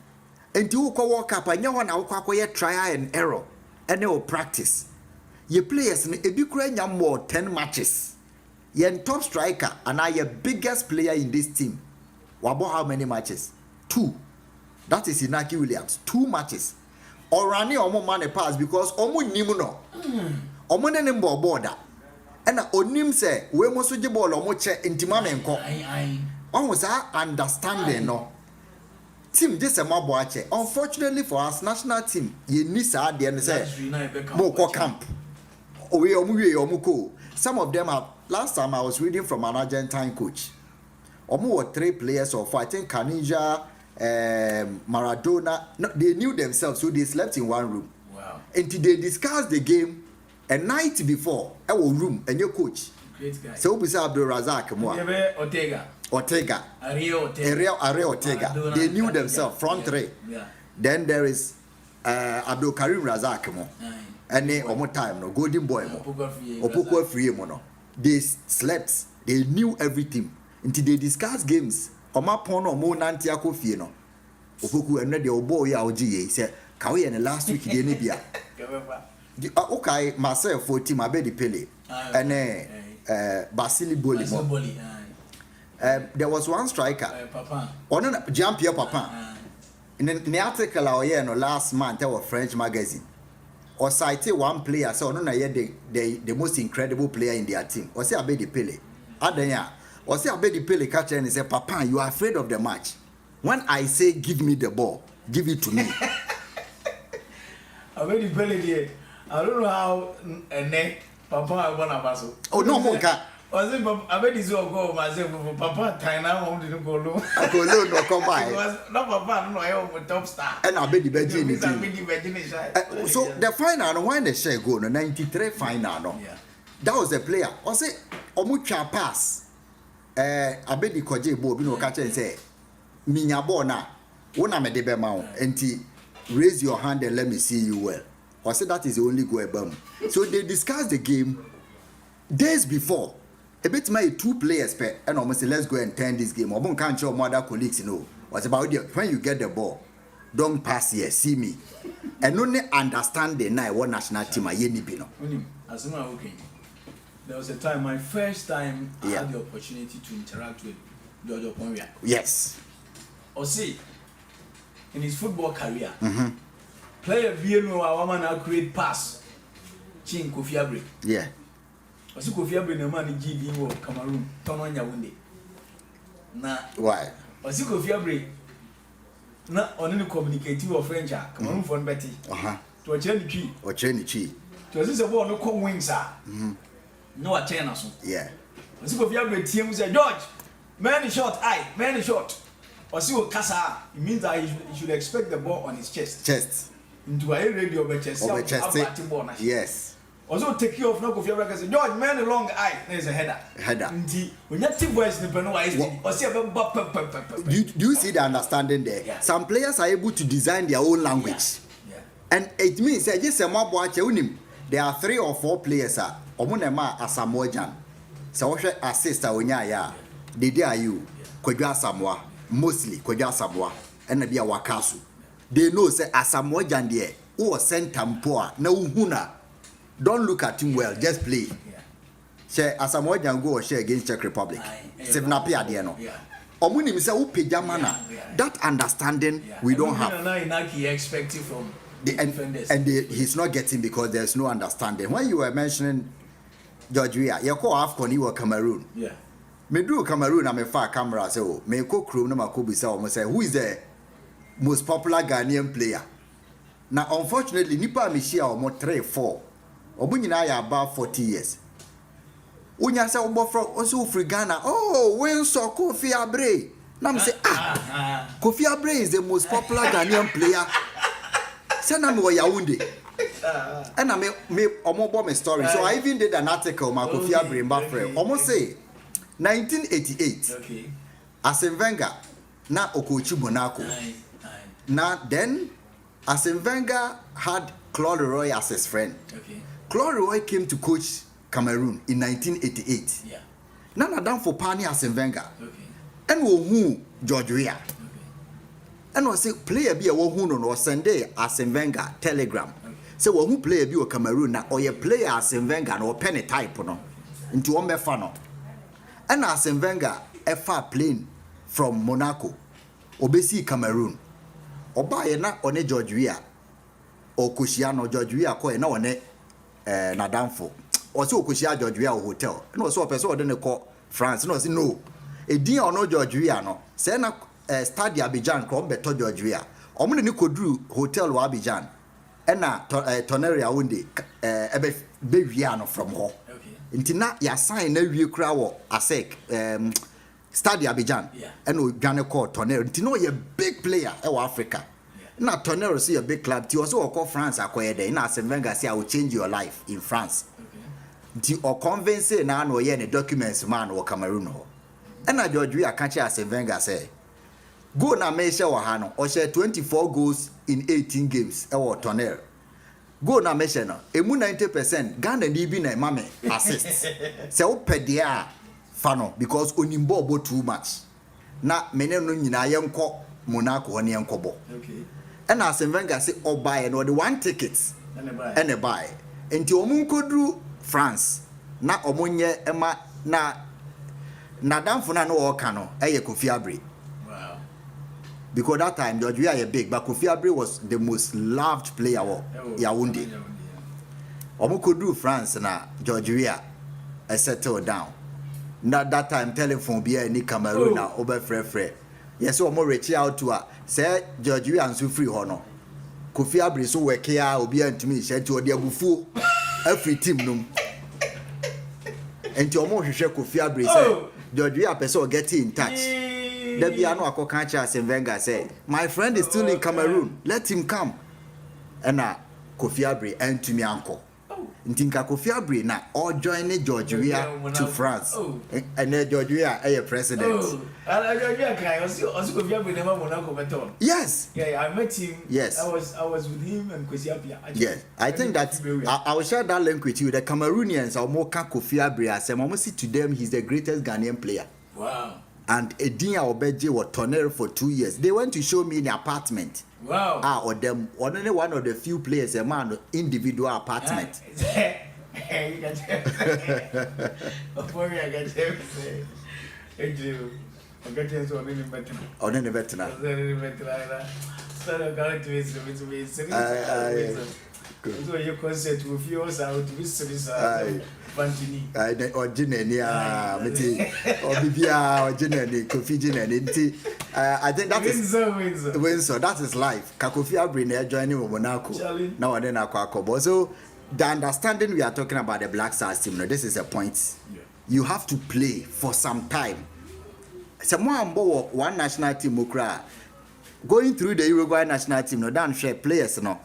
And you go World Cup, and you want to try and error, and you practice. Your players, if you create more 10 matches. You're top striker and are your biggest player in this team. Wabo how many matches? 2. That is Inaki Williams. 2 matches. Orani omo man pass because omo nimuno. Omo nenembo border. And onim say we must je ball omo che intimame nko. Omo sa understanding no. Team this a maboache. Unfortunately for us national team, ye ni sa de say mo ko camp. We omo ko. Some of them are. Last time I was reading from an Argentine coach. Were 3 players or 4. I think Canija, Maradona. No, they knew themselves, so they slept in one room. Wow. Until they discussed the game a night before. I was room and your coach. Great guy. So we say Abdul Razak Ortega. Are Ortega. They knew themselves, front 3. Yeah. Then there is Abdul Karim Razak mo. And omo time no golden boy mo. Opoko free mo no. They slept. They knew everything. Until they discussed games. Oma pono mo nanti akofie no. Opoku enne de obo ya oji say kawe in the last week de nebia. Okay, myself for team Abedi Pele. And Basili Boli. There was one striker. Papa. Ono Jean-Pierre Papa. In the article no last month there was French magazine. Or cite one player, so no the most incredible player in their team. Or say Abedi Pele. Adanya. Or say Abedi Pele catcher and say, Papa, you are afraid of the match. When I say give me the ball, give it to me. Abedi Pele, I don't know how Papa I want to pass. Oh no, Monka. Was it Abedi so go myself Papa Tina won't go low. I go low no come by. No Papa, no I am top star. And Abedi Beji. So the final when the share go no 93 final no. Yeah. That was the player. I say Omucha pass. Abedi Koje Bo bi no catch and say minya ball na wona me de be ma wo enti raise your hand and let me see you well. I said that is the only goal ebam. So they discussed the game days before. A bit my 2 players per and almost say let's go and turn this game. Obon can't show other colleagues you know. What's about when you get the ball, don't pass here, see me. And only understand the night what national team are ye ni bi no. Asuma okay. there was a time, my first time I had the opportunity to interact with George Oponwia. Yes. Or see, in his football career, player BNO, a woman now create pass. Chin Kofi Abre. Yeah. Or see Kofi Abre, no man in GB Cameroon, turn on your window. Na. Why? Or see Kofi Abre. Na on any communicative or French, Cameroon for Betty. To a change tree. Or change tree. To a ball no call wings are. No a chain or so. Yeah. Or see Kofi Abre team say, George, man is short, man is short. Or see what Casa, it means that he should expect the ball on his chest. Chest. Into a radio over chest. Yes. Also take you off no Kofi Abre say, George, man a long eye, there's a header. When you have voice in the or see a do you see the understanding there? Yeah. Some players are able to design their own language. Yeah. And it means that just a mob watch there are 3 or 4 players omunema asamojan. So what assist ya they are you Kwadwo Asamoah mostly Kwadwo Asamoah and be a wakasu. They know say Asamoah there who was sent tampoa na uhuna. Don't look at him well, just play. Share Asamoah go or share against Czech Republic. Save Napi Adiano. Omuni say who pejamana. That understanding we don't have. He expected from he's not getting because there's no understanding. When you were mentioning George Weah, you call AFCON, you were Cameroon. Yeah. Me do Cameroon, I'm a far camera, so me ko crew no makobi say who is the most popular Ghanaian player. Now unfortunately, nipa me share omo 3-4. Obu nyina ya about 40 years. Unya say obo from also free Ghana. Oh, when so Kofi Abre. Now me say Kofi Abre is the most popular Ghanaian player. Say na me Yaounde. And I me omo bo me story. So I even did an article ma Kofi Abre mbafre. Omo say 1988. Okay. Arsene Wenger na okochi Monaco. Now then Arsene Wenger had Claude Leroy as his friend. Okay. Claude Leroy came to coach Cameroon in 1988. Yeah. Nana down for Pani Arsene Wenger. Okay. And who George Weah. Okay. And was say player be a who no send Arsene Wenger telegram. Okay. Say who player be a Cameroon na or ye player Arsene Wenger no penny type no into one mefano. And Arsene Wenger a plane from Monaco obesi Cameroon. Oba ye na one George Weah or Kushiano George Weah ko na one Nadamfo. Or so Kushia George Weah hotel. No so person then call France. No say no. E din or no George Weah no. Say na Stade Abidjan ko beto George Weah. Omo ne kodru hotel wa Abidjan. E na Tonnerre wonde ebe be wia no from ho. Nti na ya sign na wie kura wo asek Stade Abidjan and o dwane call Tonnerre. Nti no ye big player e wa Africa. Na Tonnerre see a big club. Ti also call France akoye there. Na Arsene Wenger say I will change your life in France. Ti o convince na no ye ne documents man wo Cameroon ho. And na George Weah catch Arsene Wenger say go na me share wa ha no. O share 24 goals in 18 games e wo Tonnerre. Go na me share no. Emu 90% Ghana ni bi na mame assist. Say o pedia fano because onimbo bo too much. Na mene no nyina ye nko Monaco ho ne enkobo. Okay. And Arsene Wenger say o buy no the one ticket and a buy. Enti omu nkodru France na omonye ema na damfo na no oka no eye Kofi Abre. Wow. Because that time George Weah big but Kofi Abre was the most loved player Yaounde. Omu kodru France na George Weah settle down. Na that time telephone be any Cameroon na obe frefre. Yes, omo reach out to her. Say George Weah nso free ho no. Kofi Abre so work here obi antumi share to odi agufu every team no. Enti omo hwehwe Kofi Abre say George Weah person get in touch. There be anu akoka cha Arsene Wenger say my friend is still in Cameroon, let him come. And Kofi Abre antumi anko. Ntinka Kofi Abre na all join George Weah to France. And then George Weah a president. Yes. Yeah, I met him. Yes. I was with him and Kwesi Appiah. Yes. I think that I will share that link with you. The Cameroonians are more Kofi Abre as I to them he's the greatest Ghanaian player. Wow. And Edinya Obeje was Tonnerre for 2 years. They went to show me in the apartment. Wow. Or them only one of the few players a man individual apartment. You can tell. For me, I can tell. Hey, Jill. I got you so many better. On any better now. So the character is so your concert with yours out to be service. Pantini. Or Ginenia, or Bibia, or Ginny, Kofi Ginny. I think that is Windsor. That is life. Kakofia Brine joining with Monaco. Now and then Aquacobo. So the understanding we are talking about the Black Stars team, no, this is a point. Yeah. You have to play for some time. Someone one national team going through the Uruguay national team, no, don't share players, no.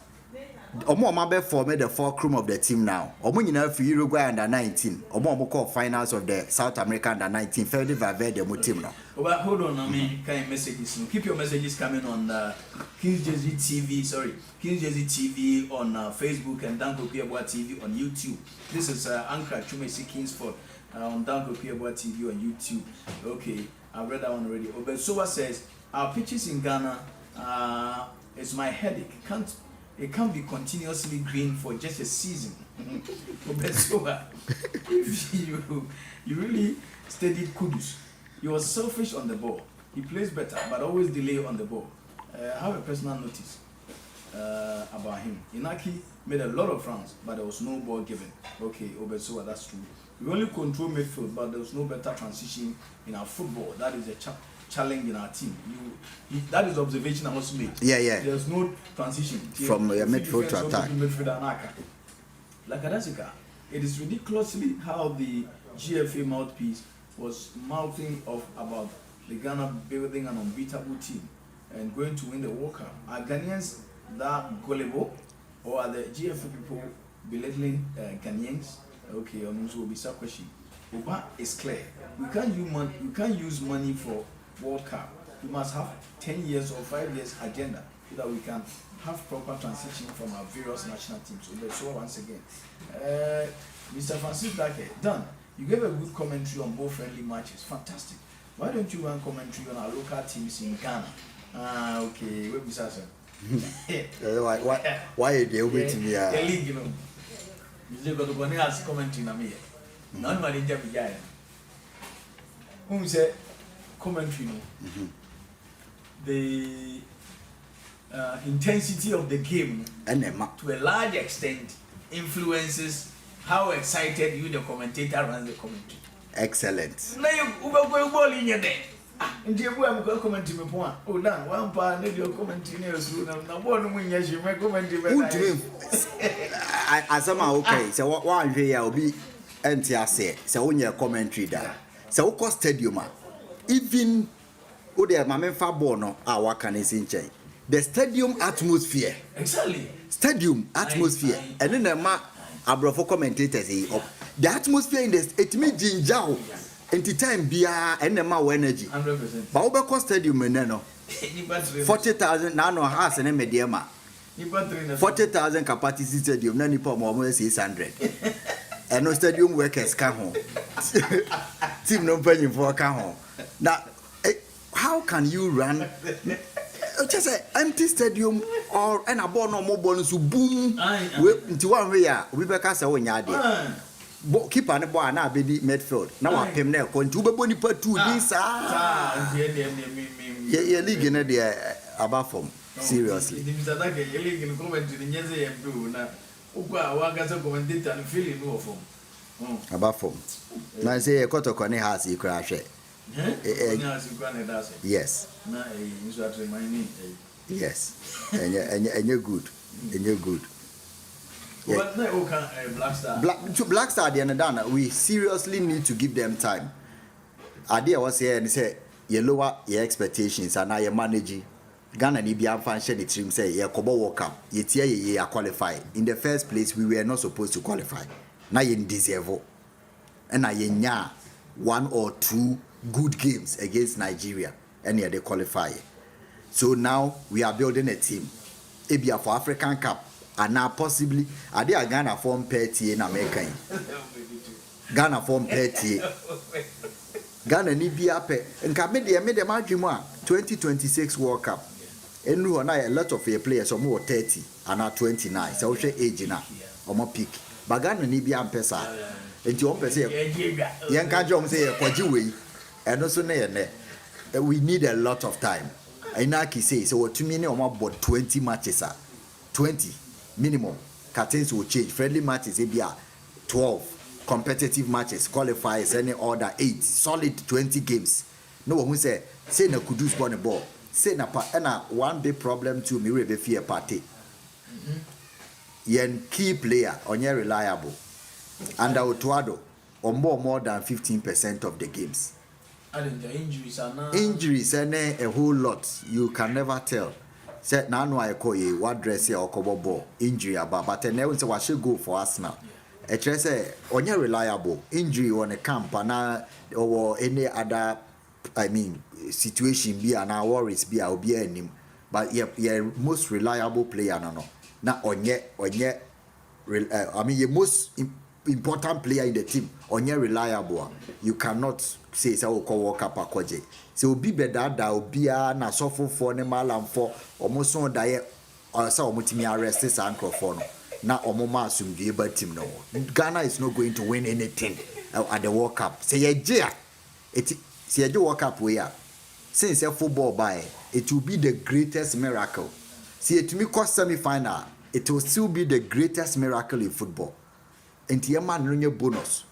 Omo mabe formed the fulcrum of the team now. Omo nyina for Uruguay under 19. Omo call finals of the South America under 19. Fede Valverde mo team now. But hold on, I mean, kind of messages. Keep your messages coming on Kings Jersey TV. Sorry, Kings Jersey TV on Facebook and Danko Yeboah TV on YouTube. This is Anchor Chumesi Kingsford on Danko Yeboah TV on YouTube. Okay, I've read that one already. Obesowa says our pitches in Ghana is my headache. It can't be continuously green for just a season. Obesowa, if you really studied Kudus, he was selfish on the ball. He plays better, but always delay on the ball. I have a personal notice about him. Inaki made a lot of runs, but there was no ball given. Okay, Obesowa, that's true. We only control midfield, but there was no better transition in our football. That is a challenge in our team. That is the observation I also made. Yeah. There's no transition from midfield to attack. Like Adasika, it is ridiculously how the GFA mouthpiece was mouthing off about the Ghana building an unbeatable team and going to win the World Cup. Are Ghanaians that gullible, or are the GFA people belittling Ghanaians? Okay, also will be some question. Oba is clear. We can't use money for World Cup. We must have 10 years or 5 years agenda so that we can have proper transition from our various national teams. So once again, Mr. Francis Dake, done. You gave a good commentary on both friendly matches. Fantastic. Why don't you run commentary on our local teams in Ghana? Okay. Wait, Mr. Why are they waiting here? The league, you know. You got to go near commentary na me. None of them are whom said commentary, the intensity of the game to a large extent influences how excited you, the commentator, runs the commentary. Excellent. Now you go ball in your day. And you go commentary me point. Oh, now one part need your commentary news. Now one when you make commentary. As I'm okay. So one day I'll be NTS. So when your commentary there. So what stadium? Even the Mame Fabono, our can is in chain. The stadium atmosphere. Exactly. Stadium atmosphere. And then the Abrafo commentators the atmosphere in this it means Jinjao and the time beer and the more energy. 100%. But over stadium no 40,000 now no house and mediama 40,000 capacity stadium none for more 600 and no stadium workers come home. Team no paying for come home. Now how can you run just an empty stadium or an abon or mobile to boom into one way? We be cast away yard. Keep on the boy now be midfield. Now I pay there going to be bony per 2 this. Yeah, league in the above form. Seriously. League in commentary in Yeze and Blue. Now, Uga commentator and feeling no form. Above form. Now say a quarter corner has you crash it. Yes. Yes. And you're good. And you're good. What Black Star? Black Star the Anadana, we seriously need to give them time. Idea was here and say you lower your expectations and now you manage Ghana ni be function the team say you Kobo World Cup. You qualify. In the first place, we were not supposed to qualify. Now you deserve. And now you 1 or 2 good games against Nigeria and they qualify. So now we are building a team. Ebia for African Cup and now possibly are they Ghana form petty in America. Ghana form petty. Ghana ni be up and can made them argument 2026 World Cup. And a lot of your players are more 30 and now 29. So we age now or more peak. Bagano ni bi ampesa. Enti on pese yen ka jom say kwaji we eno so na ye ne. We need a lot of time. Inaki say so what 2 minutes about 20 matches 20 minimum. Curtains will change. Friendly matches be 12 competitive matches, qualifiers any order 8 solid 20 games. No one say na kudus born a ball. Say na one big problem to me be fear party. Yen key player onye reliable. Under Otuado or more than 15% of the games. Injuries a whole lot. You can never tell. Say now no I call you what dress or cover ball injury about, but never say what should go for us now. A say onye reliable injury on a camp and or any other situation be and our worries be I'll be any, but you're most reliable player no. Now onye your most important player in the team onye reliable. You cannot say say ko work up akwaje. So obi beda da obi a na sofo for ne malam for omoso da ye say omotimi arrest sa ankrofo no. Na omoma asumdue ba team no. Ghana is not going to win anything at the World Cup. Say ye World Cup we are. Since a football by it will be the greatest miracle. See it to me cost semi-final. It will still be the greatest miracle in football. And man no bonus.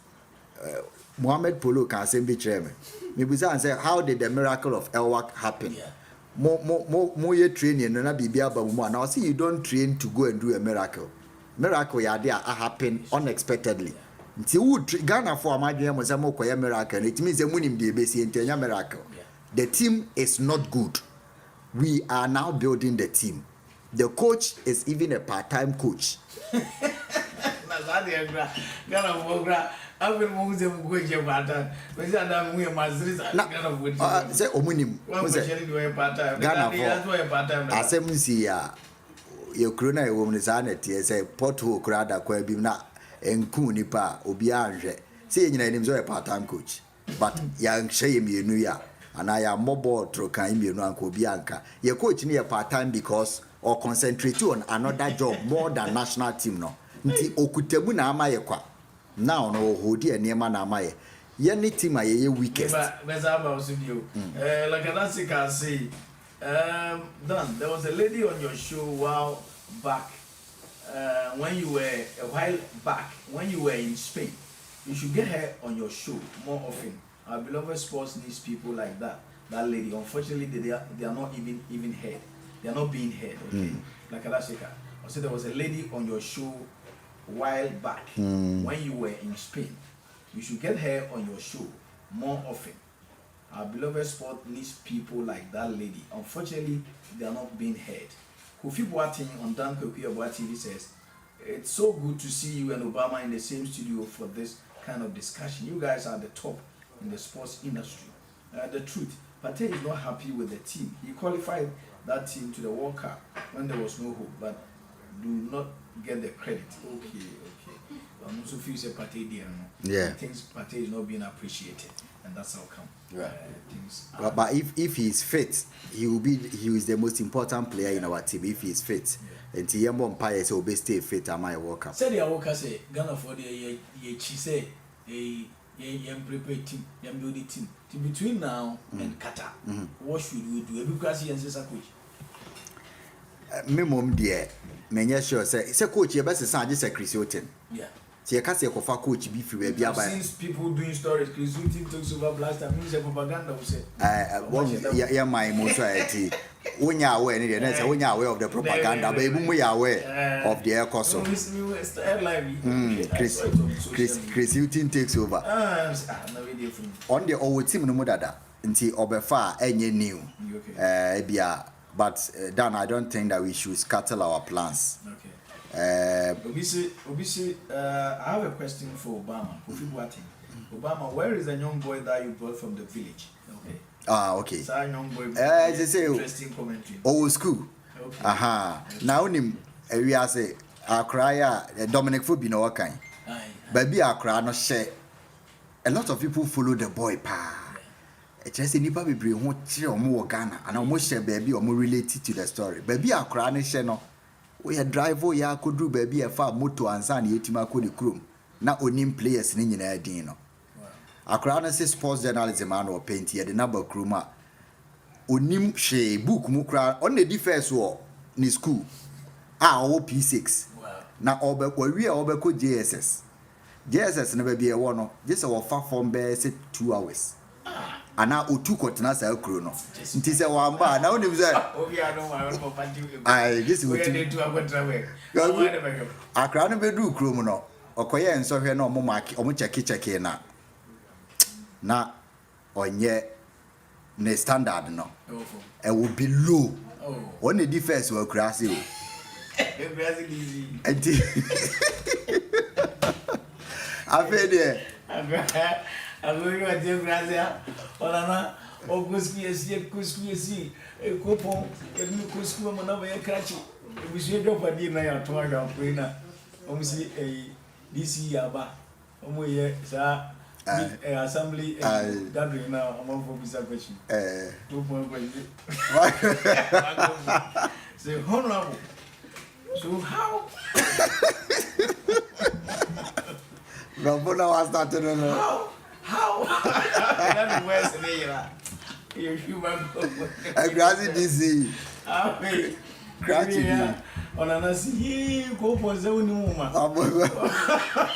Mohamed Polo can say be chairman. Maybe say how did the miracle of Elwak happen? Yeah. More training and be now see you don't train to go and do a miracle. Miracle ya there happen unexpectedly. Until Ghana for my dream was a more miracle. It means the winning the basic miracle. The team is not good. We are now building the team. The coach is even a part-time coach. Say omunim. Ghana for asemsi ya Ukraine e woman zanet say porto krada kwa bi na enku nipa obi anhwe. Say nyina nim so a part-time coach. But ya nhye mienu ya ana ya mobile tro kan mienu anka obi anka. Your coach ni a part-time because or concentrate on another job more than national team no. Nti okutemu na amaye kwa. Now no hodi enema na amaye. Any team aye weakest. Like I can say, Dan, there was a lady on your show a while back. When you were in Spain. You should get her on your show more often. Our beloved sports needs people like that. That lady, unfortunately, they are not even heard. They are not being heard. Okay, like I said, there was a lady on your show a while back when you were in Spain. You should get her on your show more often. Our beloved sport needs people like that lady. Unfortunately, they are not being heard. Kofi Boateng on Dan Kokuyaboa TV says, it's so good to see you and Obama in the same studio for this kind of discussion. You guys are the top in the sports industry. The truth, Partey is not happy with the team. He qualified that team to the World Cup when there was no hope, but do not get the credit. Okay. I'm also feel say Partey there, no? Yeah. He thinks Partey is not being appreciated, and that's how come. Right. Things But if he is fit, he is the most important player in our team. If he is fit, and Yeboah Empire so be stay fit. Am I World Cup? Say the World Cup say Ghana for the ye say prepare team, build the team. Between now and Qatar, what should we do? Because he is a coach. Me mom dear, me sure say coach you best say just Chris Hilton. Yeah. See, I can't say coach be free baby. I've seen people doing stories. Chris Hilton takes over blast. I mean, propaganda. We say. My most when you are aware, when you are aware of the propaganda, but even we are aware of the air cost. Chris Hilton takes over. On the old team, no more until Obefa any new. But Dan, I don't think that we should scatter our plans. Okay. Obisi, I have a question for Obama. Obama, where is the young boy that you brought from the village? Okay. Okay. So young boy. Interesting commentary. Old school. Okay. Now we are say Accra, Dominic Fubino Wakai. Baby Accra no share. A lot of people follow the boy pa. Just nipa be bring ho kire omo Ghana and omo share baby omo related to the story. Baby Accra no share no. we a driver ya kodru baby a fa moto ansa na yetima ko ne krom na onim players ni nyina din no akra na say sports journalism an o paint ye de na ba krom a onim hwe book mu kra on the defense wo ni school o P6 na obe kwa wi a obe ko JSS na baby e wo no just wo fa form be say 2 hours ana otu kotena sa akro no nti se wamba na onim say obi anu ma ro papa ti ai this we dey to agotra we akra no be du kro mu no okoye nsohwe na omo check na onye ne standard no e will be low on the defense we krasi o enti afede agora vai ter graça olha na o cusque cupom ele me cusque mas não vai crachi o bicho do padir na ya tua já pena vamos se disse yaba vamos ir sa assembly gathering now I'm on for this question 2 point so honorable so how Rabona was started on how that was there you human grassy DC crachi ona na si ko poze uni muma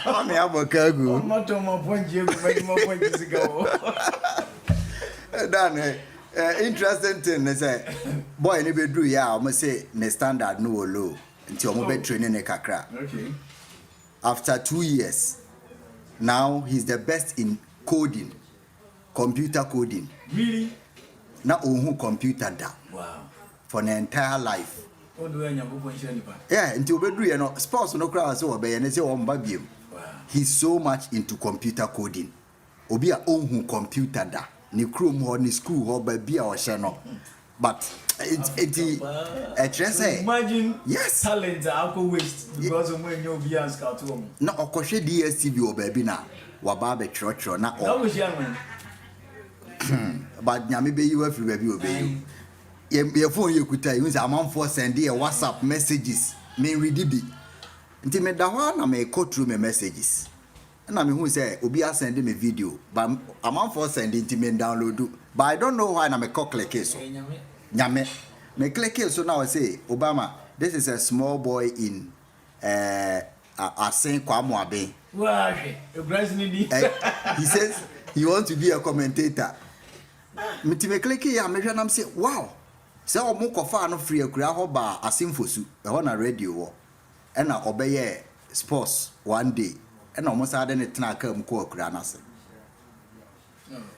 ami abokagu moto mo ponje mo ponje sigawo dan interesting thing say boy ni be do ya o say ne standard no low until mo be training ne kakra okay after 2 years now he's the best in coding, computer coding. Really? Na ohu computer da. Wow. For the entire life. What do you want? Yeah, until we do you know sports no crowd so obey and say on babiem. Wow. He's so much into computer coding. Obi a ohu computer da. Ni chrome or ni screw or baby or channel. But imagine yes talent alcohol waste because of when you be as scout na okoshe DSTV o baby na wa ba be chro na that was young man but nyame be you every baby obey your phone you kuta you say amount for send a WhatsApp messages me read bi nti me da ho na me go through me messages na me hu say obi a send me video but amount for send nti me download but I don't know why na me click so nyame me click so now I say Obama this is a small boy in Asen Kwamoabe. Wow, he says he wants to be a commentator. Me click here me hwan say wow say omo kofa no free akura ho ba asemfosu e ho na radio wo e na obeye sports one day e na omo sa de ne tena aka mu ko akura na se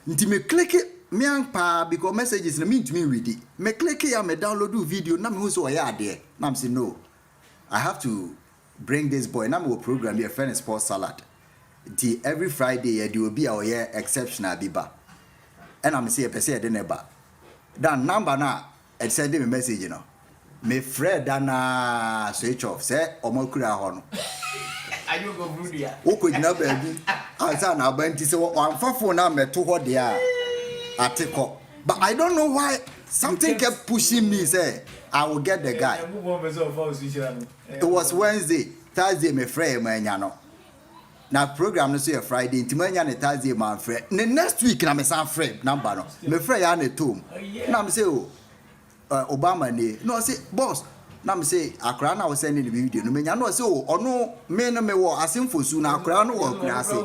nti me click me ampa because messages na me to me read it me click here me download the video na me hu so ya ade na me say no I have to bring this boy na me program your friend sports salad the every Friday there will be our exceptional biba and I'm say person dey neba that number na and send me message you know me friend na switch off say omokura ho no ayo go brudia wo ko gina baabi asa na abanti say one phone na meto ho de a atiko but I don't know why something kept pushing me say I will get the guy. It was Wednesday, Thursday me friend manya no. Na program no so your Friday, ntimanya ne Thursday man friend. The next week na me san friend number no. Me friend ya ne tom. Na me say Obama ne. No say boss. Na me say akra na we send the video no menya no say ono me no me wo asemfosu na akra no wo akra say.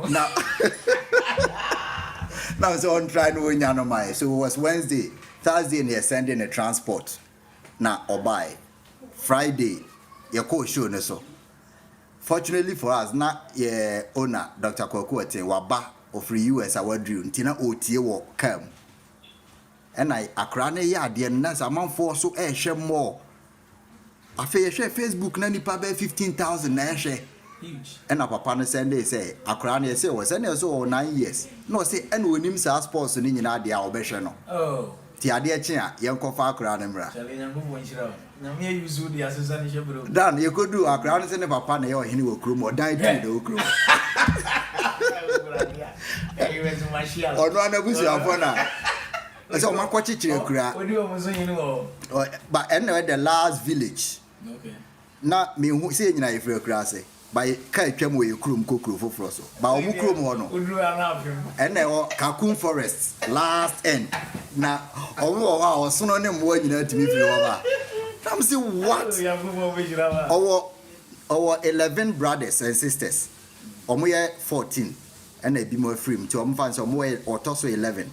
Na now so on try no nya no my. So it was Wednesday, Thursday and they sending a transport. Na obai Friday your co show no so fortunately for us na ye owner Dr. Kwaku waba of free US awadru ntina otie wo kam and I akra na ya de na samanfo so e hwe more afa ye hwe Facebook na nipa be 15,000 na hwe huge and papa no send dey say akra na say was send so 9 years no say and onim sa sports ni nyina de a obehwe no oh ti ade eche a yenkofa akra na mra chale nyango bonchira na me use the asesa ni shebro dan ye kodu akra na se ne papa na ye ohini wo krom o dan tu de wo krom ono anabusu afọ na so o makwa chichire kura odi o mo so yin wo but anyway the last village okay na me hu say nyina efre kura say by kai twam we krum kokro foforo so ba omu krum ho no and na Kakun Forest last end na omu o ha osono ne mo nyina timi firi ho ba I'm say what our 11 brothers and sisters omu ye 14 and e bi mo free to omu fan so omu ye otoso 11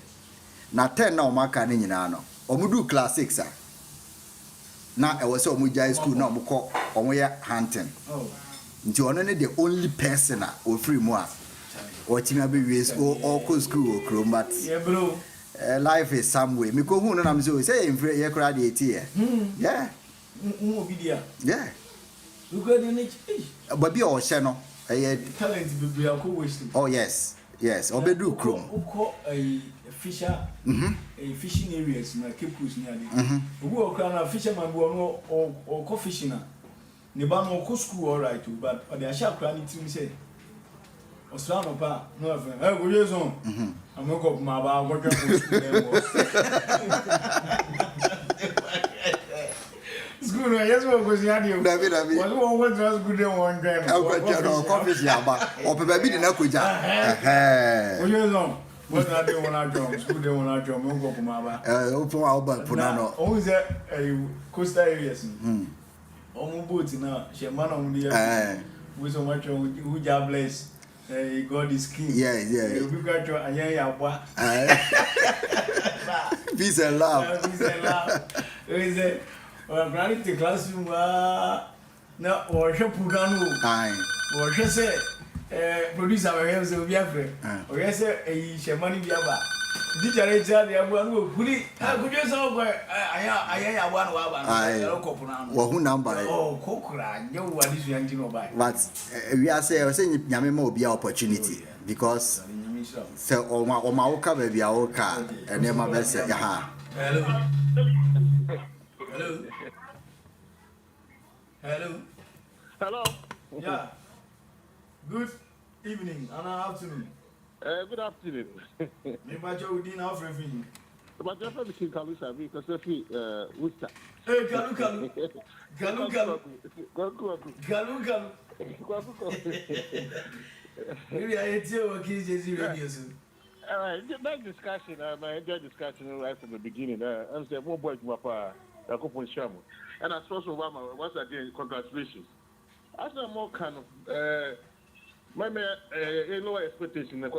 na 10 na omu aka ne nyina no omu do class 6 na e was omu jai school na omu ko omu ye hunting nti ono ne the only person o free mo a o timi abi ways o ko school o krom but yeah bro life is some way me ko hu no na me say ye kra de eti yeah obidia yeah you go the next but be o she no talent be ko waste oh yes obedu krom uko a fisher a fishing areas na Cape Coast near there obu okra na fisherman bo no o ko fishing na ne ba no ko school all right but o dey sha kra ni tim say Osano pa no afa go yeso ameko ma ba go twa ko school dem bo school no yes we go see adio David was one was good dem one guy no coffee ya ba o pe ba bi di na koja go yeso but na dey one job school dem one job me go kuma ba o fun wa ba puna no o say coastal areas omo boat na she man on the we so much who ja bless God is king yeah you be got to anya Yeboah peace and love we say we granted the classroom na o she pugano o she say producer we have so be afre o she say she man bi aba Dijare jari Yeboah no kuli akuje so go aya Yeboah no wa ba ko puna wo hu number kokura nye wo adi so yanji no ba but we are say nyame ma obi opportunity because say o ma wo ka ba bia wo ka ene ma be say ha hello yeah good evening and afternoon good afternoon. Me ba jo din na ofre fin. But just the king Kalusa because if Worcester. Hey Kalu. Maybe I hear what kids radio so. That discussion, I enjoyed discussion right from the beginning. I'm saying more boys wapa Yakopon Shamu. And I saw Obama once again congratulations. As a more kind of my lower expectation is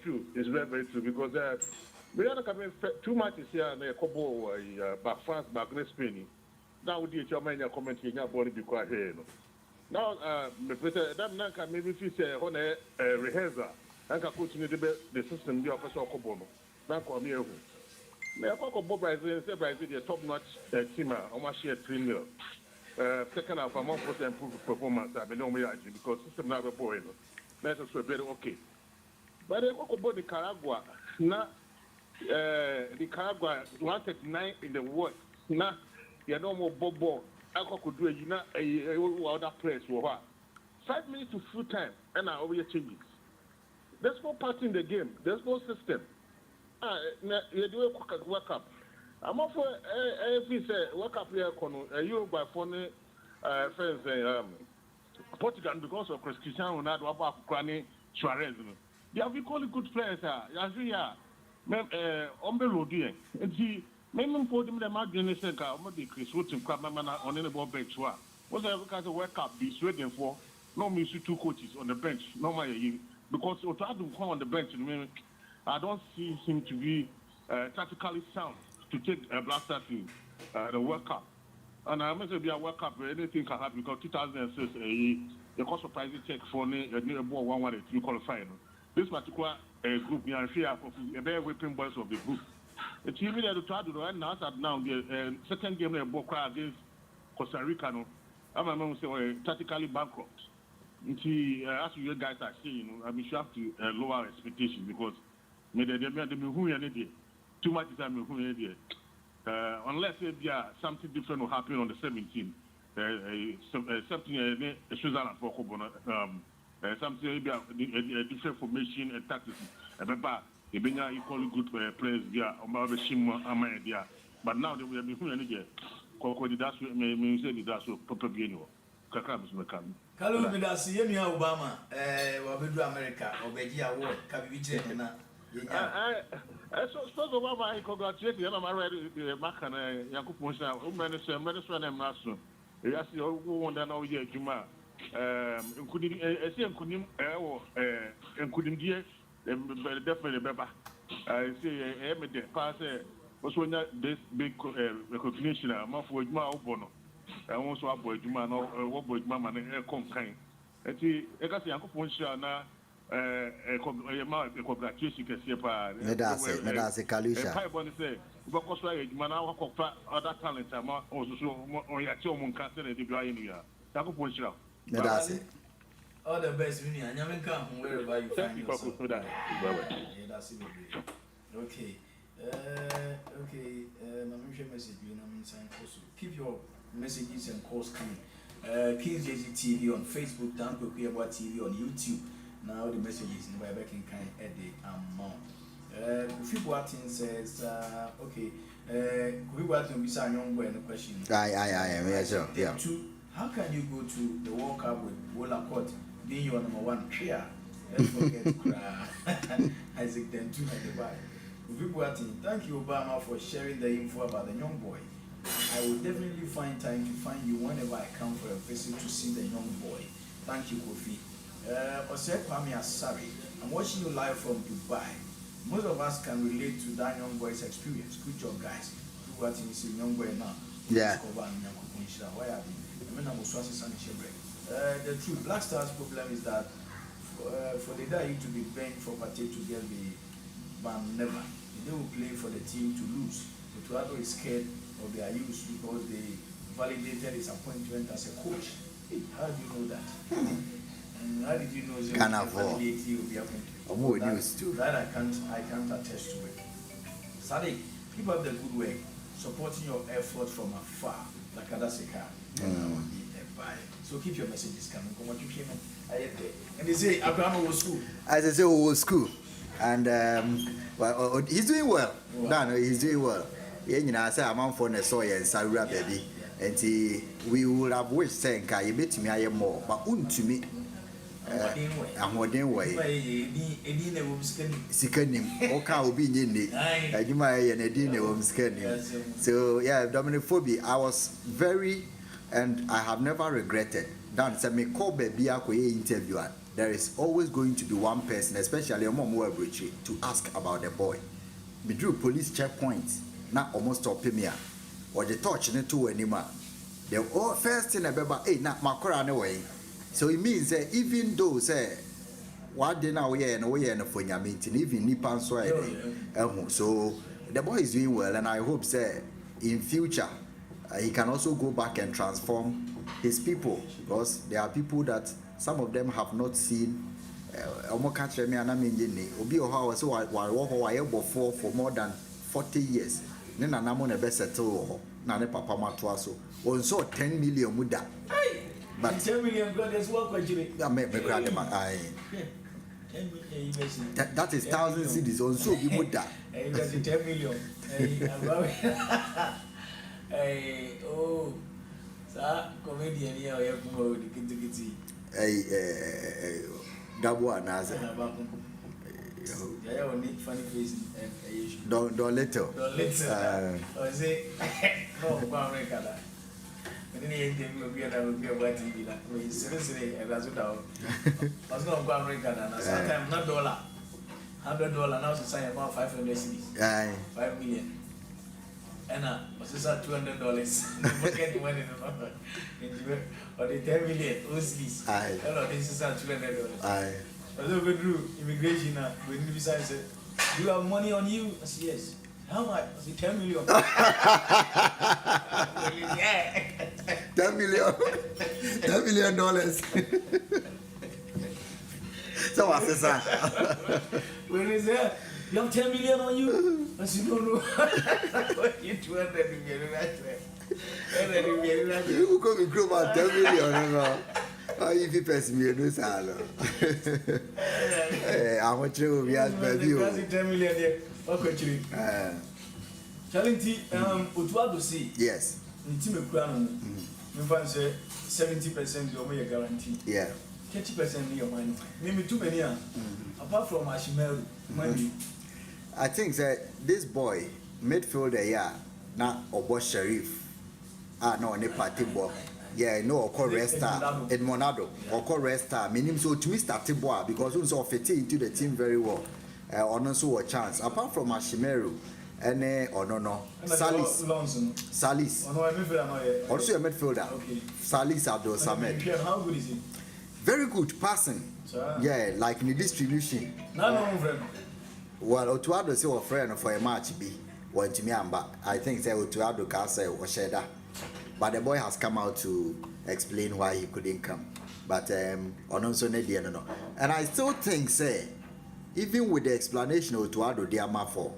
true. It's very, very true because we are coming 2 matches here and a couple back France, back Spain. Now we did your man comment in your body because here. Now, the president that can maybe fix on a rehearsal and can continue the system the officer of Kobono. Now come here. Now, Bob Brazil the top notch team on my share 3-0. Second half, I'm supposed to improve performance. I don't know because system now boy. That's very okay. But they talk about Nicaragua. Now, Nicaragua 139 in the world. Now, you no more Bobo. I could do other players for what? 5 minutes to full time, and I always changes. There's no part in the game. There's no system. You do a work up. I'm off for every work up here. You by phone friends. Portugal because of Cristiano Ronaldo about Granny Suarez. They have equally good players. As we are, Ombelodi. And see, maybe for them, the Madrid Seneca, Omadi Chris Wood and Crabman on any ball bench. What's the World Cup be waiting for? No, me see 2 coaches on the bench. No, because Otado come on the bench. I don't see him to be tactically sound to take a blaster to the World Cup. And I must be a World Cup where anything can happen because 2006, the cost of price check for a ball 1-1-2 qualifying. This particular group, we are here for a very weapon boys of the group. The team that try to run now, the second game they ball against Costa Rica. I'm going to say tactically bankrupt. As you guys are saying, I mean, you have to lower expectations because too much is unless something different will happen on the 17th. Something Switzerland for something a different formation and tactics. They bring equally good players there. But now they will be that's what may say that's what proper kakra msumekam Kalu midasi yenu ya Obama wabedu America obeji award kabibi na so Obama I congratulate you na ready maka na yakupon sha o mene so na mnaso ya si o wonda na o ye adwuma nkudim esi nkudim wo nkudim die definitely beba I say me de pass also this big recognition amafo adwuma wo no won so abo adwuma no wo bo adwuma ma na kom kan enti e ka se yakupon sha na congratulation kesi pa medase Kalusha pai boni say ubako so adwuma na wakokfa other talent ama osusu on ya ti o mun kan se na de bia yin ya yakupon sha medase all the best we need anyame kan wherever you find yourself. Bye-bye. That's it. Okay. My message you also keep your messages and calls coming. Kings JG TV on Facebook, Dogbe Yeboah TV on YouTube. Now the messages in the back in kind edit amount. People watching says okay. We watching we saw young boy in the question. Yeah, sure. Yeah. Two, how can you go to the World Cup with Wola Court being your number one player? Let's forget Isaac then two at the back. Thank you, Obama, for sharing the info about the young boy. I will definitely find time to find you whenever I come for a visit to see the young boy. Thank you, Kofi. Osei Kwame Asari, I'm watching you live from Dubai. Most of us can relate to that young boy's experience. Good job, guys. Who are you young boy now? Yeah. The truth, Black Stars' problem is that for the guy to be banned for party to get the ban never. They will play for the team to lose. The Tuado is scared of their use because they validated his appointment as a coach. How do you know that? And how did you know he will be appointed? That I can't attest to it. Sadiq, keep up the good work, supporting your effort from afar. Like Adaseka. So keep your messages coming. Come on, you came in. And they say Abraham was school. As I say, was school. And well, he's doing well. Wow. No, he's doing well. Yeah, you know, I say I'm on for the soil and Sarah baby. And we would have wished saying, "Can you bet me I am more?" But to me, I'm what way. Sickening. Okay, will be in it. You might and a dinner was scanning. So yeah, Dominic Phoebe, I was very, and I have never regretted. Dan said me call baby interviewer. There is always going to be one person, especially a more to ask about the boy. We drew police checkpoints, not almost stop him here. Or the touch in two anymore. The first thing about not Makora away. So it means that even though say what they now here and away and for your meeting, even Nipan so the boy is doing well, and I hope say in future he can also go back and transform his people, because there are people that some of them have not seen. For more than 40 years. Then I'm on a best settle. Nane papa matwaso. On so 10 million muda. But 10 million brothers work with you. That is 1,000 cities on so be muda. 10 million. Oh, sir, comedian here, you have to Yeboah Naza. Yeah, need funny face and Don't little. Or say, no, America. And then he will be a white TV. Like, we seriously, I was without. I was not America, and sometimes not $100. Now, to sign about 500 cities. 5 million. And was this at $200? Never get money or the 10 million, cities. Hello, this is at $200. But over through immigration, when you decide, do you have money on you? I said, yes. How much? I said, 10 million. 10 million. $10 million. So what's this? When is that? You have 10 million on you? I said, no. You 200 million. You go to grow about 10 million. Oh, if you pass me a new salon. How much will be asked by you? 10 million there. Okay, Challenge, Utuado see. Yes. Intime Crown. Me fan say 70% you guarantee. Yeah. 30% your money. Maybe too many apart from Ashimeru, money. I think that this boy midfielder na Obo Sharif. No ne party boy. Yeah, no Oko Resta Edmonado. Oko Resta meaning so to me starting boy because we saw fit into the team very well. On also a chance. Apart from Ashimeru and Salis. Salis. Also a midfielder. Okay. Salis Abdul Samed. How good is he? Very good passing. Yeah, like in the distribution. No, friend. Well, Otuado say a friend for a match B. When to me I'm back. I think say Otuado can say or Sheda. But the boy has come out to explain why he couldn't come. But also no. And I still think say even with the explanation of Otuado Diama for,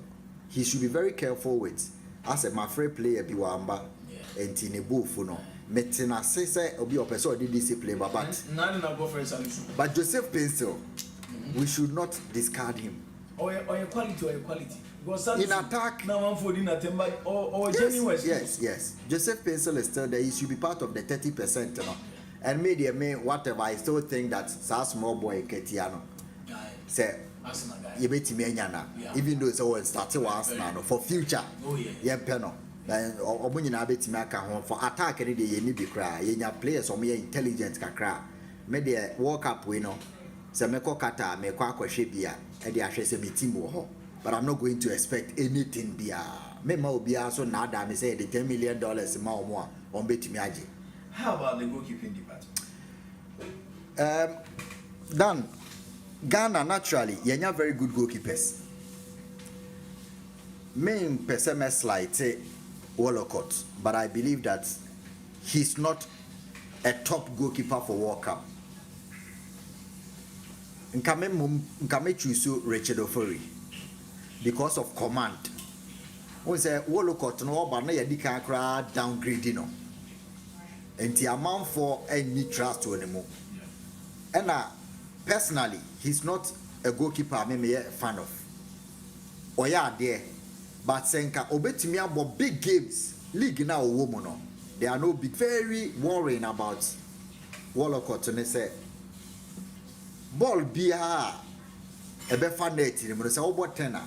he should be very careful with as a Mafre player Biwamba and Tinebu Funo. Metina say obi opeso di discipline but Joseph Pencil we should not discard him or your quality in attack. Yes. Joseph Pencil is still there. He should be part of the 30%, and media whatever. I still think that small boy Ketiano say even though it's always starting for future. Penno. For attack any day you need to cry. You players or me intelligent kakra. Media walk up we know. Se meko kata meko akwahwebia e de ahwe se metim wo ho. But I'm not going to expect anything bia. Me ma obia so na da me say the $10 million ma omo a on betimi age. How about the goalkeeping department? Dan Ghana naturally yenya very good goalkeepers. Main peseme slight Wolcott, but I believe that he's not a top goalkeeper for World Cup. Nkame choose Richard Ofori because of command. We say Wolcott no but na yedika kra downgrade no. Enti amount for any trust to anymore. And personally, he's not a goalkeeper I'm a fan of. Oya there. But Senka obetimi abo big games league now woman they are no big very worrying about Wolcott and they say ball bia ebe fa net ni mo say obo 10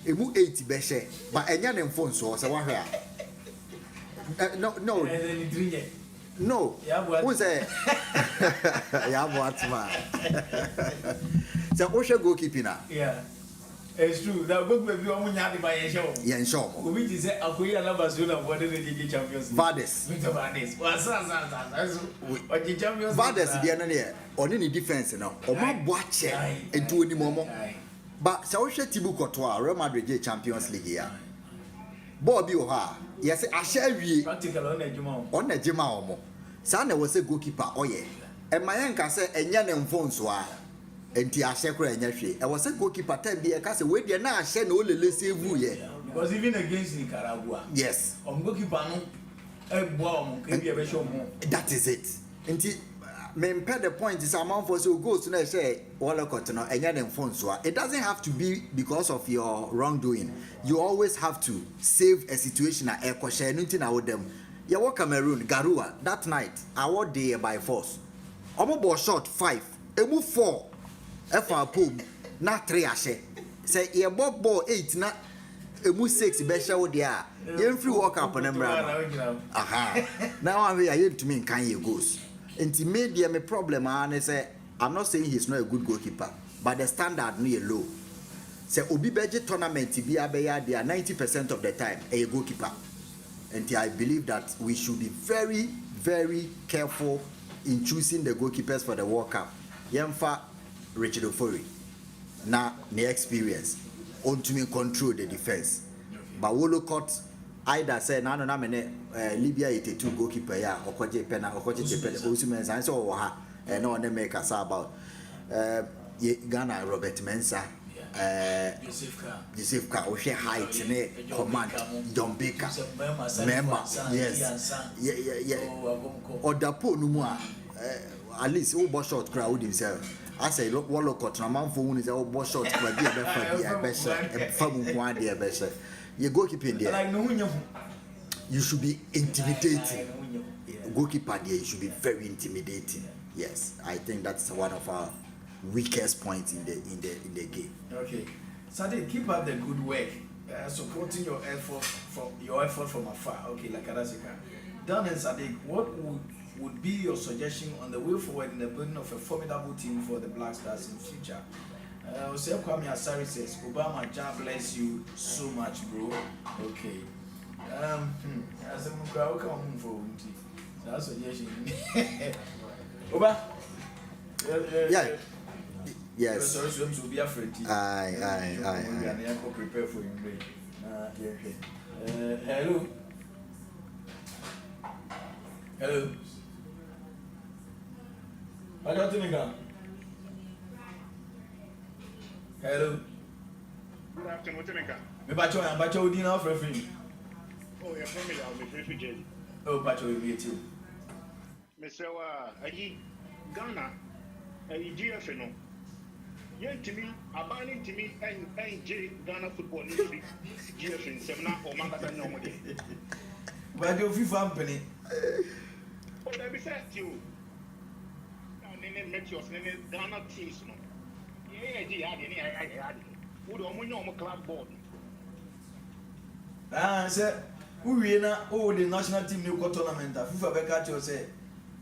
emu 8 be she but enya ne phone so say wa hwe no who say ya bo atma say o hwe goalkeeping na yeah. It's true. That book may be on Munyadi by a show. Yeah, sure. We just say Akuya Labazuna, what did the champions? Vades. Vades. What the champions? Vades, the enemy, or any defense, or my watch into any moment. But Sausha Tibu Cotois, Real Madrid Champions League here. Bobby Oha, yes, I shall be practical on the Jima. Sana was a goalkeeper, oh yeah. And my uncle said, and Yan and Fonsoa. Enti ashekura enyahwe. I was a goalkeeper time be ka say we dey na ahye na o lele save ye. Because even against Nicaragua. Yes. Goalkeeper no that is it. Enti me pay the point is amount for so goals na say Wolcott no enya dem phone so. It doesn't have to be because of your wrongdoing. You always have to save a situation na ekoshe anything na with them. You work Cameroon Garua that night. I was there by force. Omo ball shot 5. Emu 4. Efa pom na 3 ahye say ye ball 8 na emu 6 be hye wo dia ye free walk up na mra aha now I'm here to me kan ye goals enti media me problem an say I'm not saying he's not a good goalkeeper but the standard no ye low say obi beje tournament bi abeya dia 90% of the time a goalkeeper enti I believe that we should be very very careful in choosing the goalkeepers for the World Cup yemfa Richard Ofori na experience on to me control the defense. But Wolcott either say na me Libya 82 goalkeeper ya okoje pena Osimhen and so ha no one make us about Ghana Robert Mensah Joseph Ka o height ne command John Baker member yes yeah or dapo no mu at least who ball shot crowd himself I say look Wolcott na man for who is ball shot kwa bi e famu kwa de e you goalkeeping there. You should be intimidating. goalkeeper there, he should be very intimidating. Yes, I think that's one of our weakest points in the game. Okay, Sadiq, keep up the good work, supporting your effort from afar. Okay, like Adasika. Dan and Sadiq, what would be your suggestion on the way forward in the building of a formidable team for the Black Stars in future? Osei Kwame Asari says, Obama, God bless you so much, bro. Okay. As a muka, come home for Unti. That's a suggestion. Oba? Yeah. Yes. Sorry, to be afraid. Aye. Prepare for him. Hello. Hello. I got to me. Hello. Good afternoon, Temeka. Me bacho udi na ofre free. Oh, you're from me, I'll be free, Jay. Oh, bacho we be too. Mr. Ghana, GF, no. Yen to me, abandoning to me, and J Ghana football industry, GF in Semna or Mangata no more. But you FIFA company. Oh, that be said to you. And then make your Ghana teams, no. Yeah, I would only know club board. Sir, we na the national team new tournament. FIFA Bekacho say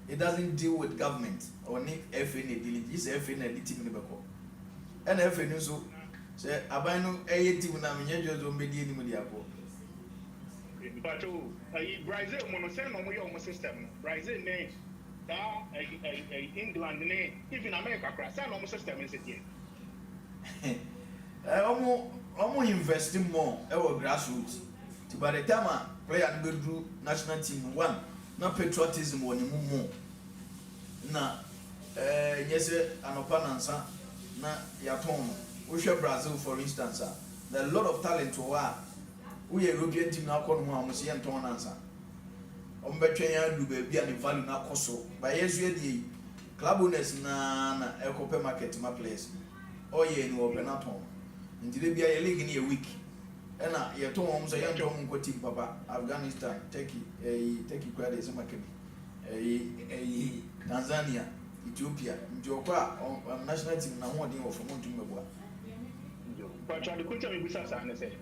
it doesn't deal with government or Nick FNA dealing. This FNA team in the Beko. And FNA so say Abano A team na Minja don't be dealing with the apple. But Brazil monosem no more system. Brazil name England name even America crash no system is it here. Almost investing more our grassroots. To by the time a player go through national team one, no patriotism or more. Na yes, an opponent, na yaton. We share Brazil for instance. There are a lot of talent to our we European team now call one must and ton answer. Between do baby and the value now coso. By yes, the club owners na Ecope market my place. Oh yeah, no open at home. Until they be a league in a week. And you told home so young Tom go team papa, Afghanistan, Turkey credits in Maccabi, Tanzania, Ethiopia, Jopa on national team now one thing of Montumba. But try to put me beside and say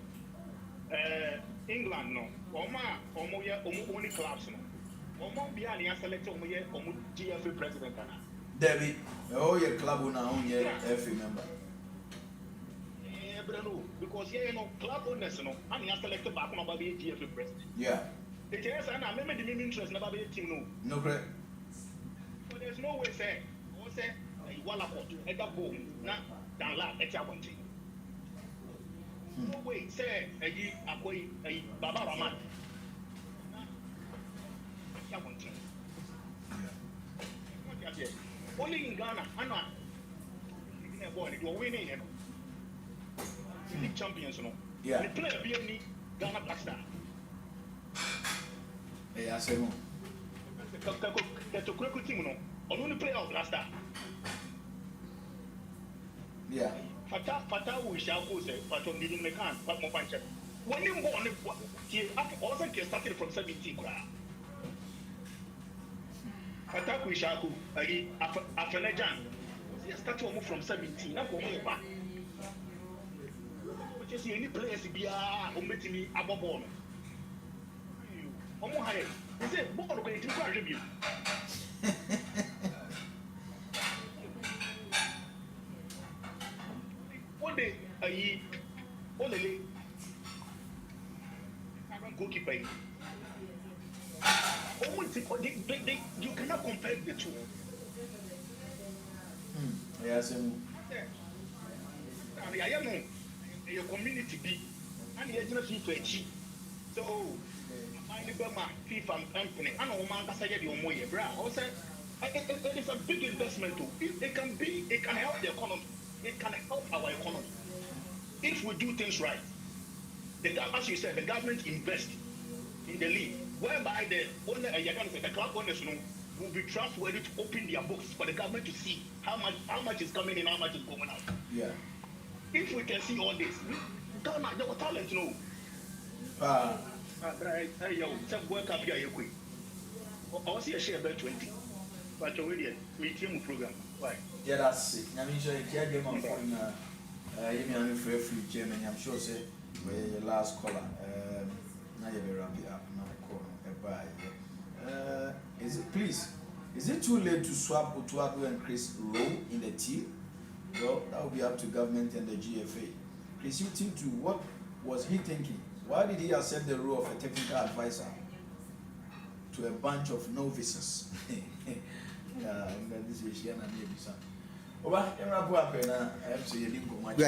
England no, only clubs no. Omo be an select omo GFA president. David, oh your club now on your FA member. Because here you know club owners no and you selected back on about the GFA president. Yeah. The chance and I remember the main interest never be team no. No correct. So there's no way say or say wala pot at that boom na dan la at your country. No way say a Baba Rahman. Your country. Yeah. Only in Ghana, Anna. You are winning, you know. League champions, you know. Yeah. The player be any Ghana Black Star. Yeah, I say no. The Tokureko team, you know. Only player of Black Star. Yeah. Fata we shall go say, but on the Mekan, but more punch. When you go on he also started from 17. Fata we shall go, Afenejan. He started almost from 17. Now, which is any players to be me above all. Omo high. He said, "Ball going to contribute." One day, only goalkeeper. You cannot compare the two. Yeah, same. I am a community be and the agent FIFA. So, I never mind FIFA company. I know man can say the Omoye bra. Also, it is a big investment too. It can help the economy. It can help our economy. If we do things right, as you said, the government invest in the league, whereby the owner, the club owners will be trustworthy to open their books for the government to see how much is coming in, how much is going out. Yeah. If we can see all this, Ghana, there was talent, you know. Work up here, quick. Or see a share about 20. But already, we team program. Why? Yeah, that's it. I mean, so you can't get my phone. You mean free German? I'm sure say your last caller. Now you be around the app. Now call. Is it please? Is it too late to swap Utuabu and Chris role in the team? Well, that will be up to government and the GFA. Chris, you think too? What was he thinking? Why did he accept the role of a technical advisor to a bunch of novices? Yeah,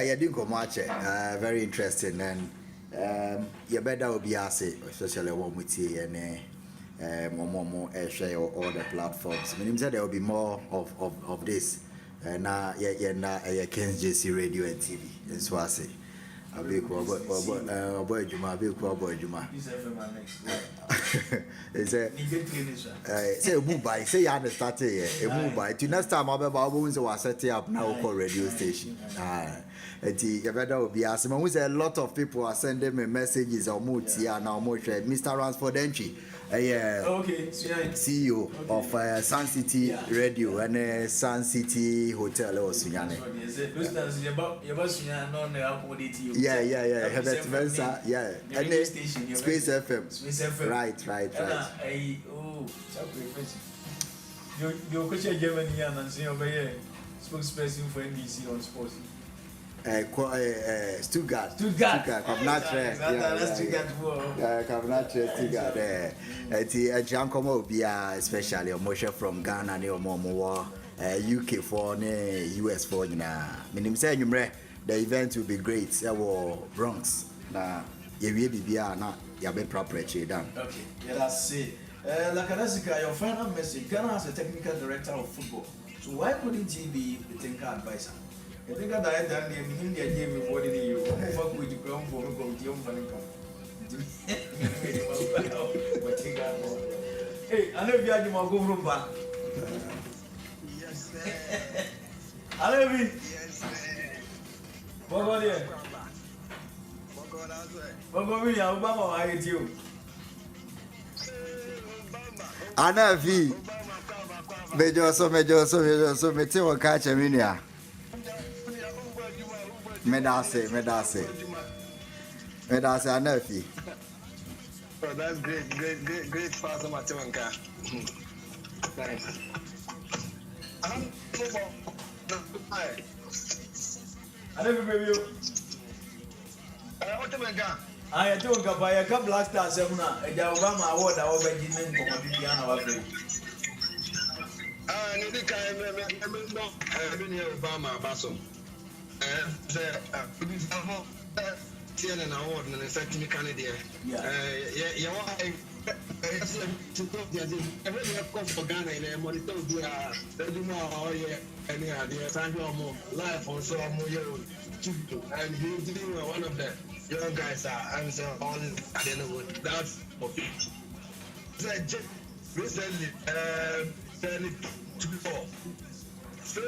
you didn't go much. Very interesting, and you better will be asked, especially one with you and more share all the platforms. Meaning that there will be more of this. Now, Ken's JC Radio and TV. That's what I say. I'll be boy Juma. Say a move by, say you understand a move by. To next time, I'll be able set up now call radio station. You better will be asking. A lot of people are sending me messages or moods here now. Mr. Ransford Entry. CEO of Sun City Radio and Sun City Hotel or Sunyane. Yeah. Herbert Mensa, yeah. And Space FM. Right. You're question Germany and say over spokesperson for NBC on sports. Stuttgart. Stuttgart. Especially a motion from Ghana, more UK for US for Minim say the event will be great. Bronx. You will be not your proper done. Okay, that's it. Lakanasika, your final message. Ghana has a technical director of football. So why couldn't he be the technical advisor? I think that I done him the idea before the year. Fuck with the ground for me, go to your money. Hey, I know if you had my go from back. Yes, sir. I love you. Yes, sir. What about you? What about me? Obama, I hate you. Anavi. Major, so, me tell catch a minia. Medase, Anafi. Oh, that's great Father Matawanka. Nice. I never review. I don't go by a couple of stars. And Obama award our Benjamin from Diana. I need to I've been here Obama Basso. And award and second Canada. Every course for Ghana in a monitor do more any idea life on so and he's one of the young guys are answer all at the end of that's recently 24 so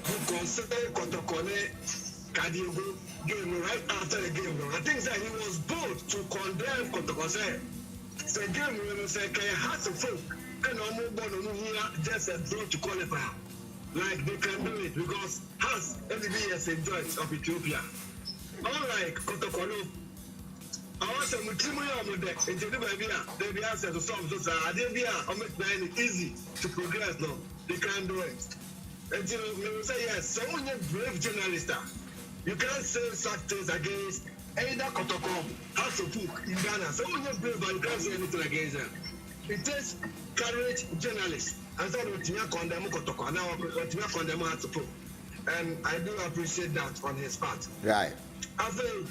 who consider Kotokone Kadiego game right after the game. I think that he was bold to condemn Kotokose. So game when we say has to folk and no here just a draw to qualify. Like they can do it because has MBS enjoyed of Ethiopia. Unlike Kotokone, I want to move the into the baby. They be asked to solve those are easy to progress now. They can do it. And you will say yes, so when you're brave journalist, you can't say such things against either Kotoko, House of Book in Ghana. So when you're brave, you can't say anything against them. It takes courage journalists. And so we condemn Kotoko, now we condemn House of Book. And I do appreciate that on his part. Right. I think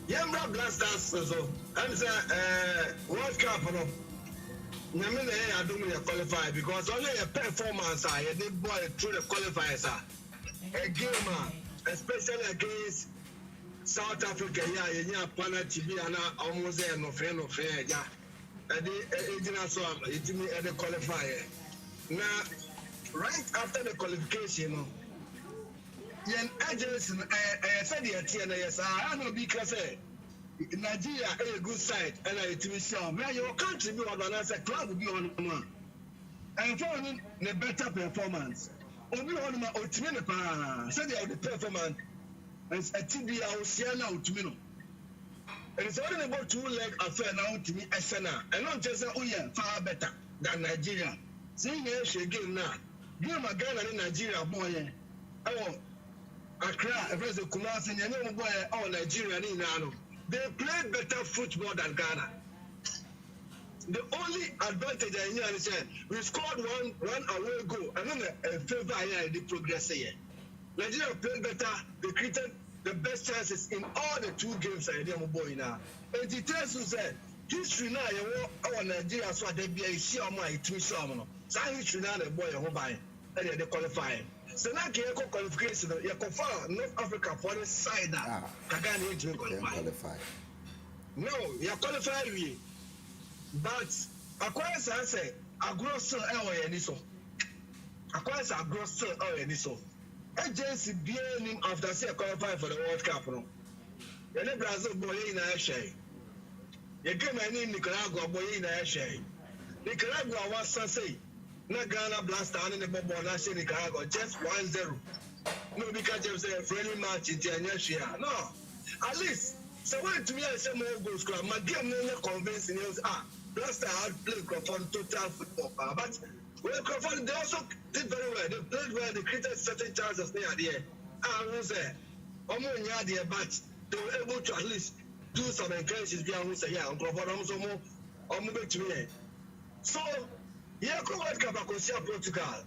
Yembra Blasters, so I'm saying World Cup, I don't qualify because only a performance I did boy through the qualifiers a game especially against South Africa yeah pana TV and almost there no fair yeah and the so it me at the qualifier now right after the qualification yen agency said yes I know because Nigeria a good side and I to show where your country be on as a club be on and for the better performance. Only on my ultimate, said the performance is a TB Oceana Ultimino. And it's only about 2 leg affair now to me, SNA, and not just far better than Nigeria. Seeing a game now, give my gun in Nigeria, boy. Oh, Accra, a president Kumasi, and your boy, oh, Nigeria, they play better football than Ghana. The only advantage I hear is we scored one away goal, and then a favor here, the progress here. Nigeria played better, they created the best chances in all the 2 games I did, boy now. And the test was said, history now, our Nigeria, so they be a share my 2 summer. So history now, the boy, who buy, and they qualify. So now, qualification, you confirm North Africa for the side that Kagani to qualify. No, you qualify, but acquire say, a gross hour and so. Acquire a gross hour and so. Agency beginning after say qualify for the World Cup. No, you Brazil boy in a share. You came in Nicaragua boy in a share. Nicaragua was say. Na Ghana blast down in the bubble and I say Nicaragua just 1-0. No, because they say a friendly match in Tianyashia. No, at least. So when to me I say more goals, my game no convincing you. Blaster had played Crawford total football, but when Crawford they also did very well. They played well. They created certain chances near the end. I was there. But they were able to at least do some encouragements. Behind say, yeah, Crawford almost back to me. So. Yeah, come on, Cabacosia, Portugal.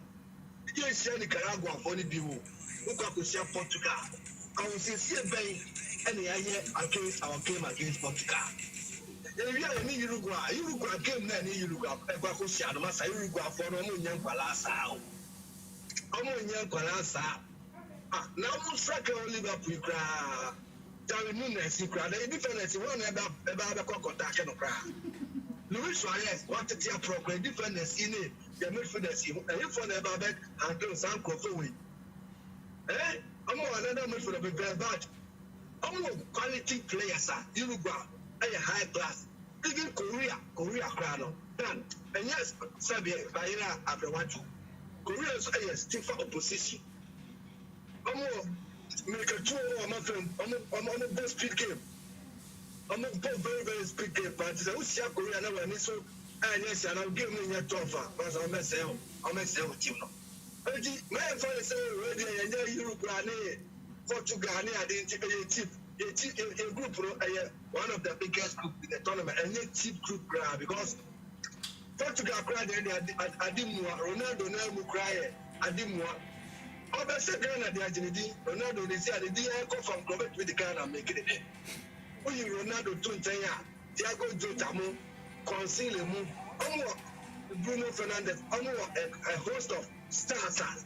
You say Nicaragua for the people who Cabacosia, Portugal. I will say, any idea against our game against Portugal. If you are in Uruguay came there in Uruguay, Cabacosia, no matter Uruguay for no young Palasa. Young Palasa. Now, Strike Liverpool cry. Tell me, secret. The difference one about the cocktail and cry. Luis Suarez wanted to program defenders in it, the midfielders, and you for the Babek and do some Crawford. I'm another midfielder with very bad. I'm quality players, Uruguay, a high class. Even Korea crown. And yes, Serbia, Bahia, after one. Korea is a stiffer opposition. I'm make a 2 on my film. I'm on the best speed game. I'm a very, very speak but I was Korea now and so and yes, and I'll give me a toffer, but I'll mess with you. My father said, ready, Uruguay, Portugal, I didn't a group, one of the biggest group in the tournament, and a cheap group because Portugal cried, I didn't want Ronaldo, now cry, I didn't want. Other second at the Argentina, Ronaldo, they said, the DI come from Quebec with the Ghana and make it. Ronaldo Tuntaya, Thiago Jotamo, Conceal Mu, Bruno Fernandes, a host of stars.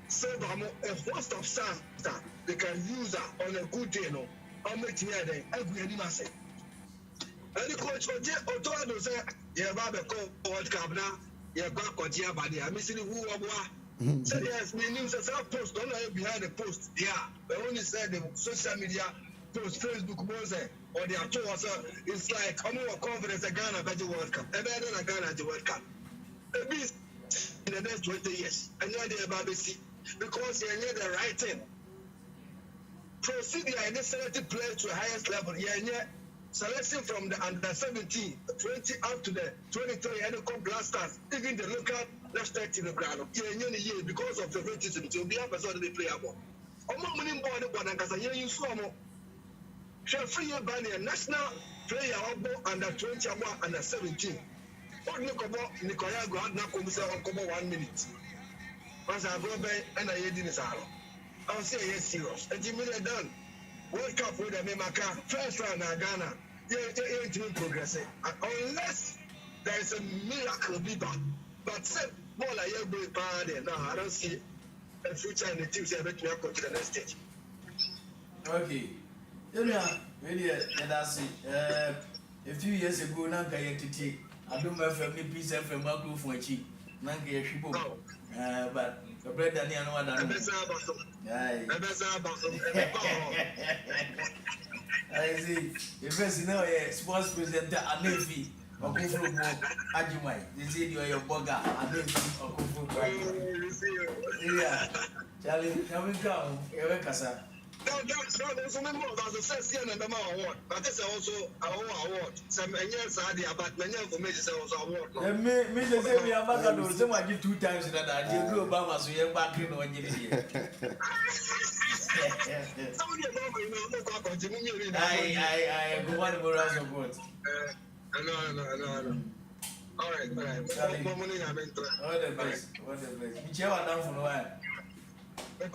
So a host of stars they can use on a good day, no. I'll make me every animal. And the coach for Otoado said, yeah, Baba World Cup now, yeah, back on Tiabadi, I'm missing who are. So yes, meaning that post, don't know behind the post, yeah, but only said the social media. Post Facebook or the actual it's like I'm more confident that Ghana better World Cup. And better than Ghana the World Cup. Maybe in the next 20 years. And you're the BBC because you're near the right thing. Proceed and selected players to the highest level. You're selection from the under 17, 20 up to the 23 and the blasters, even the local left side in the ground. You're because of the racism to be up as they play about. I'm not winning board because I hear you so more. Free a national player under 20 under 17. What Nicaragua had not come 1 minute. Once I go back and I did this hour. I'll say yes, serious. And Jimmy done. World Cup with the Memaka, first round in Ghana. You're into progressing. Unless there is a miracle be back. But say, more like you're going to now, I don't see a future in the teams that make me go to the next stage. Okay. Really, that's it. A few years ago, Nanka Yeti, I don't know if I'm a piece of a macro for a cheap. Nanka Shibo. But the bread and the other. I see. The first, sports presenter, a navy. Okufuru mo Ajimai. They say you are your burger. I don't see Okufuru. Yeah. Charlie, come and come. Ewe kasa. So member of the first year and award. But this also our award. Some years are the about many information also award. Me just say we are back at those. Someone give 2 times that I did Obama, so you're back in on you. I go on the Moras of God. No. All right. All the best. Whichever down for a while. Okay.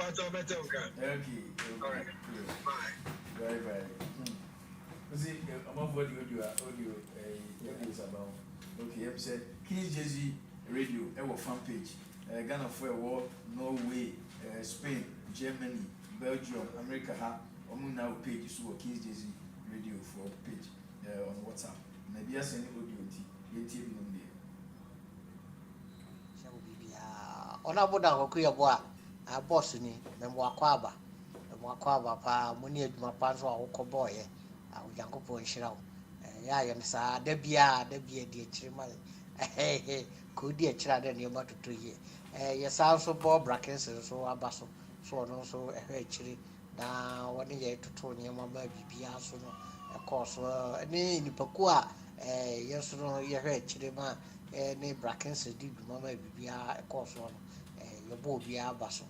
All right. Bye. See, I'm not what you are. Audio is about. Okay, I'm saying King's Jersey Radio, our fan page. Ghana for a war, Norway, Spain, Germany, Belgium, America. Now page is what King's Jersey Radio for page on WhatsApp. Maybe I send audio to you. Onaboda Yeboah. A boss ni memwakwaba pa muni adwuma pa so a wokọ boy a Onyankopon hyirawo ya yem sa da bia di akirima ko di akira da ne matoto ye ye sa so bo brackets so abaso so no so ehwe akiri na woni ye toto ne mama bibia so no e course ni nipaku a ye so no ye hwe akirima ne brackets di mama bibia e course no Yeboah bia abaso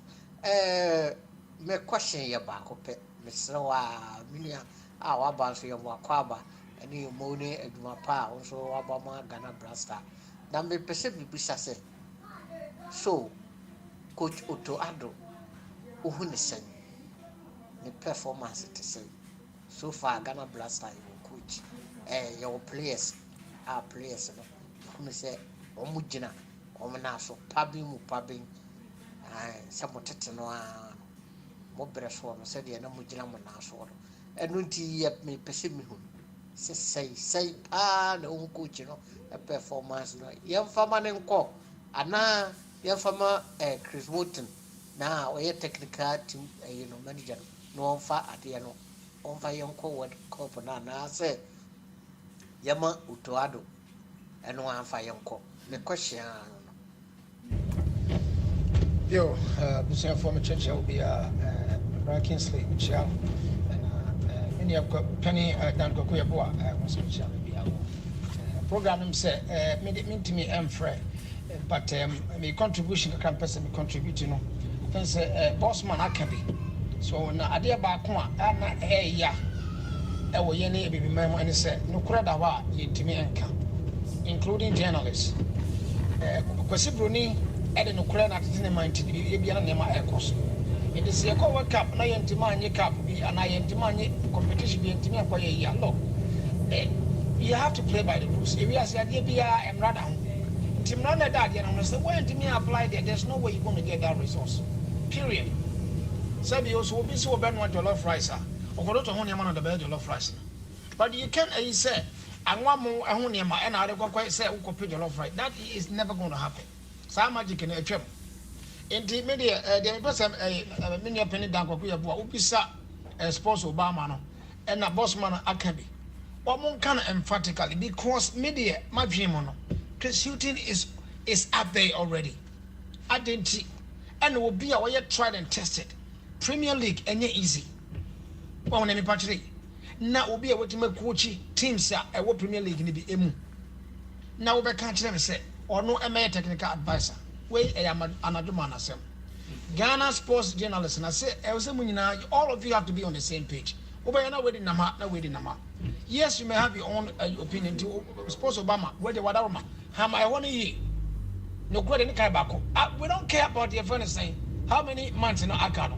me question ye ba ko pe me srewa minia a wa ba so ye mo akwaba ene mo ne adwuma pa a so wa ba ma Ghana Blaster na me pese bibisa se so coach Otto Addo ohu ne sen ne performance te say so far Ghana Blaster you coach your players no ohu ne say omu gina omu na so pabin some tetano mo breso no said na mo gina mo na so eno nti ye me pese me hu say na on coach no a performance no yem fama ne nko ana yem fama Chris Wotton na o ye technical team manager no on fa ade no on fa yem ko World Cup na say yema Otto Addo eno an fa yem ko me question Yo, this information church will be Kingsley Michelle and many of Penny Dan Yeboah was Michelle be our program say mean to me free but my contribution can person contribute you know then say bossman akabi so na ade ba ko a na ya e wo ye ne bibi memo and say no krada wa yintimi enka including journalists kwasi broni ede no kura na tete ne mind bi bia na nema ekos it is a World Cup na yentima anye cup bi ana yentima anye competition bi yentimi akoye ya lo you have to play by the rules if you are say bia emrada ho team na na that you know say when yentimi apply there's no way you're going to get that resource period so be also be so ben want jollof rice okodo to ho nema na the best jollof rice but you can say anwa mo ho nema e na ade kokwa say ukopɛ jollof rice that is never going to happen. Some magic in a trip. In the media, the person, many penny down Yeboah, Upisa, sports Obama, and a bossman Akabi. One can emphatically because media, my dream on shooting is up there already. Identity and will be a way tried and tested. Premier League and easy. One name patri. Now will be a way to make coachy teams at a Premier League in the emu. Now we can't them say. Or no MA technical advisor. Wait, I am another man as him. Ghana sports journalist, and I say, all of you have to be on the same page. Yes, you may have your own opinion to sports Obama, where the whatever man. How I want to hear. No good any kind of we don't care about your friend saying how many months in Akano.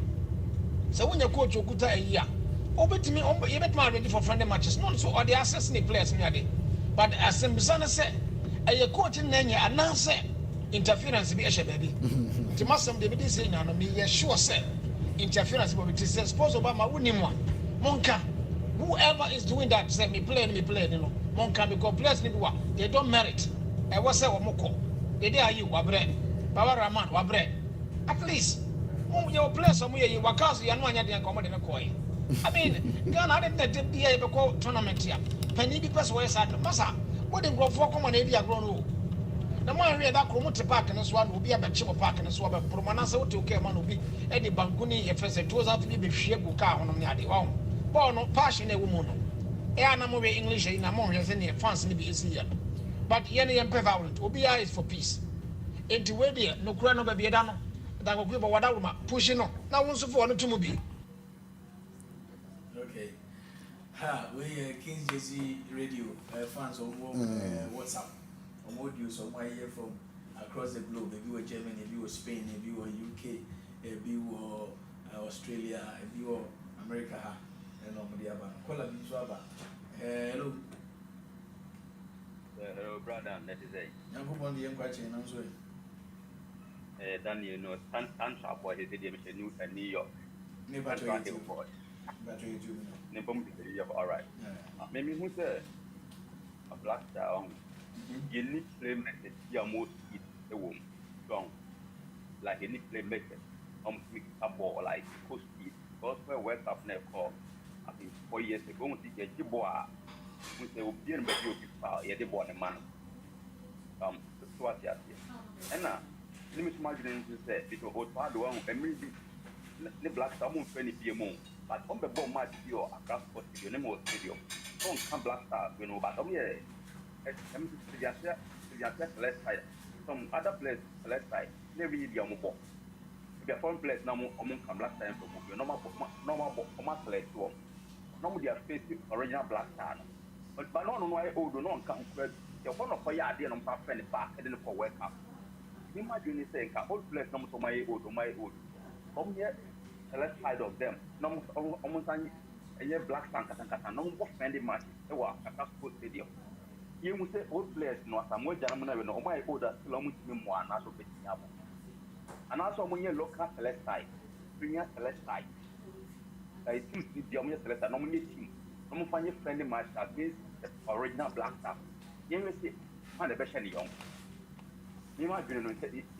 So when you coach Okuta a year, over to me, you bet my ready for friendly matches. Not so, or the assassinate players in your day. But as Simbisana said, a coach in Nanya and now say interference be a baby. To Massam, they be saying, no, me, sure, say interference will be said, suppose Obama wouldn't want. Monka, whoever is doing that, say me play, you know. Monka, because players need what they don't merit. I was say, Moko, they are you, Wabre, Baba Raman, Wabre. At least, your players somewhere, you were cast, you are not yet accommodate a coin. I mean, Ghana didn't be able to tournament here. Penny because where is at Massa. What the growth for common area grown? The man here that come to park and so will be a chip park and so on. Promanasa to care man will be Eddie Banguni if it was out to be shape car on the other. Born passionate woman. I'm English in Amorians and fancy be easier. But Yenny and prevalent, Obia is for peace. Into where dear, no crown of a biadano, that will give a wadama, pushing on. Now, once for to mobile. Okay. Ha, we King's Jesse Radio fans on WhatsApp. On audio, so my here from across the globe. If you were Germany, if you were Spain, if you were UK, if you were Australia, if you were America, and on the other. Call a bit. Hello. Hello, brother. That is it. Young people on the young question, I'm sorry. Daniel, no, Tantra boy, he said, New York. Never to you. Never all right. Maybe who's a black star. You need play method, you are most eat a womb. Strong. Like any play method. Make a ball like coast speed. Because we wake up never call. I think 4 years ago, we see a Yeboah. We say, we'll be in the power, yet they born a man. So what's that? And now, let me imagine to say, it will hold part one, and maybe the black someone friendly be a moon. But on the bomb might be your across for your name or studio. Don't come black star, you know, but yeah. Left side. Some other place left side. Never be a mobile. If you're foreign place, no more come black time for you. Normal select one. Normally, are facing original black star. But no, I owe no come credit. You're one of your idea on my friend back and then for wake up. Imagine you saying, old place number to my old. Come here, left side of them. No, almost a black star, no more friendly match. They were a passport stadium. You must say old players, no, some way, gentlemen, or my order, long with me one, as of and also when you look at select side, premier select side. I think the only select a nominee team. I'm find a friendly match against the original black star. You may say, find a better young. Imagine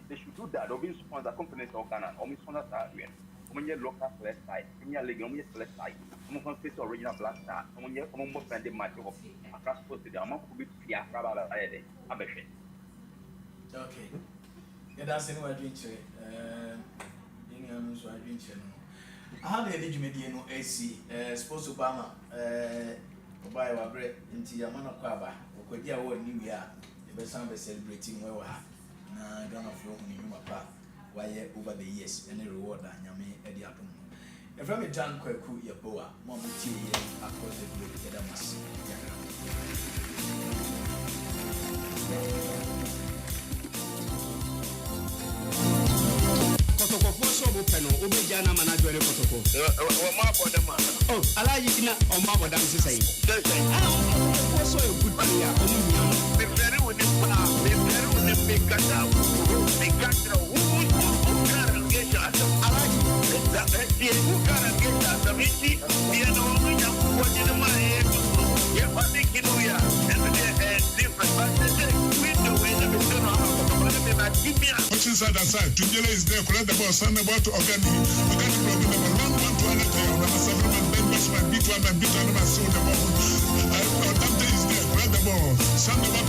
they should do that, or be sponsor companies or Ghana, or Miss Sponsor Sarien. When you look at select side, Premier League, only select side. I'm going to face original black star. When you're almost friendly match of across posted, I'm going to be Pia Rabba. I bet. Okay. Yeah, that's anyway, I drink it. I drink it. I have the education no AC, Sports Obama, buy our bread into Yamana Kwaba, or Kodia or New Year, the best time celebrating where we are. Now, Ghana from Yuma why over the years, any reward that Yami Eddie Apple. If I'm a John Kwaku Yeboah, Mamma T across the globe, get a mass. Obejana manager le kotoko. Oh, alaji ina o ma bodam se sai. Ah, so a good player. Me very with the pa, me very with the big kata. Me kata who can get at alaji. That who can get at the miti. You know we have what in my head. Yeah, but they can do ya. And they different but we do it we don't know how to give me inside aside, Tunjele is there, collect the ball, send about to organic blog number 112 number 7 man, then my beat one, my soul, the ball. Dogbe is there, collect the ball, send about to